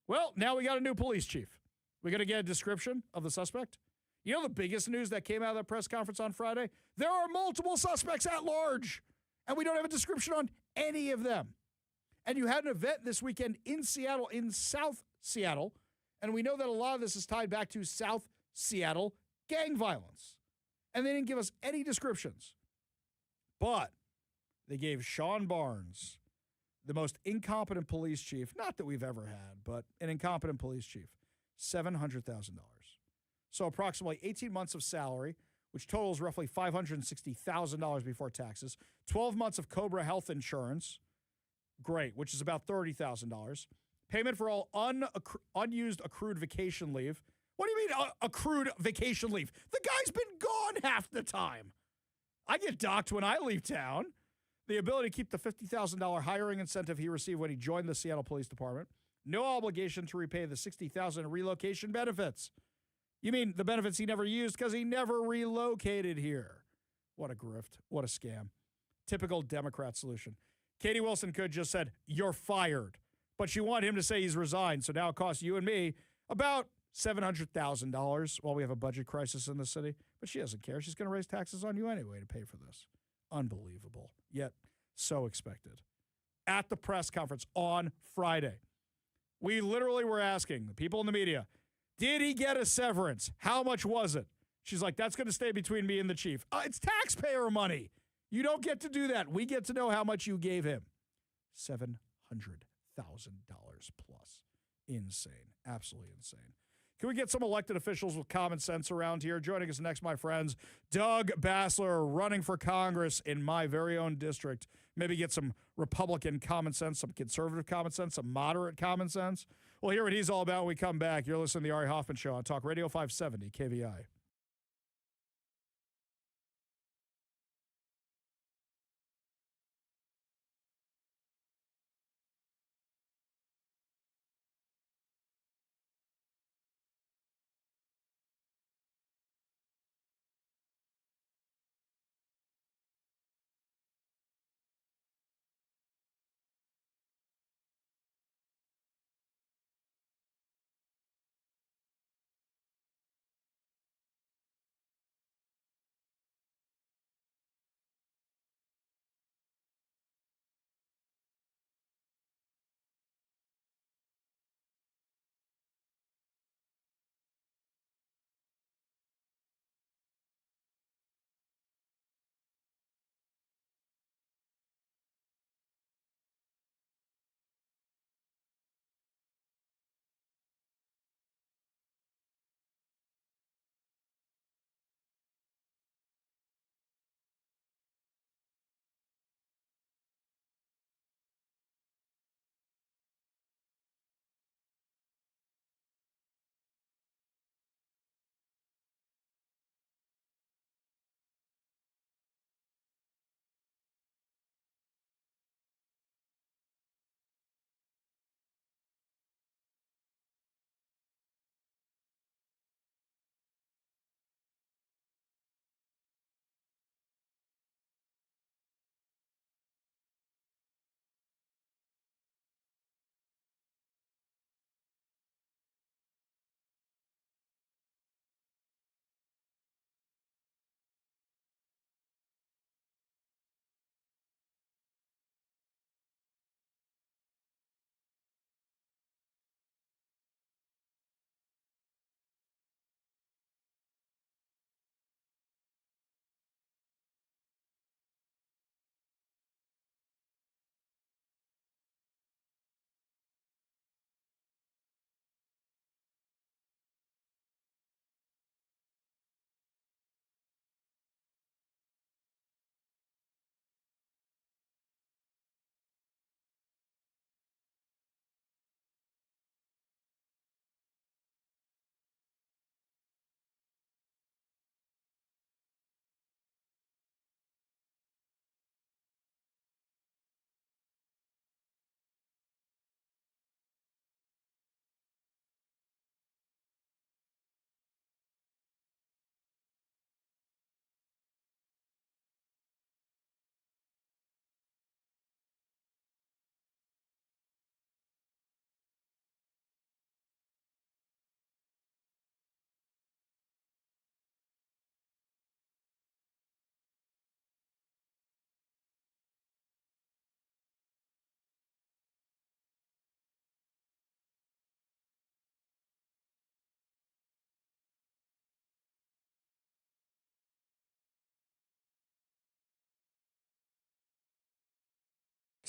Well, now we got a new police chief. We're going to get a description of the suspect. You know the biggest news that came out of that press conference on Friday? There are multiple suspects at large, and we don't have a description on any of them. And you had an event this weekend in Seattle, in South Seattle, and we know that a lot of this is tied back to South Seattle gang violence. And they didn't give us any descriptions. But they gave Sean Barnes, the most incompetent police chief, not that we've ever had, but an incompetent police chief, $700,000. So approximately 18 months of salary, which totals roughly $560,000 before taxes, 12 months of Cobra health insurance, great, which is about $30,000. Payment for all unused accrued vacation leave. What do you mean accrued vacation leave? The guy's been gone half the time. I get docked when I leave town. The ability to keep the $50,000 hiring incentive he received when he joined the Seattle Police Department. No obligation to repay the $60,000 in relocation benefits. You mean the benefits he never used because he never relocated here. What a grift. What a scam. Typical Democrat solution. Katie Wilson could just said, you're fired. But you want him to say he's resigned, so now it costs you and me about $700,000 while we have a budget crisis in the city. But she doesn't care. She's going to raise taxes on you anyway to pay for this. Unbelievable, yet so expected. At the press conference on Friday, we literally were asking the people in the media, did he get a severance? How much was it? She's like, that's going to stay between me and the chief. It's taxpayer money. You don't get to do that. We get to know how much you gave him. $700,000 plus. Insane. Absolutely insane. Can we get some elected officials with common sense around here? Joining us next, my friends, Doug Bassler, running for Congress in my very own district. Maybe get some Republican common sense, some conservative common sense, some moderate common sense. We'll hear what he's all about when we come back. You're listening to the Ari Hoffman Show on Talk Radio 570 KVI.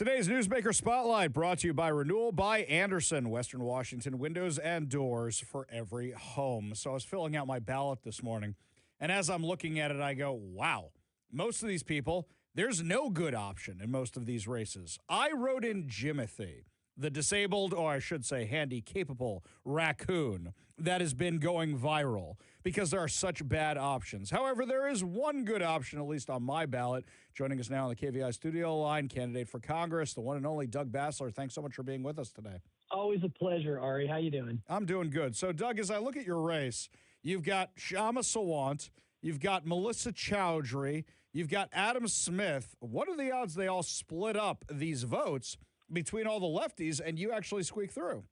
Today's Newsmaker Spotlight brought to you by Renewal by Anderson, Western Washington, windows and doors for every home. So I was filling out my ballot this morning, and as I'm looking at it, I go, wow, most of these people, there's no good option in most of these races. I wrote in Jimothy, the disabled, or I should say handy-capable raccoon that has been going viral because there are such bad options. However, there is one good option, at least on my ballot. Joining us now on the KVI studio line, candidate for Congress, the one and only Doug Bassler. Thanks so much for being with us today. Always a pleasure, Ari. How you doing? I'm doing good. So, Doug, as I look at your race, you've got Shama Sawant, you've got Melissa Chowdhury, You've got Adam Smith. What are the odds they all split up these votes between all the lefties and you actually squeak through?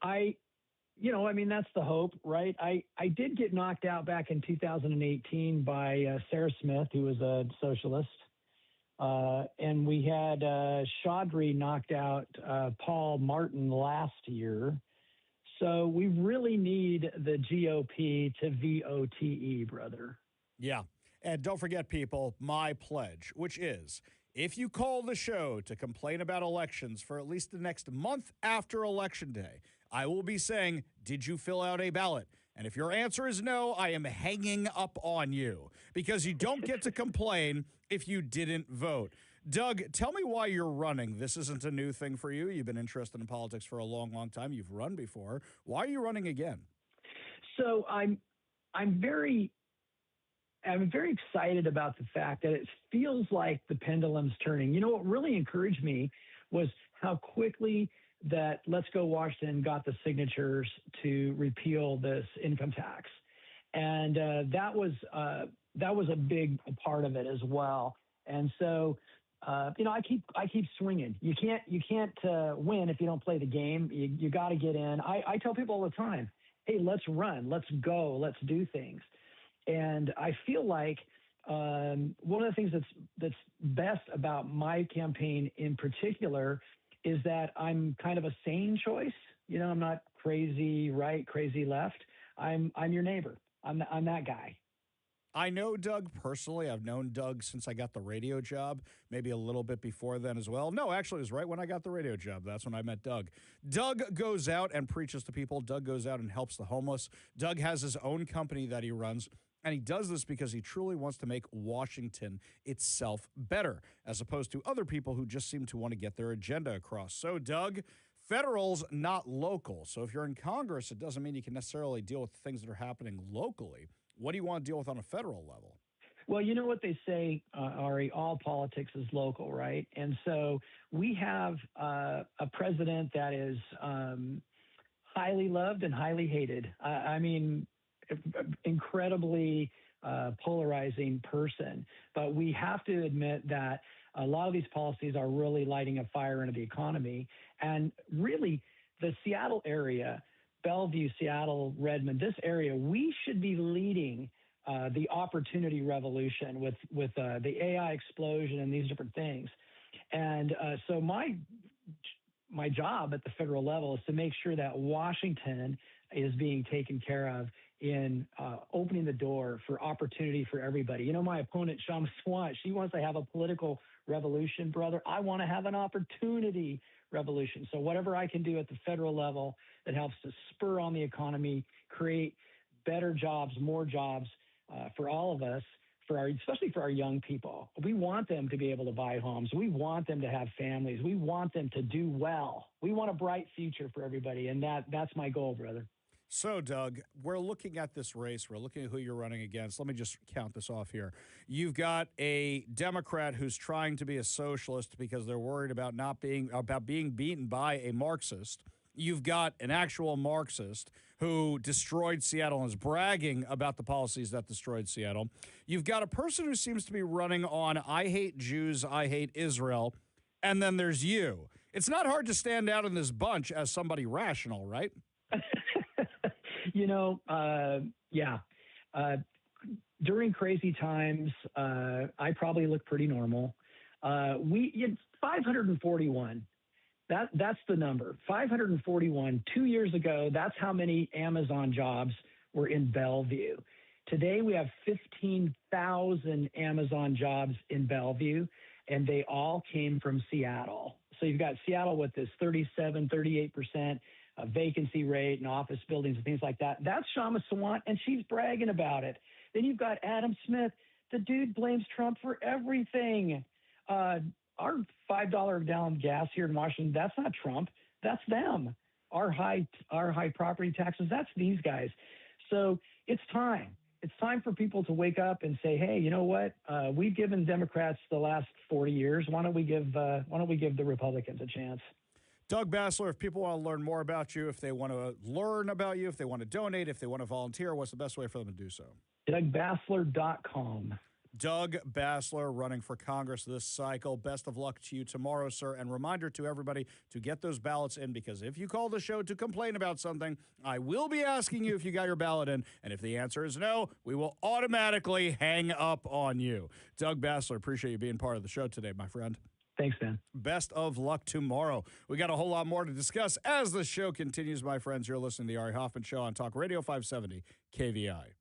That's the hope, right? I did get knocked out back in 2018 by Sarah Smith, who was a socialist. And we had Chaudhry knocked out Paul Martin last year. So we really need the GOP to VOTE, brother. Yeah. And don't forget, people, my pledge, which is if you call the show to complain about elections for at least the next month after Election Day, I will be saying, did you fill out a ballot? And if your answer is no, I am hanging up on you because you don't get to complain if you didn't vote. Doug, tell me why you're running. This isn't a new thing for you. You've been interested in politics for a long, long time. You've run before. Why are you running again? So I'm very excited about the fact that it feels like the pendulum's turning. You know, what really encouraged me was how quickly that Let's Go Washington got the signatures to repeal this income tax. And that was a big part of it as well. And so, I keep swinging. You can't win if you don't play the game. You got to get in. I tell people all the time, hey, let's run, let's go, let's do things. And I feel like one of the things that's best about my campaign in particular is that I'm kind of a sane choice. I'm not crazy right, crazy left. I'm your neighbor. I'm that guy. I know Doug personally. I've known Doug since I got the radio job, maybe a little bit before then as well. No, actually, it was right when I got the radio job. That's when I met Doug. Doug goes out and preaches to people. Doug goes out and helps the homeless. Doug has his own company that he runs. And he does this because he truly wants to make Washington itself better, as opposed to other people who just seem to want to get their agenda across. So, Doug, federal's not local. So if you're in Congress, it doesn't mean you can necessarily deal with things that are happening locally. What do you want to deal with on a federal level? Well, you know what they say, Ari, all politics is local, right? And so we have a president that is highly loved and highly hated. Incredibly polarizing person. But we have to admit that a lot of these policies are really lighting a fire into the economy. And really, the Seattle area, Bellevue, Seattle, Redmond, this area, we should be leading the opportunity revolution with the AI explosion and these different things. And so my job at the federal level is to make sure that Washington is being taken care of in opening the door for opportunity for everybody. My opponent, Shama Swant, she wants to have a political revolution, brother. I want to have an opportunity revolution. So whatever I can do at the federal level that helps to spur on the economy, create better jobs, more jobs for all of us, especially for our young people. We want them to be able to buy homes. We want them to have families. We want them to do well. We want a bright future for everybody, and that's my goal, brother. So, Doug, we're looking at this race. We're looking at who you're running against. Let me just count this off here. You've got a Democrat who's trying to be a socialist because they're worried about being beaten by a Marxist. You've got an actual Marxist who destroyed Seattle and is bragging about the policies that destroyed Seattle. You've got a person who seems to be running on I hate Jews, I hate Israel, and then there's you. It's not hard to stand out in this bunch as somebody rational, right? Yeah. During crazy times, I probably look pretty normal. 541. That's the number. 541. 2 years ago, that's how many Amazon jobs were in Bellevue. Today, we have 15,000 Amazon jobs in Bellevue, and they all came from Seattle. So you've got Seattle with this 38% vacancy rate and office buildings and things like that. That's Shama Swant, and she's bragging about it. Then you've got Adam Smith. The dude blames Trump for everything. Our $5 a gallon gas here in Washington, that's not Trump. That's them. Our high property taxes, that's these guys. So it's time. It's time for people to wake up and say, hey, you know what? We've given Democrats the last 40 years. Why don't we give the Republicans a chance? Doug Bassler, if people want to learn more about you, if they want to learn about you, if they want to donate, if they want to volunteer, what's the best way for them to do so? DougBassler.com. Doug Bassler running for Congress this cycle. Best of luck to you tomorrow, sir. And reminder to everybody to get those ballots in, because if you call the show to complain about something, I will be asking you if you got your ballot in. And if the answer is no, we will automatically hang up on you. Doug Bassler, appreciate you being part of the show today, my friend. Thanks, man. Best of luck tomorrow. We got a whole lot more to discuss as the show continues, my friends. You're listening to the Ari Hoffman Show on Talk Radio 570 KVI.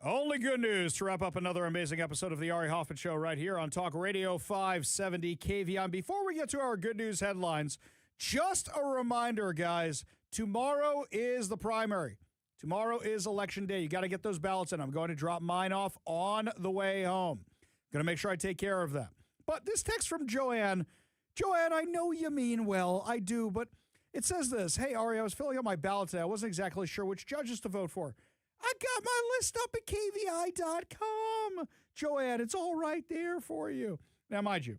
Only good news to wrap up another amazing episode of the Ari Hoffman Show right here on Talk Radio 570 KVN. Before we get to our good news headlines, just a reminder, guys, tomorrow is the primary. Tomorrow is Election Day. You got to get those ballots in. I'm going to drop mine off on the way home. Going to make sure I take care of that. But this text from Joanne. Joanne, I know you mean well. I do, but it says this. Hey, Ari, I was filling out my ballot today. I wasn't exactly sure which judges to vote for. I got my list up at KVI.com. Joanne, it's all right there for you. Now, mind you,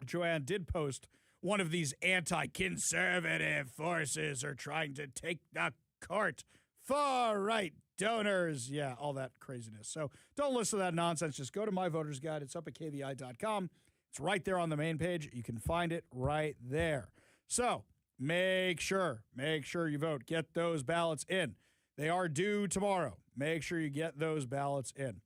Joanne did post one of these anti-conservative forces are trying to take the court. Far-right donors. Yeah, all that craziness. So don't listen to that nonsense. Just go to My Voter's Guide. It's up at KVI.com. It's right there on the main page. You can find it right there. So make sure you vote. Get those ballots in. They are due tomorrow. Make sure you get those ballots in.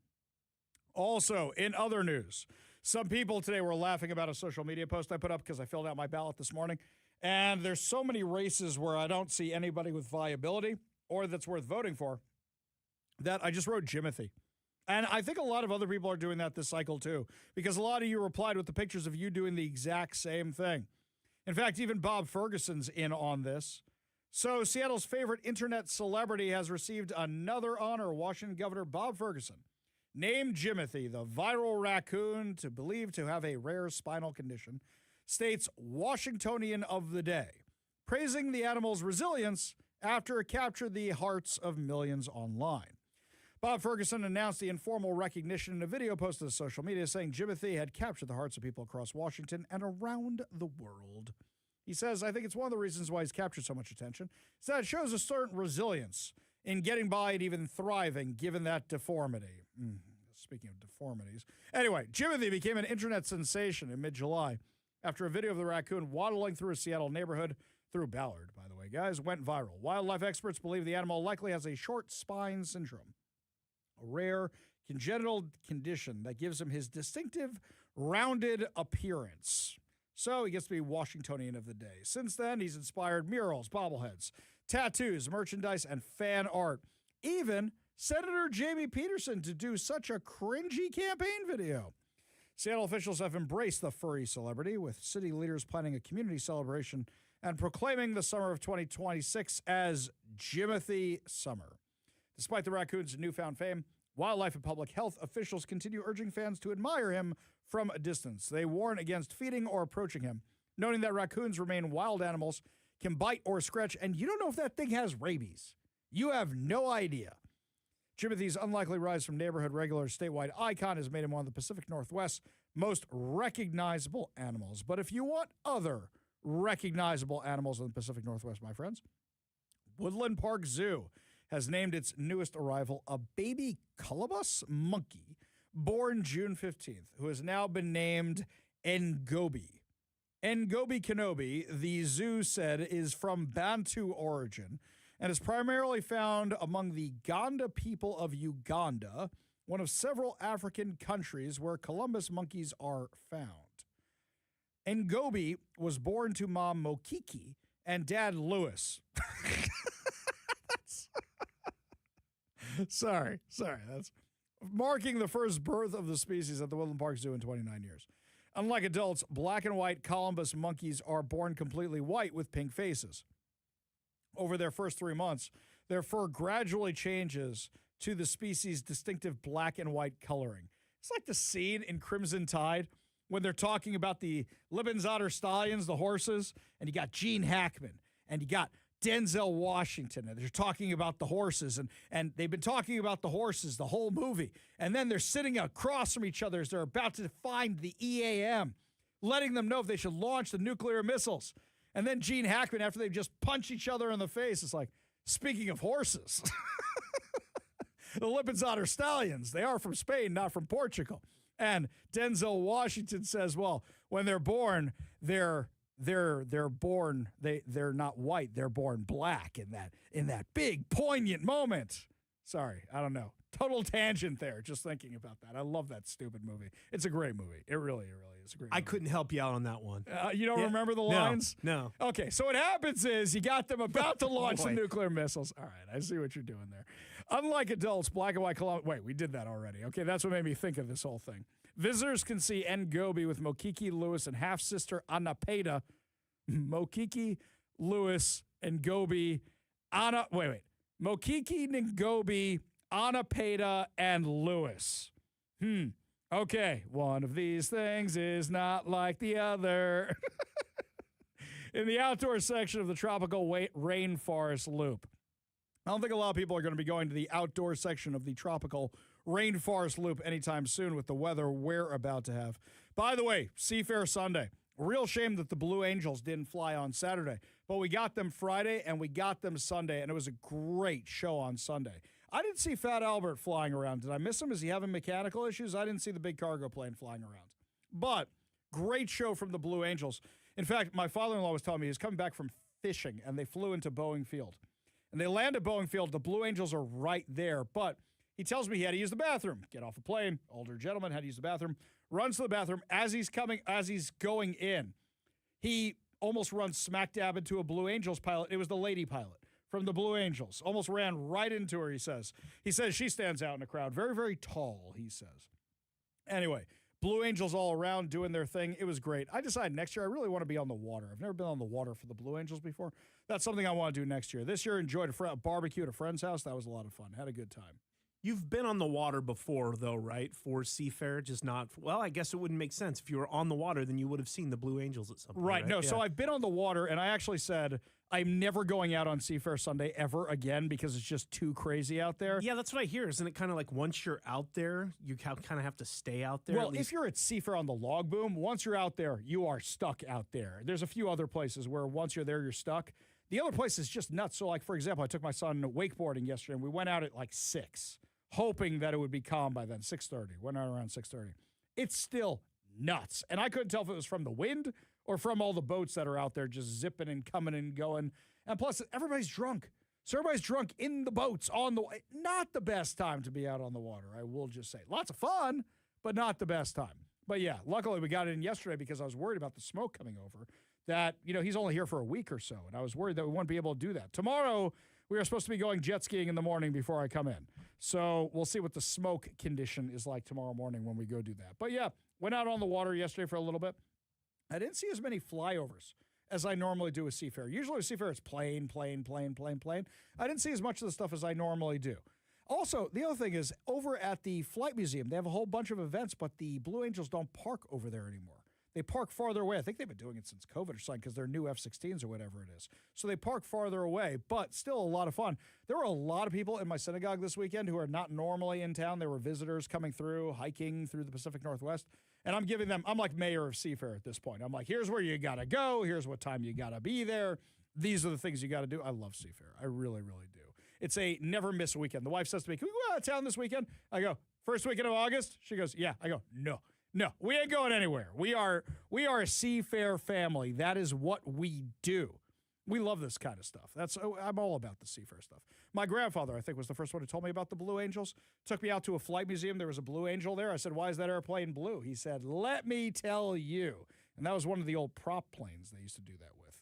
Also, in other news, some people today were laughing about a social media post I put up because I filled out my ballot this morning. And there's so many races where I don't see anybody with viability or that's worth voting for that I just wrote Jimothy. And I think a lot of other people are doing that this cycle too, because a lot of you replied with the pictures of you doing the exact same thing. In fact, even Bob Ferguson's in on this. So Seattle's favorite internet celebrity has received another honor. Washington Governor Bob Ferguson named Jimothy, the viral raccoon believed to have a rare spinal condition, states Washingtonian of the day, praising the animal's resilience after it captured the hearts of millions online. Bob Ferguson announced the informal recognition in a video posted to social media saying Jimothy had captured the hearts of people across Washington and around the world. He says, I think it's one of the reasons why he's captured so much attention. He said it shows a certain resilience in getting by and even thriving given that deformity. Speaking of deformities. Anyway, Jimothy became an internet sensation in mid-July after a video of the raccoon waddling through a Seattle neighborhood, through Ballard, by the way, guys, went viral. Wildlife experts believe the animal likely has a short spine syndrome, a rare congenital condition that gives him his distinctive rounded appearance. So he gets to be Washingtonian of the day. Since then, he's inspired murals, bobbleheads, tattoos, merchandise, and fan art. Even Senator Jamie Peterson to do such a cringy campaign video. Seattle officials have embraced the furry celebrity, with city leaders planning a community celebration and proclaiming the summer of 2026 as Jimothy Summer. Despite the raccoon's newfound fame, wildlife and public health officials continue urging fans to admire him from a distance. They warn against feeding or approaching him, noting that raccoons remain wild animals, can bite or scratch, and you don't know if that thing has rabies. You have no idea. Jimothy's unlikely rise from neighborhood regular statewide icon has made him one of the Pacific Northwest's most recognizable animals. But if you want other recognizable animals in the Pacific Northwest, my friends, Woodland Park Zoo has named its newest arrival a baby colobus monkey born June 15th, who has now been named Ngobi. Ngobi Kenobi, the zoo said, is from Bantu origin and is primarily found among the Ganda people of Uganda, one of several African countries where Columbus monkeys are found. Ngobi was born to mom Mokiki and dad Lewis. Sorry. That's marking the first birth of the species at the Woodland Park Zoo in 29 years. Unlike adults, black and white Columbus monkeys are born completely white with pink faces. Over their first 3 months, their fur gradually changes to the species' distinctive black and white coloring. It's like the scene in Crimson Tide when they're talking about the Lippin's-Otter Stallions, the horses, and you got Gene Hackman, and you got Denzel Washington, and they're talking about the horses, and they've been talking about the horses the whole movie, and then they're sitting across from each other as they're about to find the EAM, letting them know if they should launch the nuclear missiles. And then Gene Hackman, after they've just punched each other in the face, is like, speaking of horses, the Lippin's-Otter Stallions, they are from Spain, not from Portugal. And Denzel Washington says, well, when they're born, they're born, they're not white, they're born black in that big poignant moment. Sorry, I don't know. Total tangent there, just thinking about that. I love that stupid movie. It's a great movie. It really is a great movie. I couldn't help you out on that one. You don't remember the lines? No. Okay, so what happens is you got them about to launch the nuclear missiles. All right, I see what you're doing there. Unlike adults, black and white kilometers. Wait, we did that already. Okay, that's what made me think of this whole thing. Visitors can see Ngobi with Mokiki Lewis and half-sister Anapeda. Mokiki Lewis and Gobi. Mokiki, Ngobi, Anapeda, and Lewis. Okay, one of these things is not like the other. In the outdoor section of the tropical rainforest loop. I don't think a lot of people are going to be going to the outdoor section of the tropical rainforest loop anytime soon with the weather we're about to have. By the way, Seafair Sunday. Real shame that the Blue Angels didn't fly on Saturday, but we got them Friday and we got them Sunday, and it was a great show on Sunday. I didn't see Fat Albert flying around. Did I miss him? Is he having mechanical issues? I didn't see the big cargo plane flying around. But great show from the Blue Angels. In fact, my father-in-law was telling me he's coming back from fishing, and they flew into Boeing Field. And they land at Boeing Field. The Blue Angels are right there, but he tells me he had to use the bathroom. Get off a plane. Older gentleman had to use the bathroom. Runs to the bathroom. As he's going in, he almost runs smack dab into a Blue Angels pilot. It was the lady pilot from the Blue Angels. Almost ran right into her, he says. He says she stands out in the crowd. Very, very tall, he says. Anyway, Blue Angels all around doing their thing. It was great. I decided next year I really want to be on the water. I've never been on the water for the Blue Angels before. That's something I want to do next year. This year, enjoyed a barbecue at a friend's house. That was a lot of fun. Had a good time. You've been on the water before, though, right? For Seafair, just not. Well, I guess it wouldn't make sense. If you were on the water, then you would have seen the Blue Angels at some point. Right. No, yeah. so I've been on the water, and I actually said I'm never going out on Seafair Sunday ever again because it's just too crazy out there. Yeah, that's what I hear. Isn't it kind of like once you're out there, you kind of have to stay out there? Well, if you're at Seafair on the log boom, once you're out there, you are stuck out there. There's a few other places where once you're there, you're stuck. The other place is just nuts. So, like, for example, I took my son wakeboarding yesterday, and we went out at like 6, hoping that it would be calm by then, 6:30. Went out around 6:30. It's still nuts. And I couldn't tell if it was from the wind or from all the boats that are out there just zipping and coming and going. And plus, everybody's drunk. So everybody's drunk in the boats on the way. Not the best time to be out on the water, I will just say. Lots of fun, but not the best time. But yeah, luckily we got it in yesterday because I was worried about the smoke coming over. That, he's only here for a week or so, and I was worried that we wouldn't be able to do that. Tomorrow, we are supposed to be going jet skiing in the morning before I come in. So we'll see what the smoke condition is like tomorrow morning when we go do that. But yeah, went out on the water yesterday for a little bit. I didn't see as many flyovers as I normally do with Seafair. Usually with Seafair, it's plane. I didn't see as much of the stuff as I normally do. Also, the other thing is, over at the Flight Museum, they have a whole bunch of events, but the Blue Angels don't park over there anymore. They park farther away. I think they've been doing it since COVID or something because they're new F-16s or whatever it is. So they park farther away, but still a lot of fun. There were a lot of people in my synagogue this weekend who are not normally in town. There were visitors coming through, hiking through the Pacific Northwest. And I'm like mayor of Seafair at this point. I'm like, here's where you got to go. Here's what time you got to be there. These are the things you got to do. I love Seafair. I really, really do. It's a never miss weekend. The wife says to me, can we go out of town this weekend? I go, first weekend of August? She goes, yeah. I go, no, we ain't going anywhere. We are a Seafair family. That is what we do. We love this kind of stuff. I'm all about the Seafair stuff. My grandfather, I think, was the first one who told me about the Blue Angels. Took me out to a flight museum. There was a Blue Angel there. I said, why is that airplane blue? He said, let me tell you. And that was one of the old prop planes they used to do that with.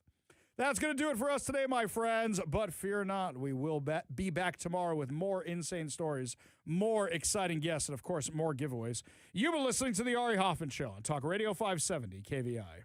That's going to do it for us today, my friends. But fear not, we will be back tomorrow with more insane stories, more exciting guests, and, of course, more giveaways. You've been listening to The Ari Hoffman Show on Talk Radio 570 KVI.